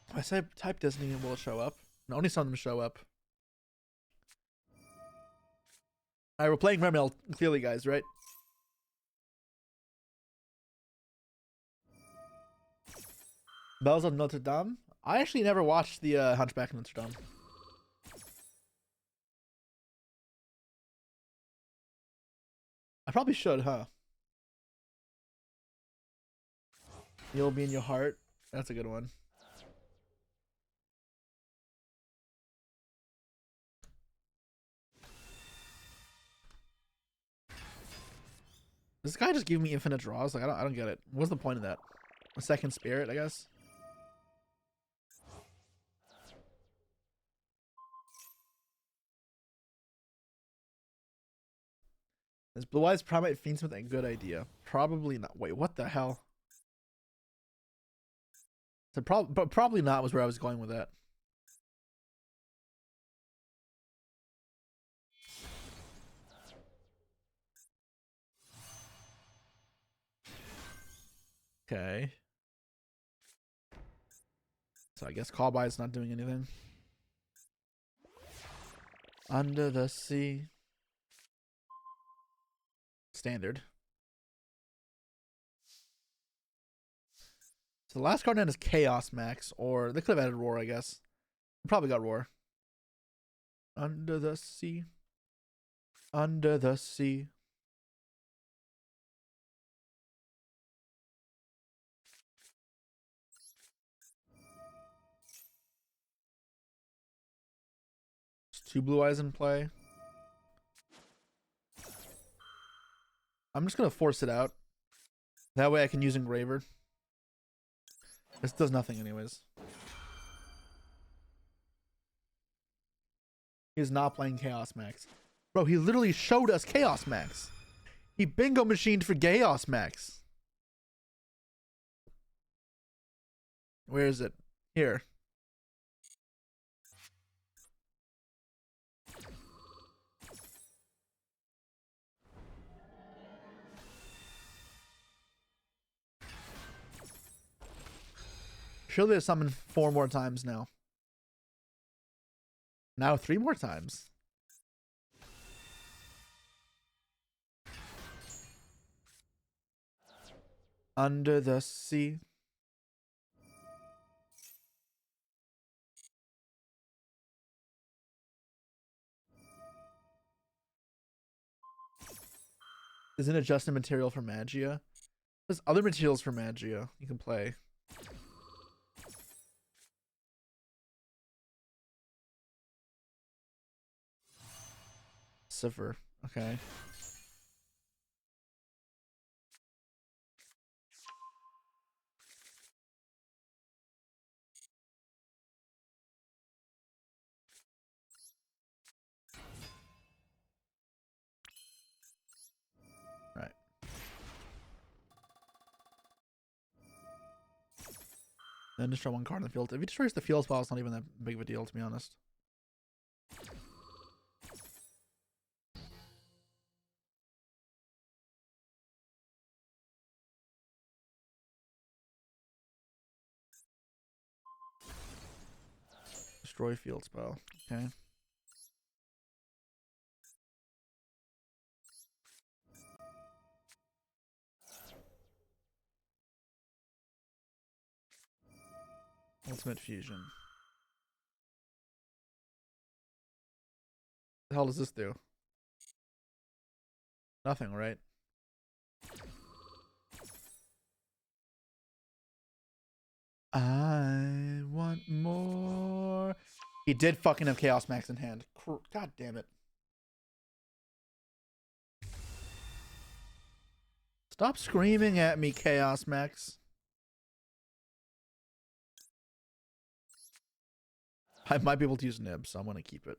If I say type Disney, will it show up? No, only some of them show up. Alright, we're playing Remel clearly, guys, right? Bells of Notre Dame. I actually never watched the Hunchback of Notre Dame. I probably should, huh? You'll be in your heart. That's a good one. This guy just gave me infinite draws. Like I don't get it. What's the point of that? A second spirit, I guess. Is Blue Eyes Primate Fiendsmith a good idea? Probably not. Wait, what the hell? So but probably not was where I was going with that. Okay. So I guess Call By is not doing anything. Under the Sea. Standard. So the last card then is Chaos Max, or they could have added Roar, I guess. Probably got Roar. Under the Sea. Under the Sea. There's 2 Blue Eyes in play. I'm just gonna force it out. That way I can use Engraver. This does nothing anyways. He's not playing Chaos Max. Bro, he literally showed us Chaos Max. He bingo machined for Chaos Max. Where is it? Here. Surely there's summoned 4 more times now. Now 3 more times. Under the Sea. Isn't it just a material for Magia? There's other materials for Magia you can play. Cipher. Okay. Right. Then destroy 1 card in the field. If he destroys the field spell, it's not even that big of a deal, to be honest. Destroy field spell. Okay. Ultimate Fusion. The hell does this do? Nothing, right? I want more. He did fucking have Chaos Max in hand. God damn it. Stop screaming at me, Chaos Max. I might be able to use Nib, so I'm going to keep it.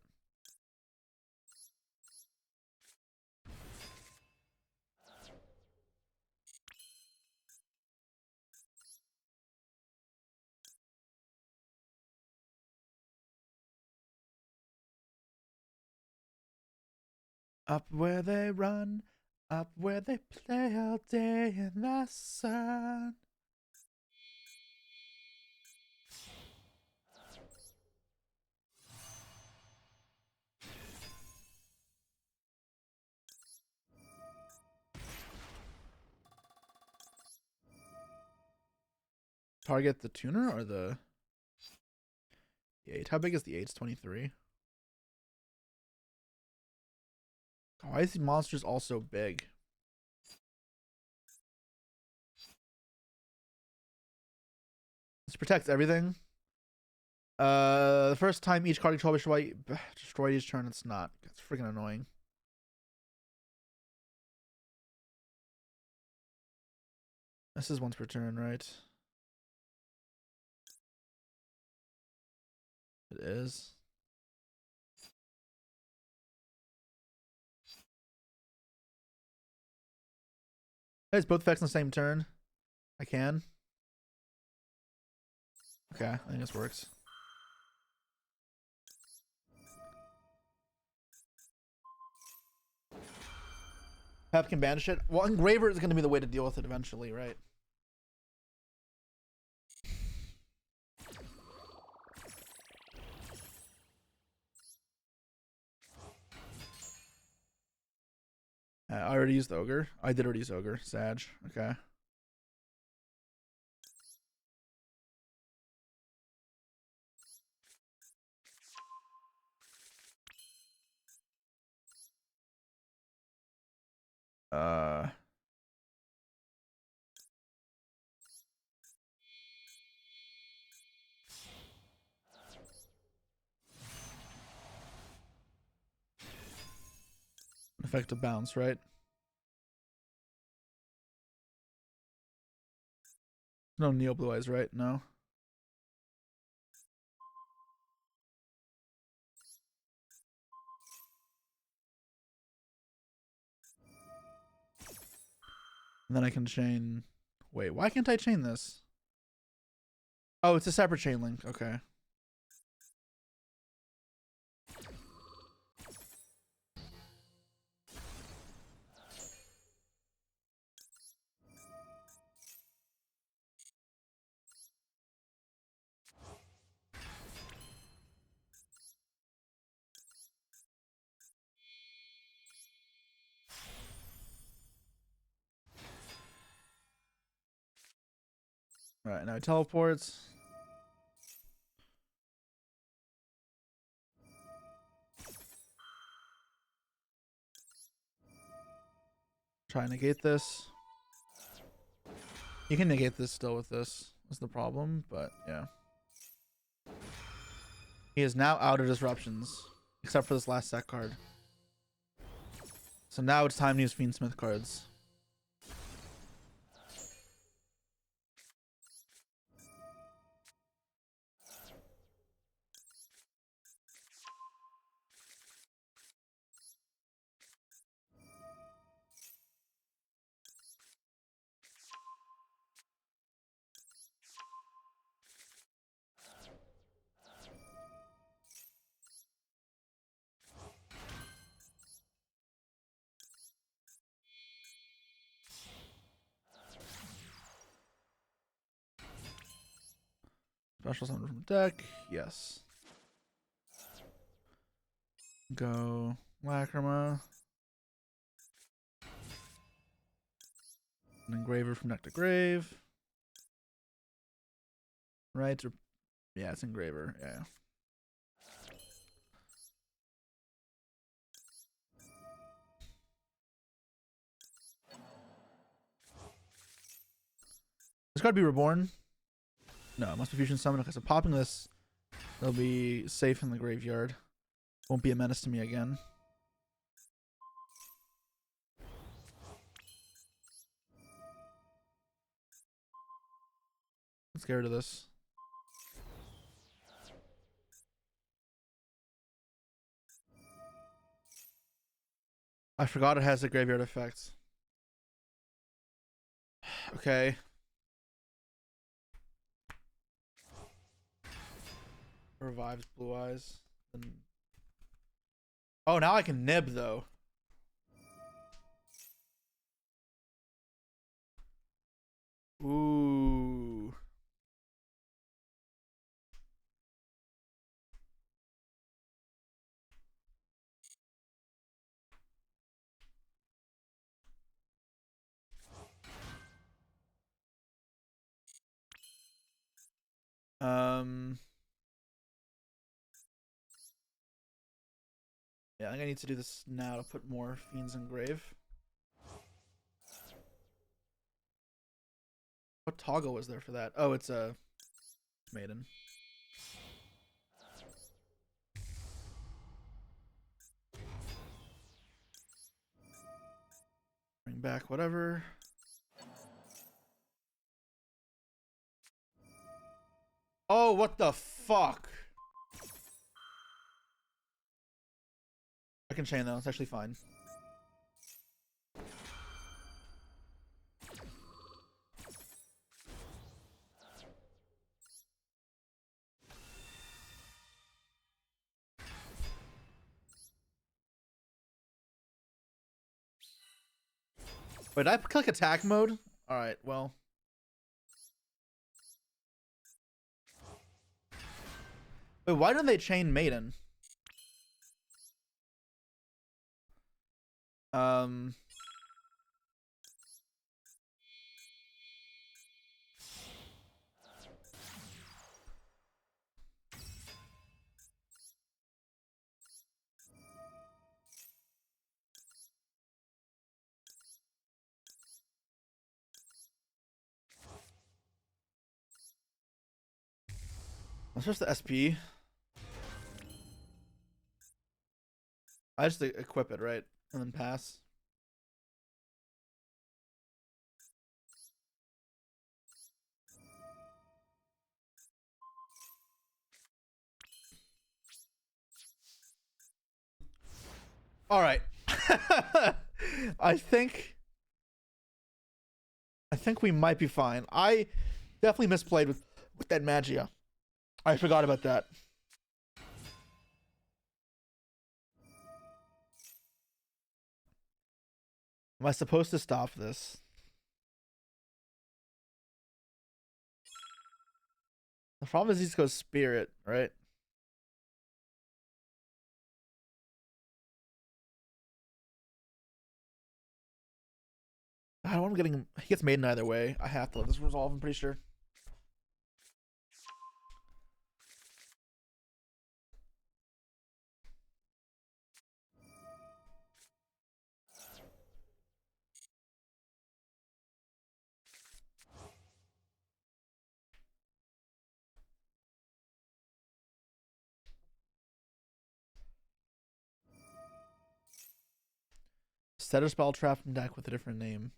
Up where they run, up where they play all day in the sun. Target the tuner or the 8? How big is the 8? It's 23. Why is these monsters all so big? This protects everything. The first time each card controlled by destroyed each turn, it's not. It's freaking annoying. This is once per turn, right? It is. It's both effects on the same turn. I can. Okay, I think this works. Pep can banish it. Well, Engraver is going to be the way to deal with it eventually, right? I already used Ogre. I did already use Ogre. Sag. Okay. Effective bounce, right? No Neo Blue Eyes, right? No. And then I can chain. Wait, why can't I chain this? Oh, it's a separate chain link. Okay. All right, now it teleports. Try and negate this. You can negate this still with this. That's the problem, but yeah. He is now out of disruptions, except for this last set card. So now it's time to use Fiendsmith cards. Special summon from deck. Yes. Go Lacrima. An Engraver from deck to grave. Right? Or, yeah, it's Engraver. Yeah. This card be reborn? No, it must be fusion summon. Okay, so popping this, they'll be safe in the graveyard. Won't be a menace to me again. Let's get rid of this. I forgot it has a graveyard effect. Okay. Revives Blue Eyes. Oh, now I can nib though. Ooh. Yeah, I think I need to do this now to put more fiends in grave. What toggle was there for that? Oh, it's a Maiden. Bring back whatever. Oh, what the fuck? I can chain though. It's actually fine. Wait, did I click attack mode? All right, well. Wait, why don't they chain Maiden? Let's just the SP. I just equip it, right? And then pass. All right. I think we might be fine. I definitely misplayed with that Magia. I forgot about that. Am I supposed to stop this? The problem is he just goes Spirit, right? I don't want him getting. He gets Maiden either way. I have to let this resolve, I'm pretty sure. Set a spell trap from deck with a different name.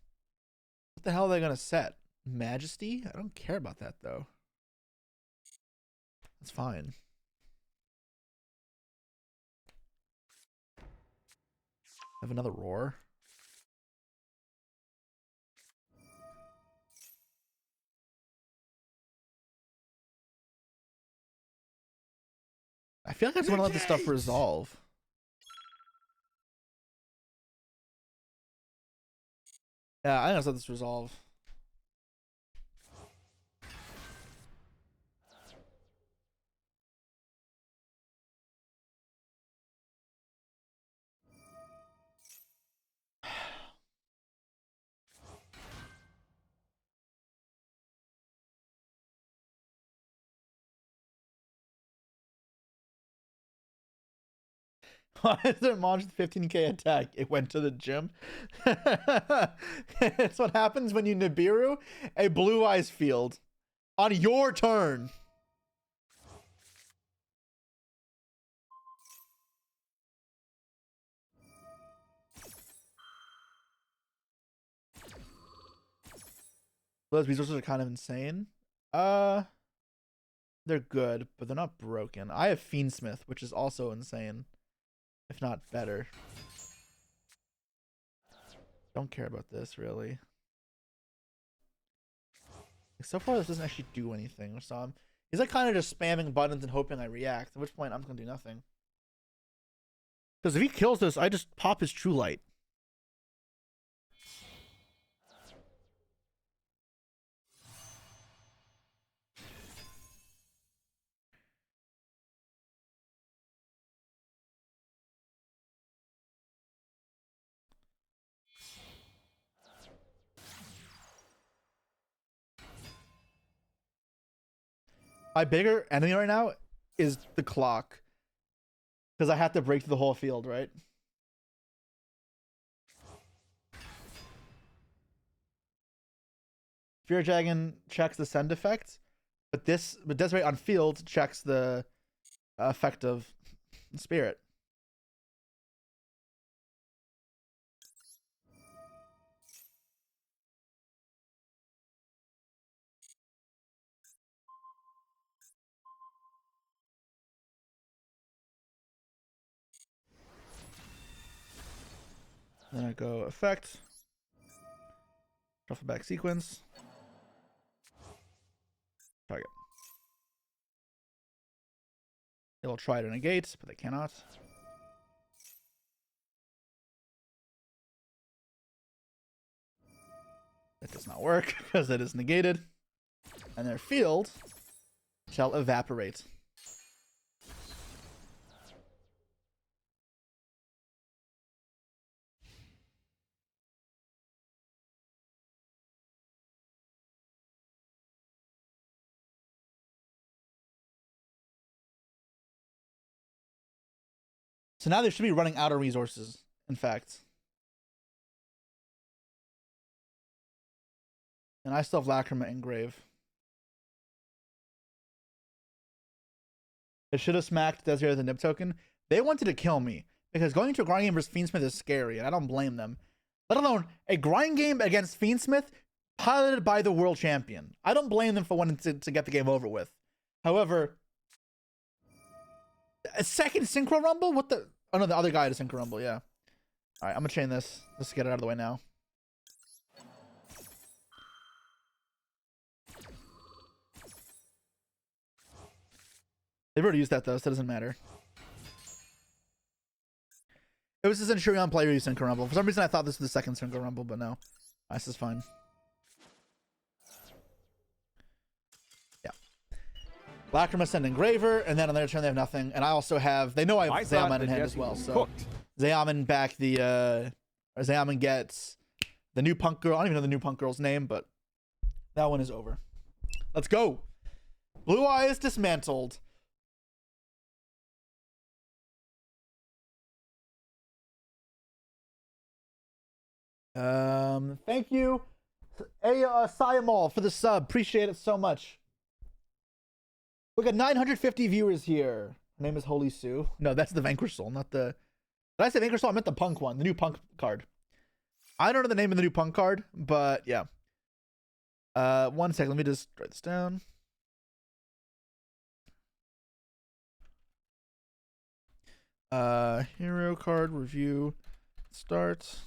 What the hell are they gonna set? Majesty? I don't care about that though. That's fine. Have another roar. I feel like I just want to let this stuff resolve. Yeah, I just let this resolve. Why is there launched 15k attack? It went to the gym. It's what happens when you Nibiru a blue eyes field on your turn. Those resources are kind of insane. They're good, but they're not broken. I have Fiendsmith, which is also insane, if not better. Don't care about this really. So far, this doesn't actually do anything. So he's like kind of just spamming buttons and hoping I react. At which point, I'm just gonna do nothing. Because if he kills this, I just pop his True Light. My bigger enemy right now is the clock. Because I have to break through the whole field, right? Fear Dragon checks the send effect. But Desiree on field checks the effect of Spirit. Then I go effect, shuffle back sequence, target. They'll try to negate, but they cannot. It does not work because it is negated, and their field shall evaporate. So now they should be running out of resources, in fact. And I still have Lacrima Engrave. They should have smacked Desiree the Nib token. They wanted to kill me, because going to a grind game versus Fiendsmith is scary, and I don't blame them. Let alone a grind game against Fiendsmith piloted by the world champion. I don't blame them for wanting to get the game over with. However, a second Synchro Rumble? What the? Oh no, the other guy had a Synchro Rumble, yeah. Alright, I'm gonna chain this. Let's get it out of the way now. They've already used that though, so it doesn't matter. It was just Centurion player used Synchro Rumble. For some reason I thought this was the second Synchro Rumble, but no. This is fine. Yeah. Lacrima send Engraver, and then on their turn they have nothing. And I also have, they know I have Zayaman in hand as well, so Zayaman back the Zayaman gets the new punk girl. I don't even know the new punk girl's name, but that one is over. Let's go. Blue Eye is dismantled. Thank you, Siamal, for the sub. Appreciate it so much. We got 950 viewers here. Her name is Holy Sue. No, that's the Vanquish Soul, not the... Did I say Vanquish Soul? I meant the Punk one, the new Punk card. I don't know the name of the new Punk card, but yeah. 1 second, let me just write this down. Hero card review start.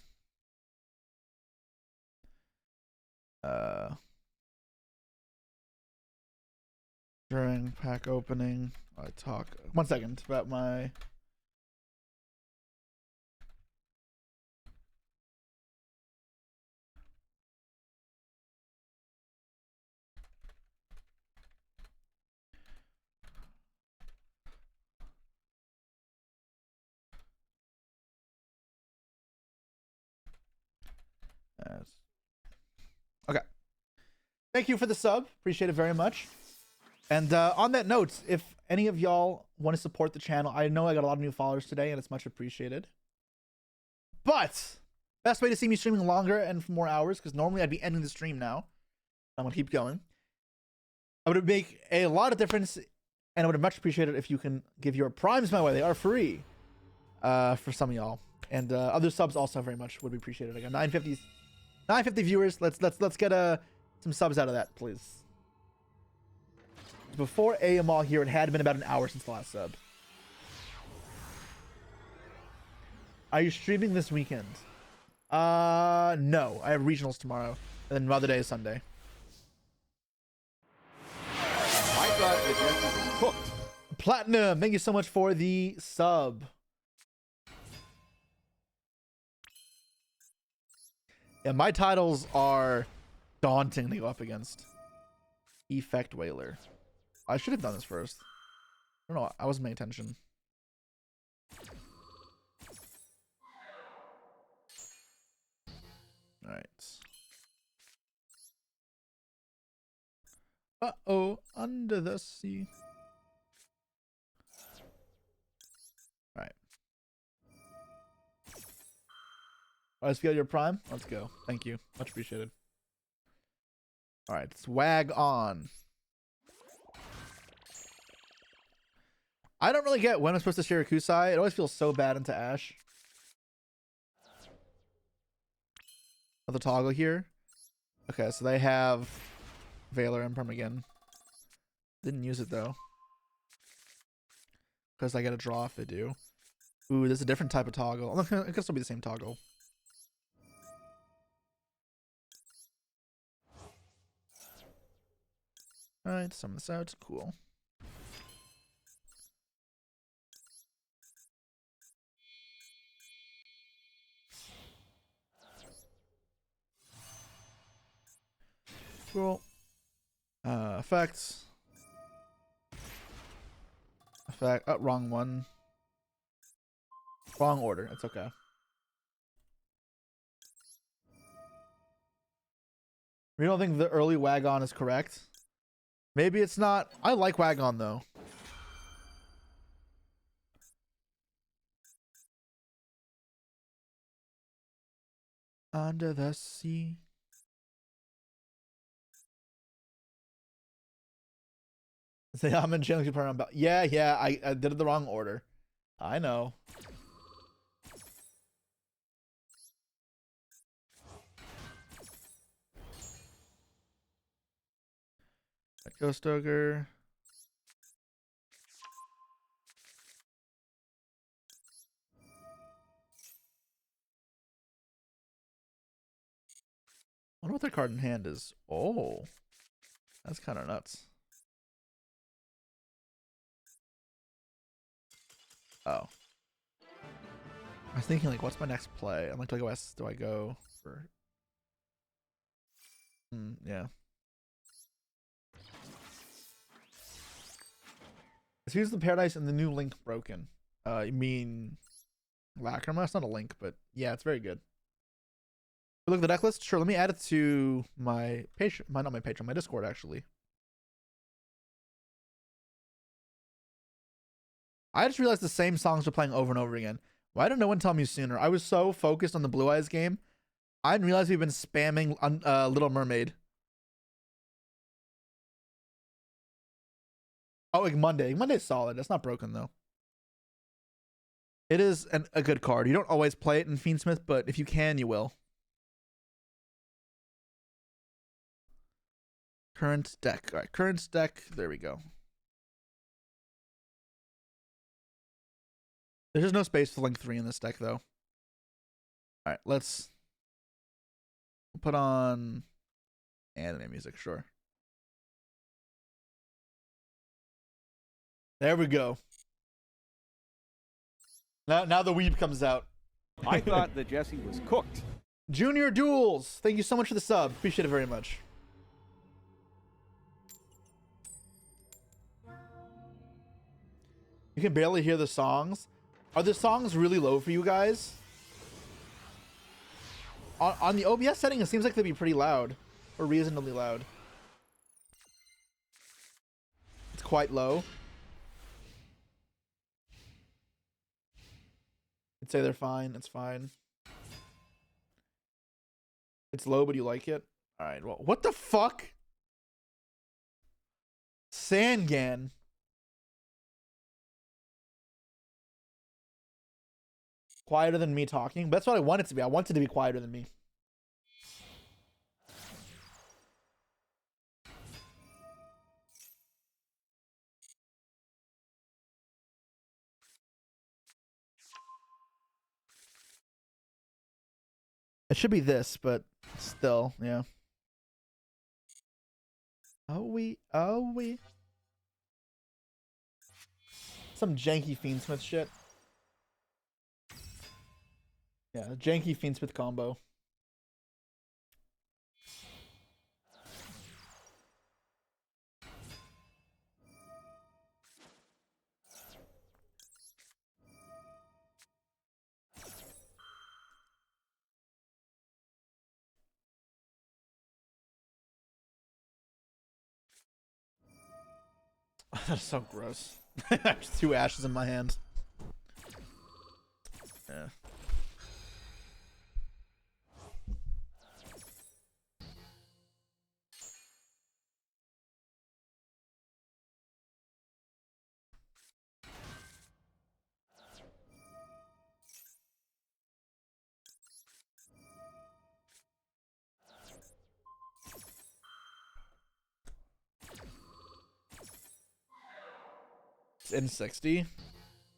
During pack opening, I talk 1 second about my okay. Thank you for the sub. Appreciate it very much. And on that note, if any of y'all want to support the channel, I know I got a lot of new followers today, and it's much appreciated. But best way to see me streaming longer and for more hours, because normally I'd be ending the stream now. I'm gonna keep going. I would make a lot of difference, and I would much appreciate it if you can give your primes my way. They are free for some of y'all, and other subs also very much would be appreciated. I got 950 viewers. Let's get some subs out of that, please. Before AML here, it had been about an hour since the last sub. Are you streaming this weekend? No. I have regionals tomorrow, and then Mother Day is Sunday. I thought the Jesse was cooked. Platinum, thank you so much for the sub. Yeah, my titles are daunting to go up against. Effect Whaler. I should have done this first. I don't know. I wasn't paying attention. All right. Uh-oh. Under the sea. All right. Let's get your prime. Let's go. Thank you. Much appreciated. All right. Swag on. I don't really get when I'm supposed to Shirakusai. It always feels so bad into Ash. The toggle here. Okay, so they have Valor and Perm again. Didn't use it though. Because I get a draw if I do. Ooh, there's a different type of toggle. It could still be the same toggle. Alright, summon this out. Cool. Cool. Effects. Effect. Oh, wrong one. Wrong order. It's okay. We don't think the early Wagon is correct. Maybe it's not. I like Wagon though. Under the sea. Say I'm in channel super about. Yeah, I did it the wrong order. I know. Ghost Ogre. I wonder what their card in hand is. Oh, that's kind of nuts. Oh, I was thinking like, what's my next play? I'm like, do I go S? Do I go for? Yeah. Let's use the Paradise and the new Link broken. You mean Lacrima? It's not a Link, but yeah, it's very good. Look at the deck list. Sure, let me add it to my Patreon. Not my Patreon, my Discord actually. I just realized the same songs were playing over and over again. Why didn't no one tell me sooner? I was so focused on the Blue Eyes game. I didn't realize we've been spamming Little Mermaid. Oh, like Monday. Monday's solid. It's not broken though. It is a good card. You don't always play it in Fiendsmith, but if you can, you will. Current deck. All right, current deck. There we go. There's just no space for Link 3 in this deck, though. All right, let's put on anime music, sure. There we go. Now the weeb comes out. I thought that Jesse was cooked. Junior Duels, thank you so much for the sub. Appreciate it very much. You can barely hear the songs. Are the songs really low for you guys? On the OBS setting, it seems like they'd be pretty loud. Or reasonably loud. It's quite low. I'd say they're fine. It's fine. It's low, but you like it? Alright, well, what the fuck? Sangan. Quieter than me talking. But that's what I want it to be. I want it to be quieter than me. It should be this, but still, yeah. Oh, we. Some janky Fiendsmith shit. Yeah, janky Fiendsmith combo. That's so gross. Just 2 ashes in my hand. Yeah. it's in 60.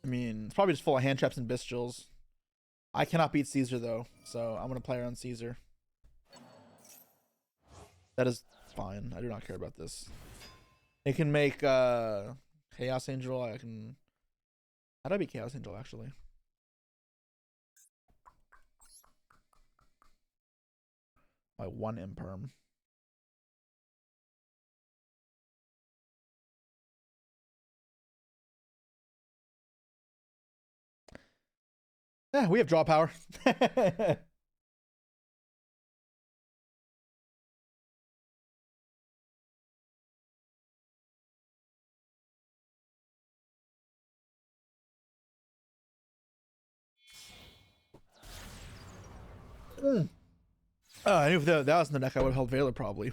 I mean, it's probably just full of hand traps and bestials. I cannot beat Caesar though, so I'm gonna play around Caesar. That is fine. I do not care about this. It can make Chaos Angel. I can. How do I beat Chaos Angel actually? By 1 imperm. Yeah, we have draw power. Oh, I knew if that was in the deck, I would have held Valor probably.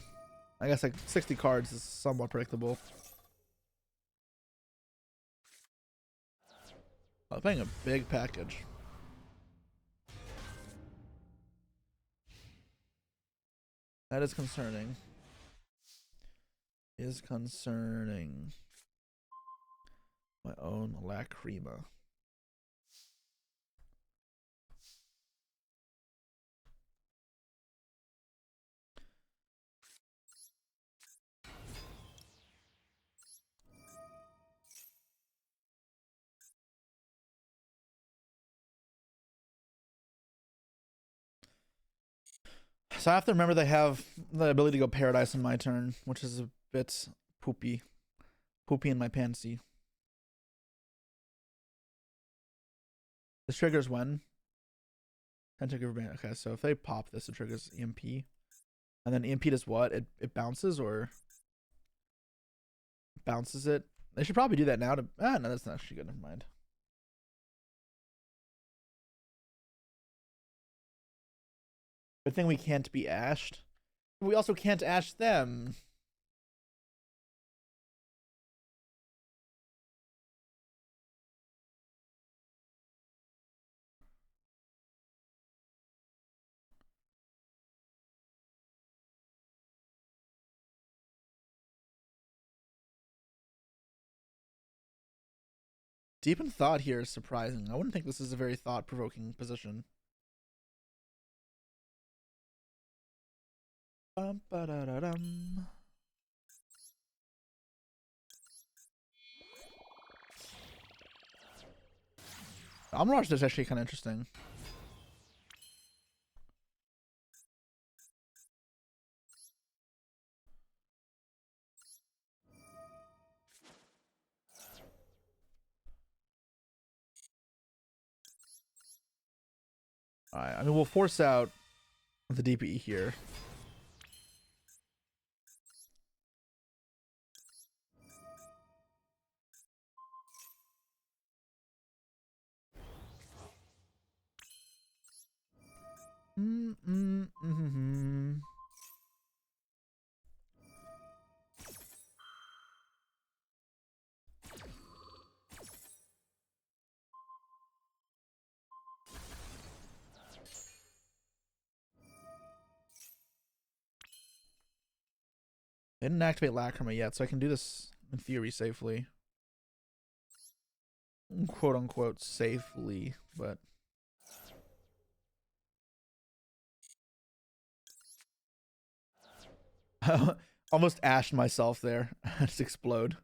I guess like 60 cards is somewhat predictable. I'm playing a big package. That is concerning. Is concerning. My own Lacrima. So I have to remember they have the ability to go Paradise on my turn, which is a bit poopy. Poopy in my pantsy. This triggers when? Okay, so if they pop this, it triggers EMP. And then EMP does what? It bounces or bounces it? They should probably do that now to no, that's not actually good, never mind. Good thing we can't be ashed. We also can't ash them. Deep in thought here is surprising. I wouldn't think this is a very thought-provoking position. Bum-ba-da-da-dum. Amraj is actually kind of interesting. Alright, I mean, we'll force out the DPE here. They didn't activate Lacrima yet, so I can do this in theory safely. Quote unquote safely, but almost ashed myself there. Just explode.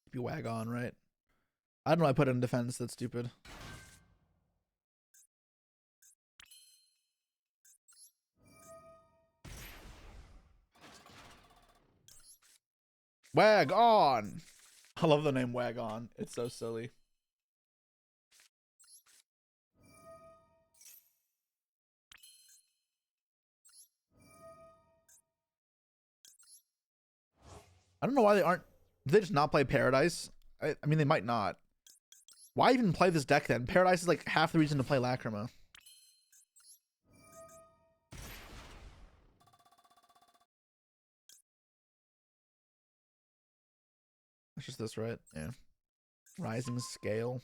Be wag on, right? I don't know. I put it in defense. That's stupid. Wag on. I love the name Wag on. It's so silly. I don't know why they aren't. Did they just not play Paradise? I mean, they might not. Why even play this deck then? Paradise is like half the reason to play Lacrima. It's just this, right? Yeah. Rising Scale.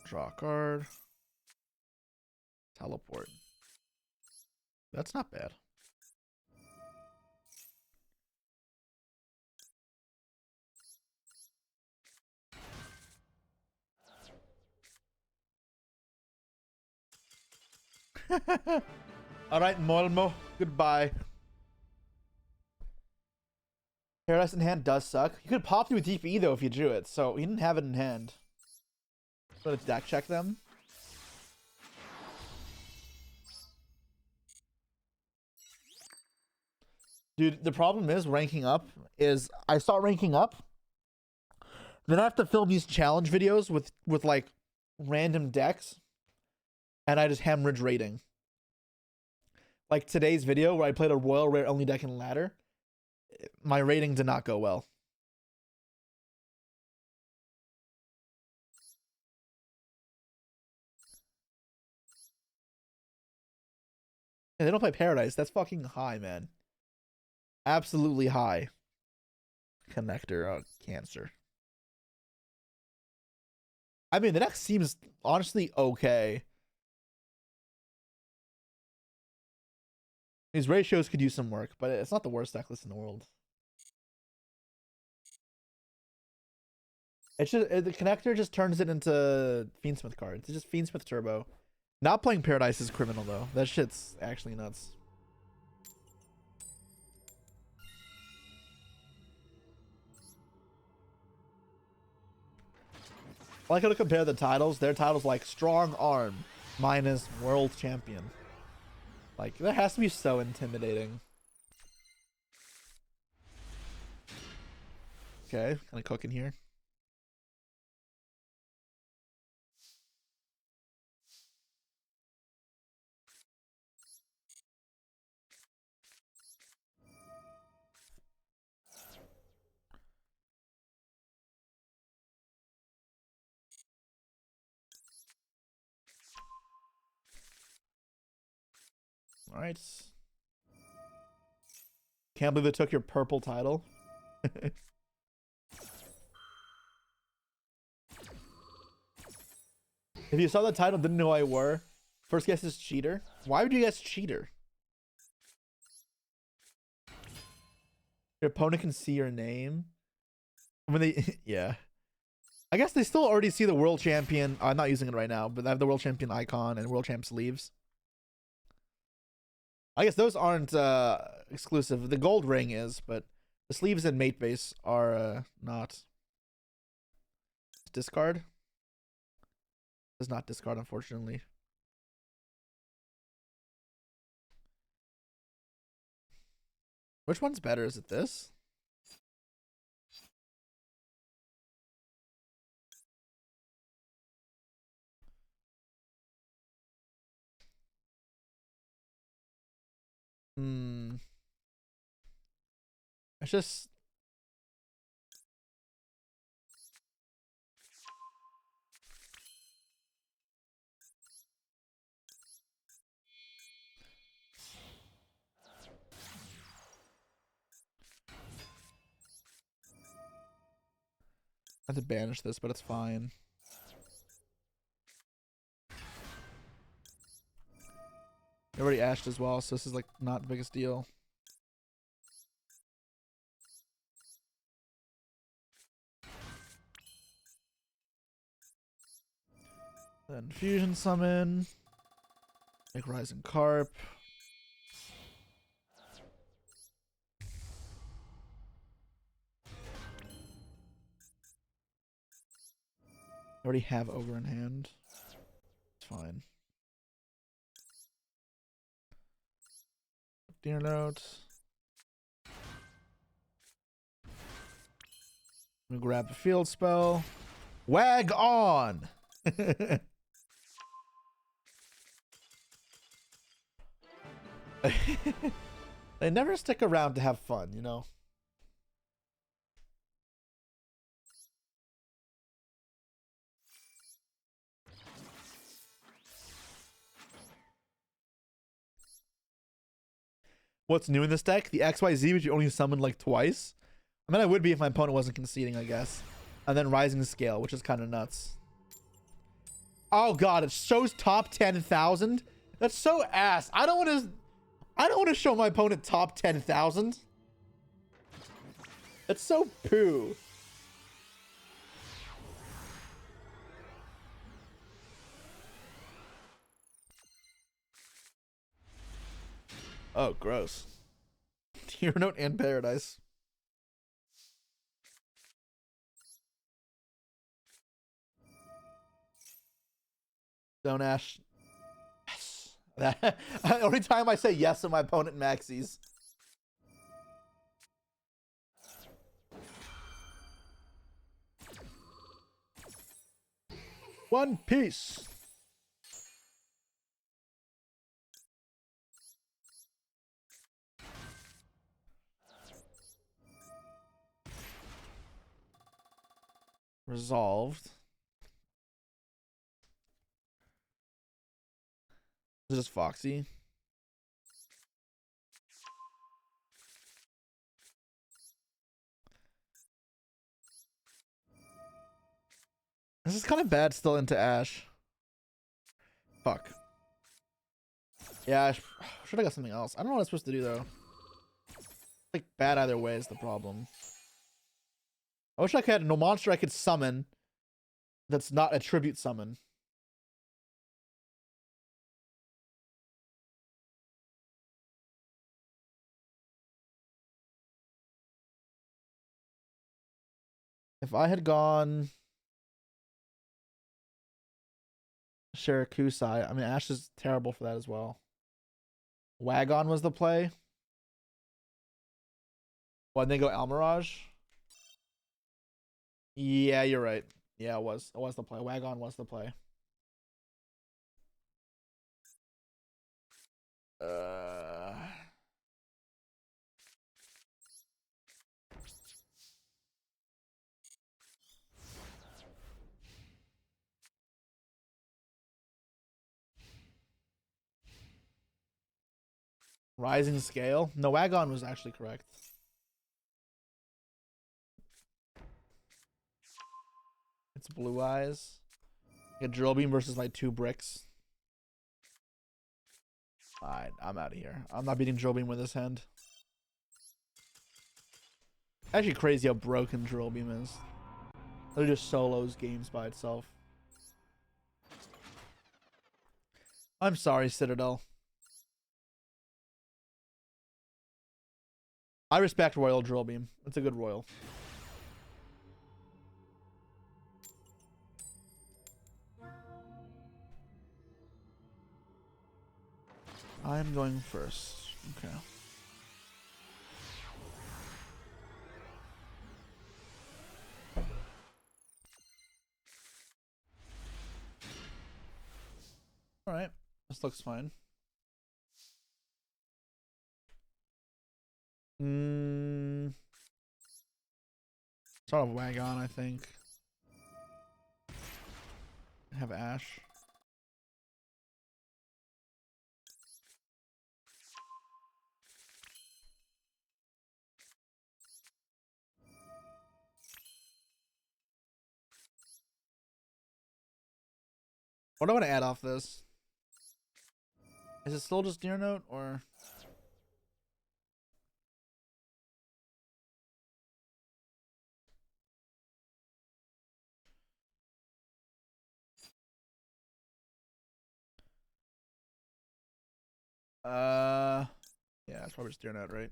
Draw a card. Teleport. That's not bad. All right, Molmo. Goodbye. Paradise in hand does suck. You could pop through Deep E though if you drew it, so he didn't have it in hand. So to deck check them. Dude, the problem is ranking up is I start ranking up. Then I have to film these challenge videos with like random decks. And I just hemorrhage rating. Like today's video where I played a Royal Rare only deck in ladder. My rating did not go well. Yeah, they don't play Paradise. That's fucking high, man. Absolutely high. Connector, Cancer. I mean, the deck seems honestly okay. These ratios could use some work, but it's not the worst deck list in the world. It's just the connector just turns it into Fiendsmith cards. It's just Fiendsmith Turbo. Not playing Paradise is criminal though. That shit's actually nuts. I like how to compare the titles. Their titles like Strong Arm minus World Champion. Like that has to be so intimidating. Okay, kind of cooking here. All right. Can't believe they took your purple title. If you saw the title, didn't know who I were. First guess is cheater. Why would you guess cheater? Your opponent can see your name. When they, yeah. I guess they still already see the world champion. I'm not using it right now, but I have the world champion icon and world champ sleeves. I guess those aren't exclusive. The gold ring is, but the sleeves and mate base are not. Discard. Does not discard, unfortunately. Which one's better? Is it this? It's just I have to banish this, but it's fine. I already ashed as well, so this is like not the biggest deal. Then fusion summon. Make Rising Carp. I already have Ogre in hand. It's fine. Deer note. I'm gonna grab a field spell. Wag on! They never stick around to have fun, you know? What's new in this deck? The XYZ, which you only summon like twice. I mean, I would be if my opponent wasn't conceding, I guess. And then Rising Scale, which is kind of nuts. Oh god, it shows top 10,000. That's so ass. I don't want to show my opponent top 10,000. It's so poo. Oh, gross. Hero Note and Paradise. Don't Ash. Yes. That, every time I say yes to my opponent maxis. One Piece. Resolved. Is this Foxy? This is kind of bad still into Ash. Fuck. Yeah, I should have got something else. I don't know what I'm supposed to do though. Like bad either way is the problem. I wish I had no monster I could summon that's not a tribute summon. If I had gone Shirakusai, I mean Ash is terrible for that as well. Wagon was the play. Why didn't they go Almirage? Yeah, you're right. Yeah, it was. It was the play. Wagon was the play. Rising Scale? No, Wagon was actually correct. It's Blue Eyes. Get Drill Beam versus my 2 bricks. Alright, I'm out of here. I'm not beating Drill Beam with this hand. Actually crazy how broken Drill Beam is. It just solos games by itself. I'm sorry, Citadel. I respect Royal Drill Beam. It's a good Royal. I'm going first. Okay. All right. This looks fine. Sort of Wagon, I think. Have Ash. What do I want to add off this? Is it still just Deer Note or? Yeah, it's probably just Deer Note, right?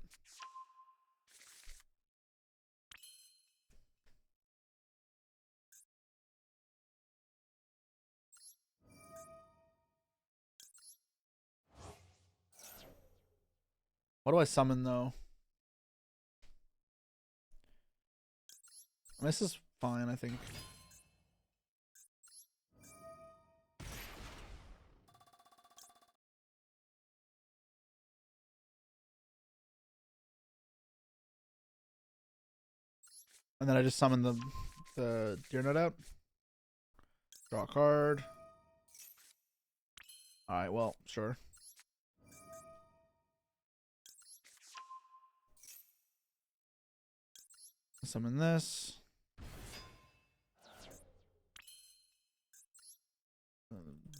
What do I summon though? This is fine, I think. And then I just summon the Deer Note out. Draw a card. Alright, well, sure. Summon this.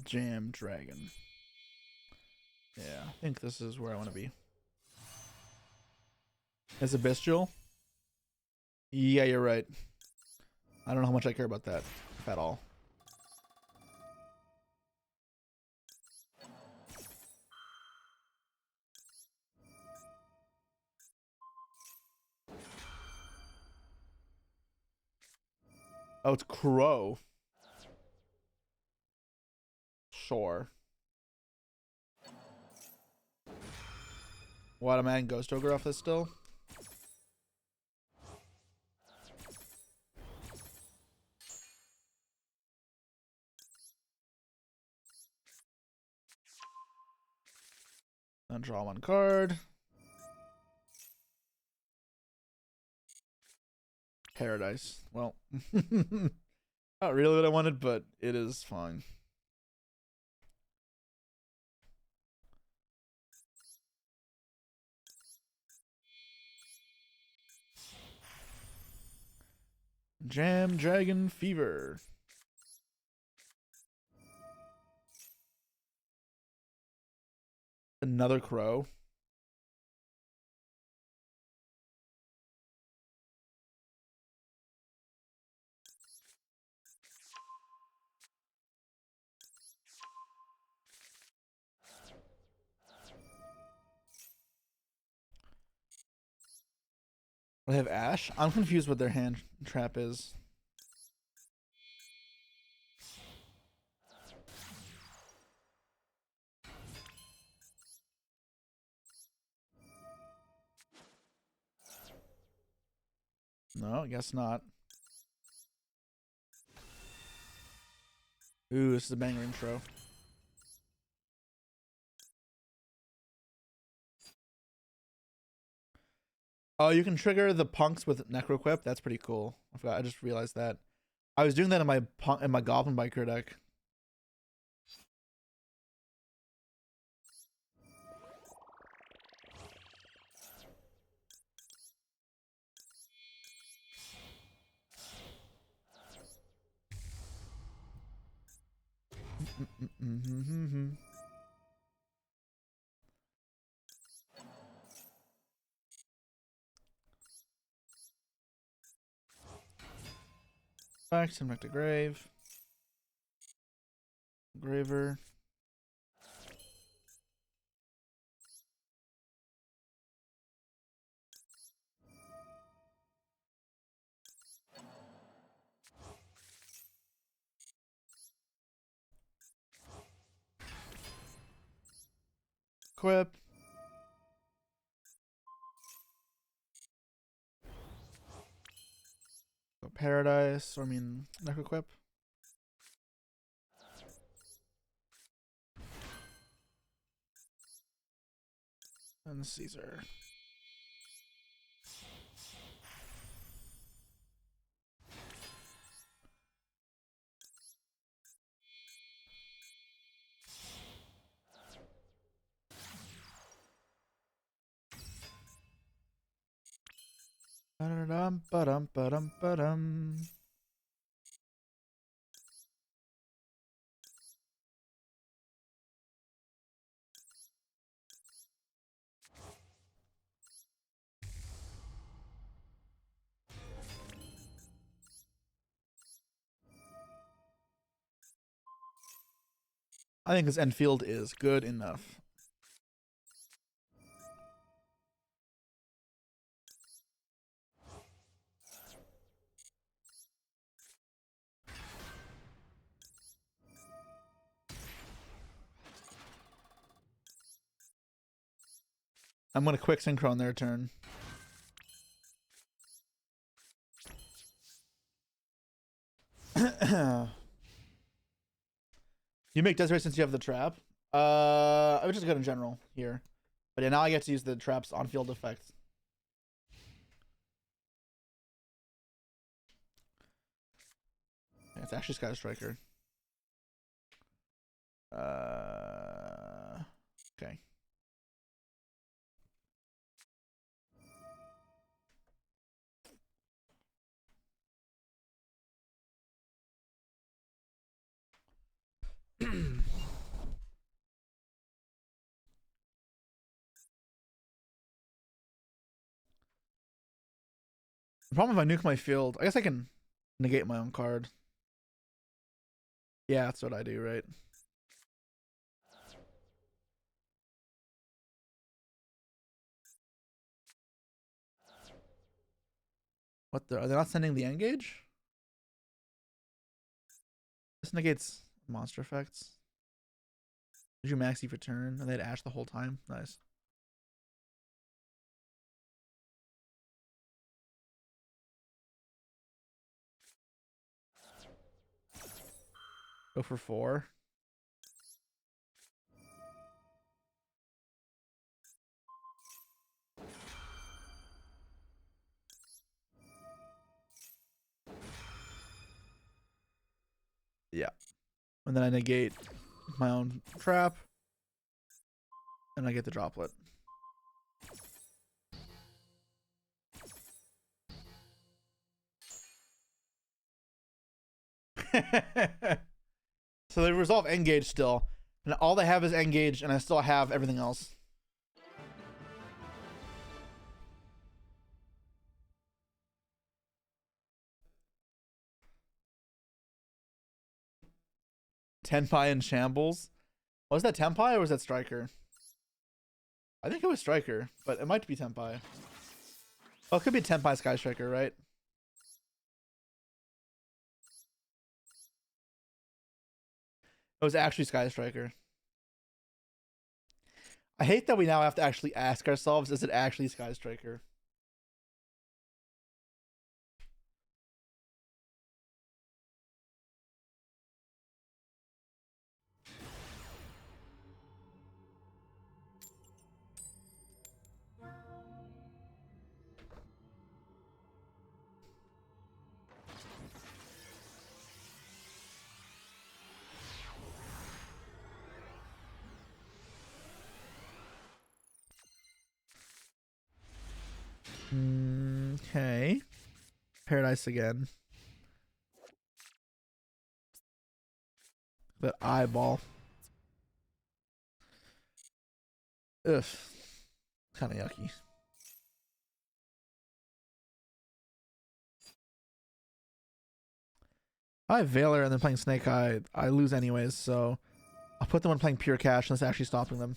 Jam Dragon. Yeah, I think this is where I want to be. Is it Bestial? Yeah, you're right. I don't know how much I care about that, if at all. Oh, it's Crow. Sure. What, am I adding Ghost Ogre off this still? Then draw one card. Paradise. Well, not really what I wanted, but it is fine. Jam Dragon Fever. Another Crow. They have Ash. I'm confused what their hand trap is. No, I guess not. Ooh, this is a banger intro. Oh, you can trigger the punks with Necroquip. That's pretty cool. I forgot. I just realized that. I was doing that in my Goblin Biker deck. Send back to grave. Graver. Equip. Go Paradise. Or I mean, Necroquip. And Caesar. Ba-da-dum, ba-dum, ba-dum, ba-dum. I think his Enfield is good enough. I'm gonna quick synchro on their turn. You make Desiree since you have the trap. I would just go in general here. But yeah, now I get to use the trap's on-field effects. Yeah, it's actually Sky Striker. Okay. The problem if I nuke my field, I guess I can negate my own card. Yeah, that's what I do, right? What the? Are they not sending the engage? This negates monster effects. Did you maxi for turn? And they had Ash the whole time. Nice. Go for 4. Yeah. And then I negate my own trap. And I get the droplet. So they resolve engage still. And all they have is engage, and I still have everything else. Tenpai in shambles. Was that Tenpai or was that Striker? I think it was Striker, but it might be Tenpai. Oh, it could be Tenpai Sky Striker, right? It was actually Sky Striker. I hate that we now have to actually ask ourselves, is it actually Sky Striker? Okay. Paradise again. That eyeball. Ugh. Kind of yucky. I have Valor and they're playing Snake Eye. I lose anyways, so I'll put them on playing Pure Cash and that's actually stopping them.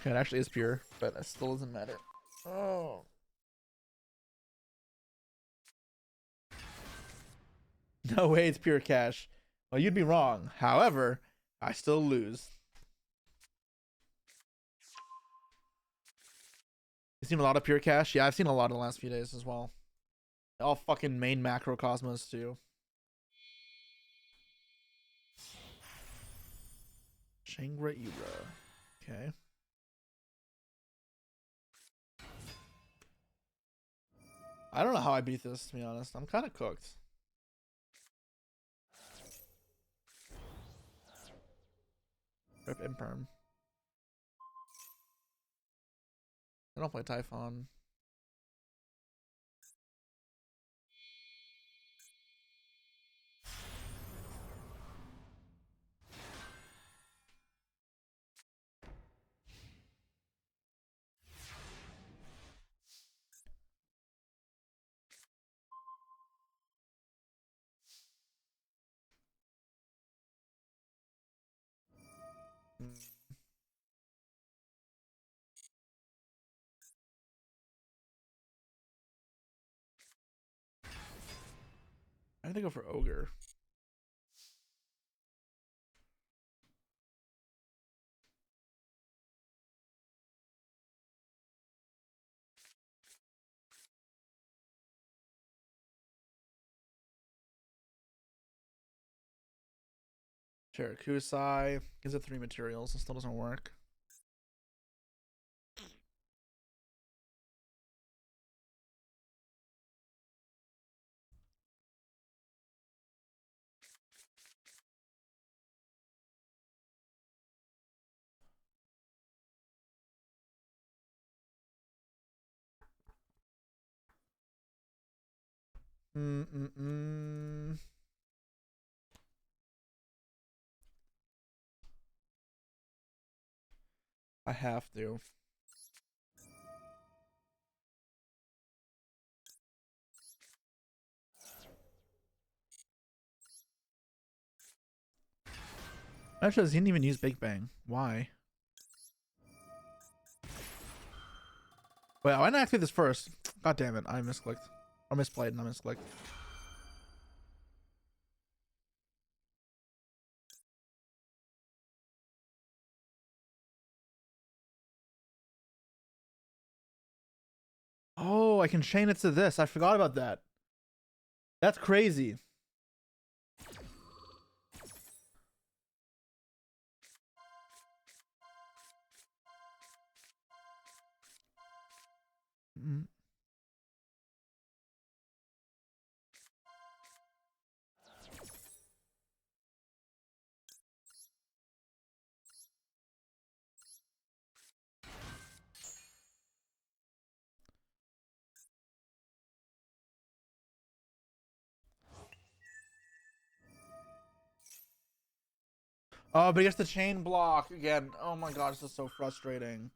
Okay, it actually is pure, but it still doesn't matter. Oh. No way it's Pure Cash. Well, you'd be wrong. However, I still lose. You've seen a lot of Pure Cash? Yeah, I've seen a lot in the last few days as well. All fucking main macro Cosmos too. Shangri-La. Okay. I don't know how I beat this, to be honest. I'm kind of cooked. Rip Imperm. I don't play Typhon. I think they go for Ogre. Chirakusai gives it 3 materials. It still doesn't work. I have to. Actually, he didn't even use Big Bang. Why? Wait, why didn't I activate this first? God damn it, I misclicked. Or misplayed and I misclicked. Oh, I can chain it to this. I forgot about that. That's crazy. Mm. Oh, but he has to chain block again. Oh my god, this is so frustrating.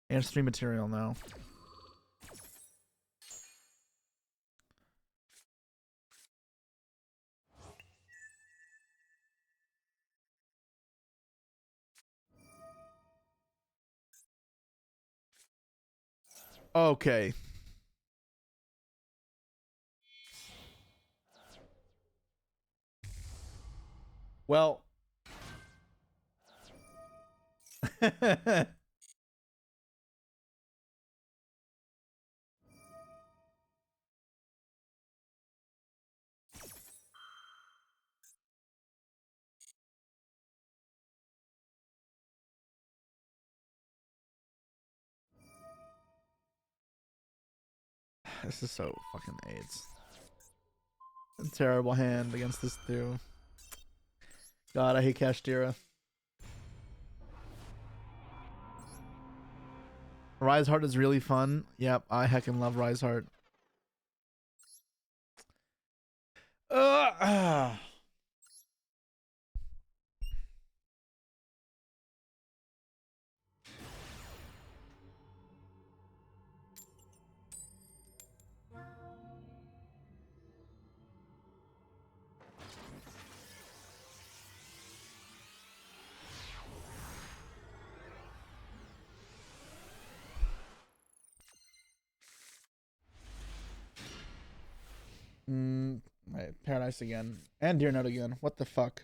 And stream material now. Okay. Well. This is so fucking AIDS. A terrible hand against this too. God, I hate Kashtira. Rise Heart is really fun. Yep, I heckin' love Rise Heart. Right, Paradise again. And Deer Note again. What the fuck?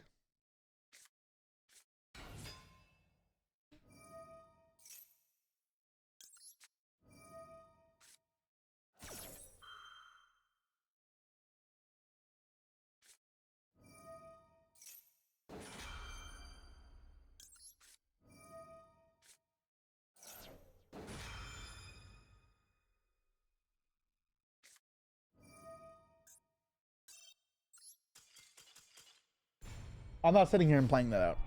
I'm not sitting here and playing that out.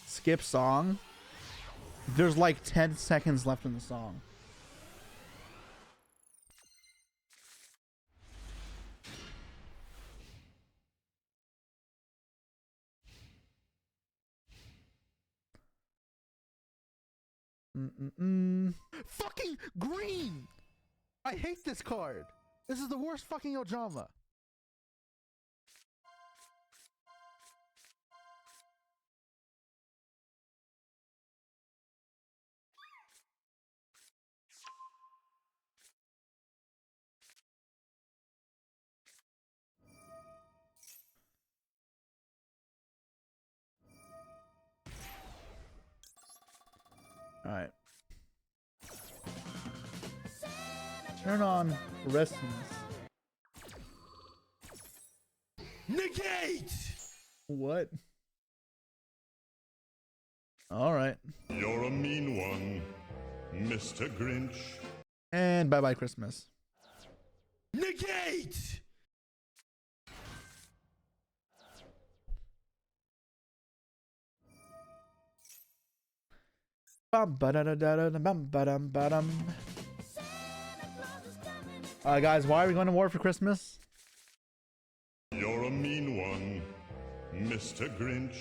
Skip song. There's like 10 seconds left in the song. Fucking green! I hate this card. This is the worst fucking Ojama. All right. Turn on Christmas. Negate! What? All right. You're a mean one, Mr. Grinch. And bye-bye Christmas. Negate! Guys, why are we going to war for Christmas? You're a mean one, Mr. Grinch.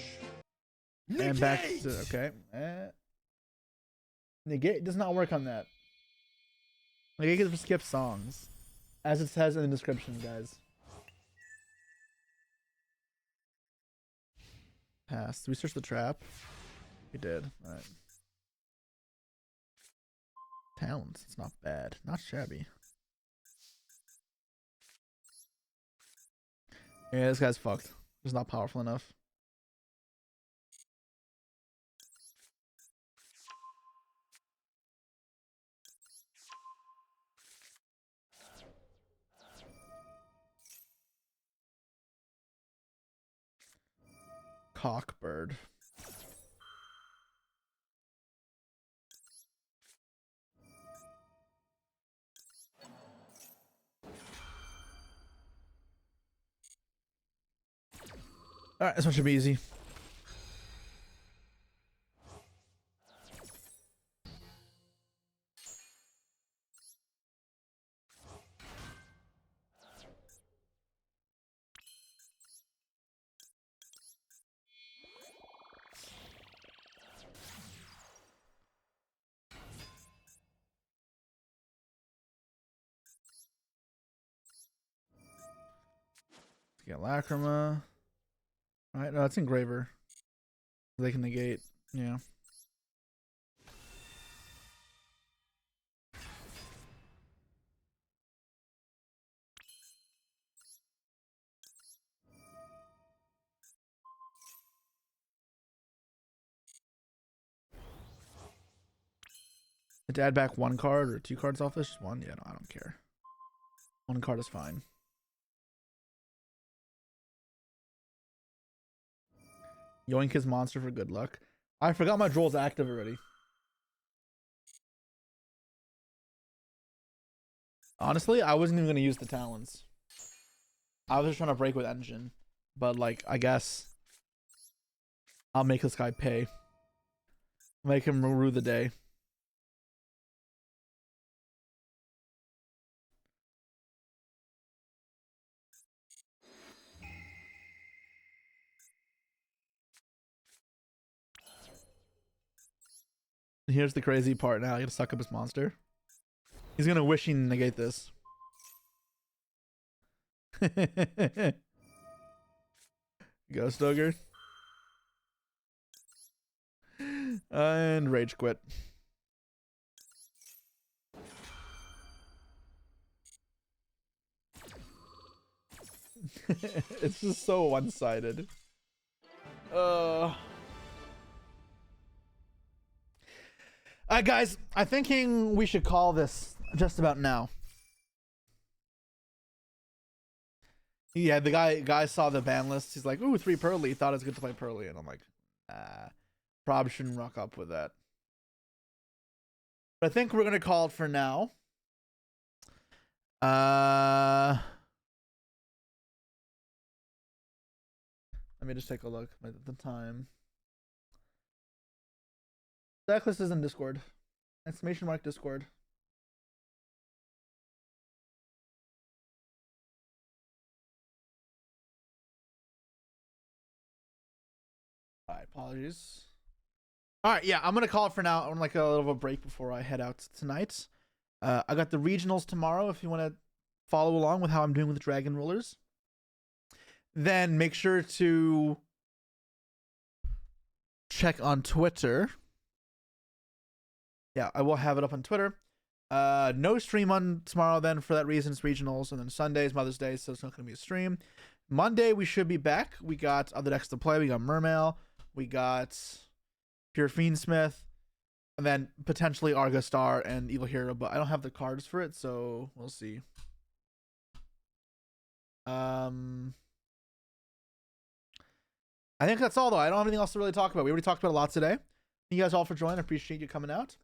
And back to, okay. Negate does not work on that. Negate is for skip songs, as it says in the description, guys. Pass. Did we search the trap? We did. Alright. Talents. It's not bad. Not shabby. Yeah, this guy's fucked. He's not powerful enough. Cockbird. Alright, this one should be easy. Get Lacrima. Alright, no, it's Engraver. They can negate. Yeah. To add back one card or two cards off this? Just one? Yeah, no, I don't care. One card is fine. Yoink his monster for good luck. I forgot my Droll's active already. Honestly, I wasn't even going to use the talents. I was just trying to break with engine. But, like, I guess I'll make this guy pay. Make him rue the day. Here's the crazy part now. I gotta suck up his monster. He's gonna wish he negate this. Ghost Ogre. And Rage Quit. It's just so one-sided. Guys, I'm thinking we should call this just about now. Yeah, the guy saw the ban list. He's like, ooh, 3 Pearly. Thought it was good to play Pearly. And I'm like, probably shouldn't rock up with that. But I think we're going to call it for now. Let me just take a look at the time. Decklist is in Discord. Exclamation mark Discord. Alright, apologies. Alright, yeah, I'm gonna call it for now. I'm like a little of a break before I head out tonight. I got the regionals tomorrow if you want to follow along with how I'm doing with the Dragon Rulers. Then make sure to check on Twitter. Yeah, I will have it up on Twitter. No stream on tomorrow then for that reason. It's regionals. And then Sunday is Mother's Day, so it's not going to be a stream. Monday, we should be back. We got other decks to play. We got Mermail. We got Pure Fiendsmith. And then potentially Arga Star and Evil Hero. But I don't have the cards for it, so we'll see. I think that's all, though. I don't have anything else to really talk about. We already talked about a lot today. Thank you guys all for joining. I appreciate you coming out.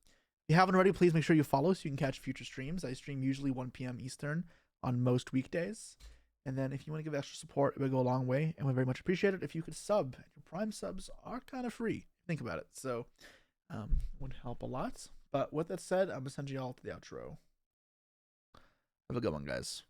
If you haven't already, please make sure you follow so you can catch future streams. I stream usually 1 p.m. Eastern on most weekdays. And then if you want to give extra support, it would go a long way. And we very much appreciate it if you could sub. Your Prime subs are kind of free. Think about it. So would help a lot. But with that said, I'm gonna send you all to the outro. Have a good one, guys.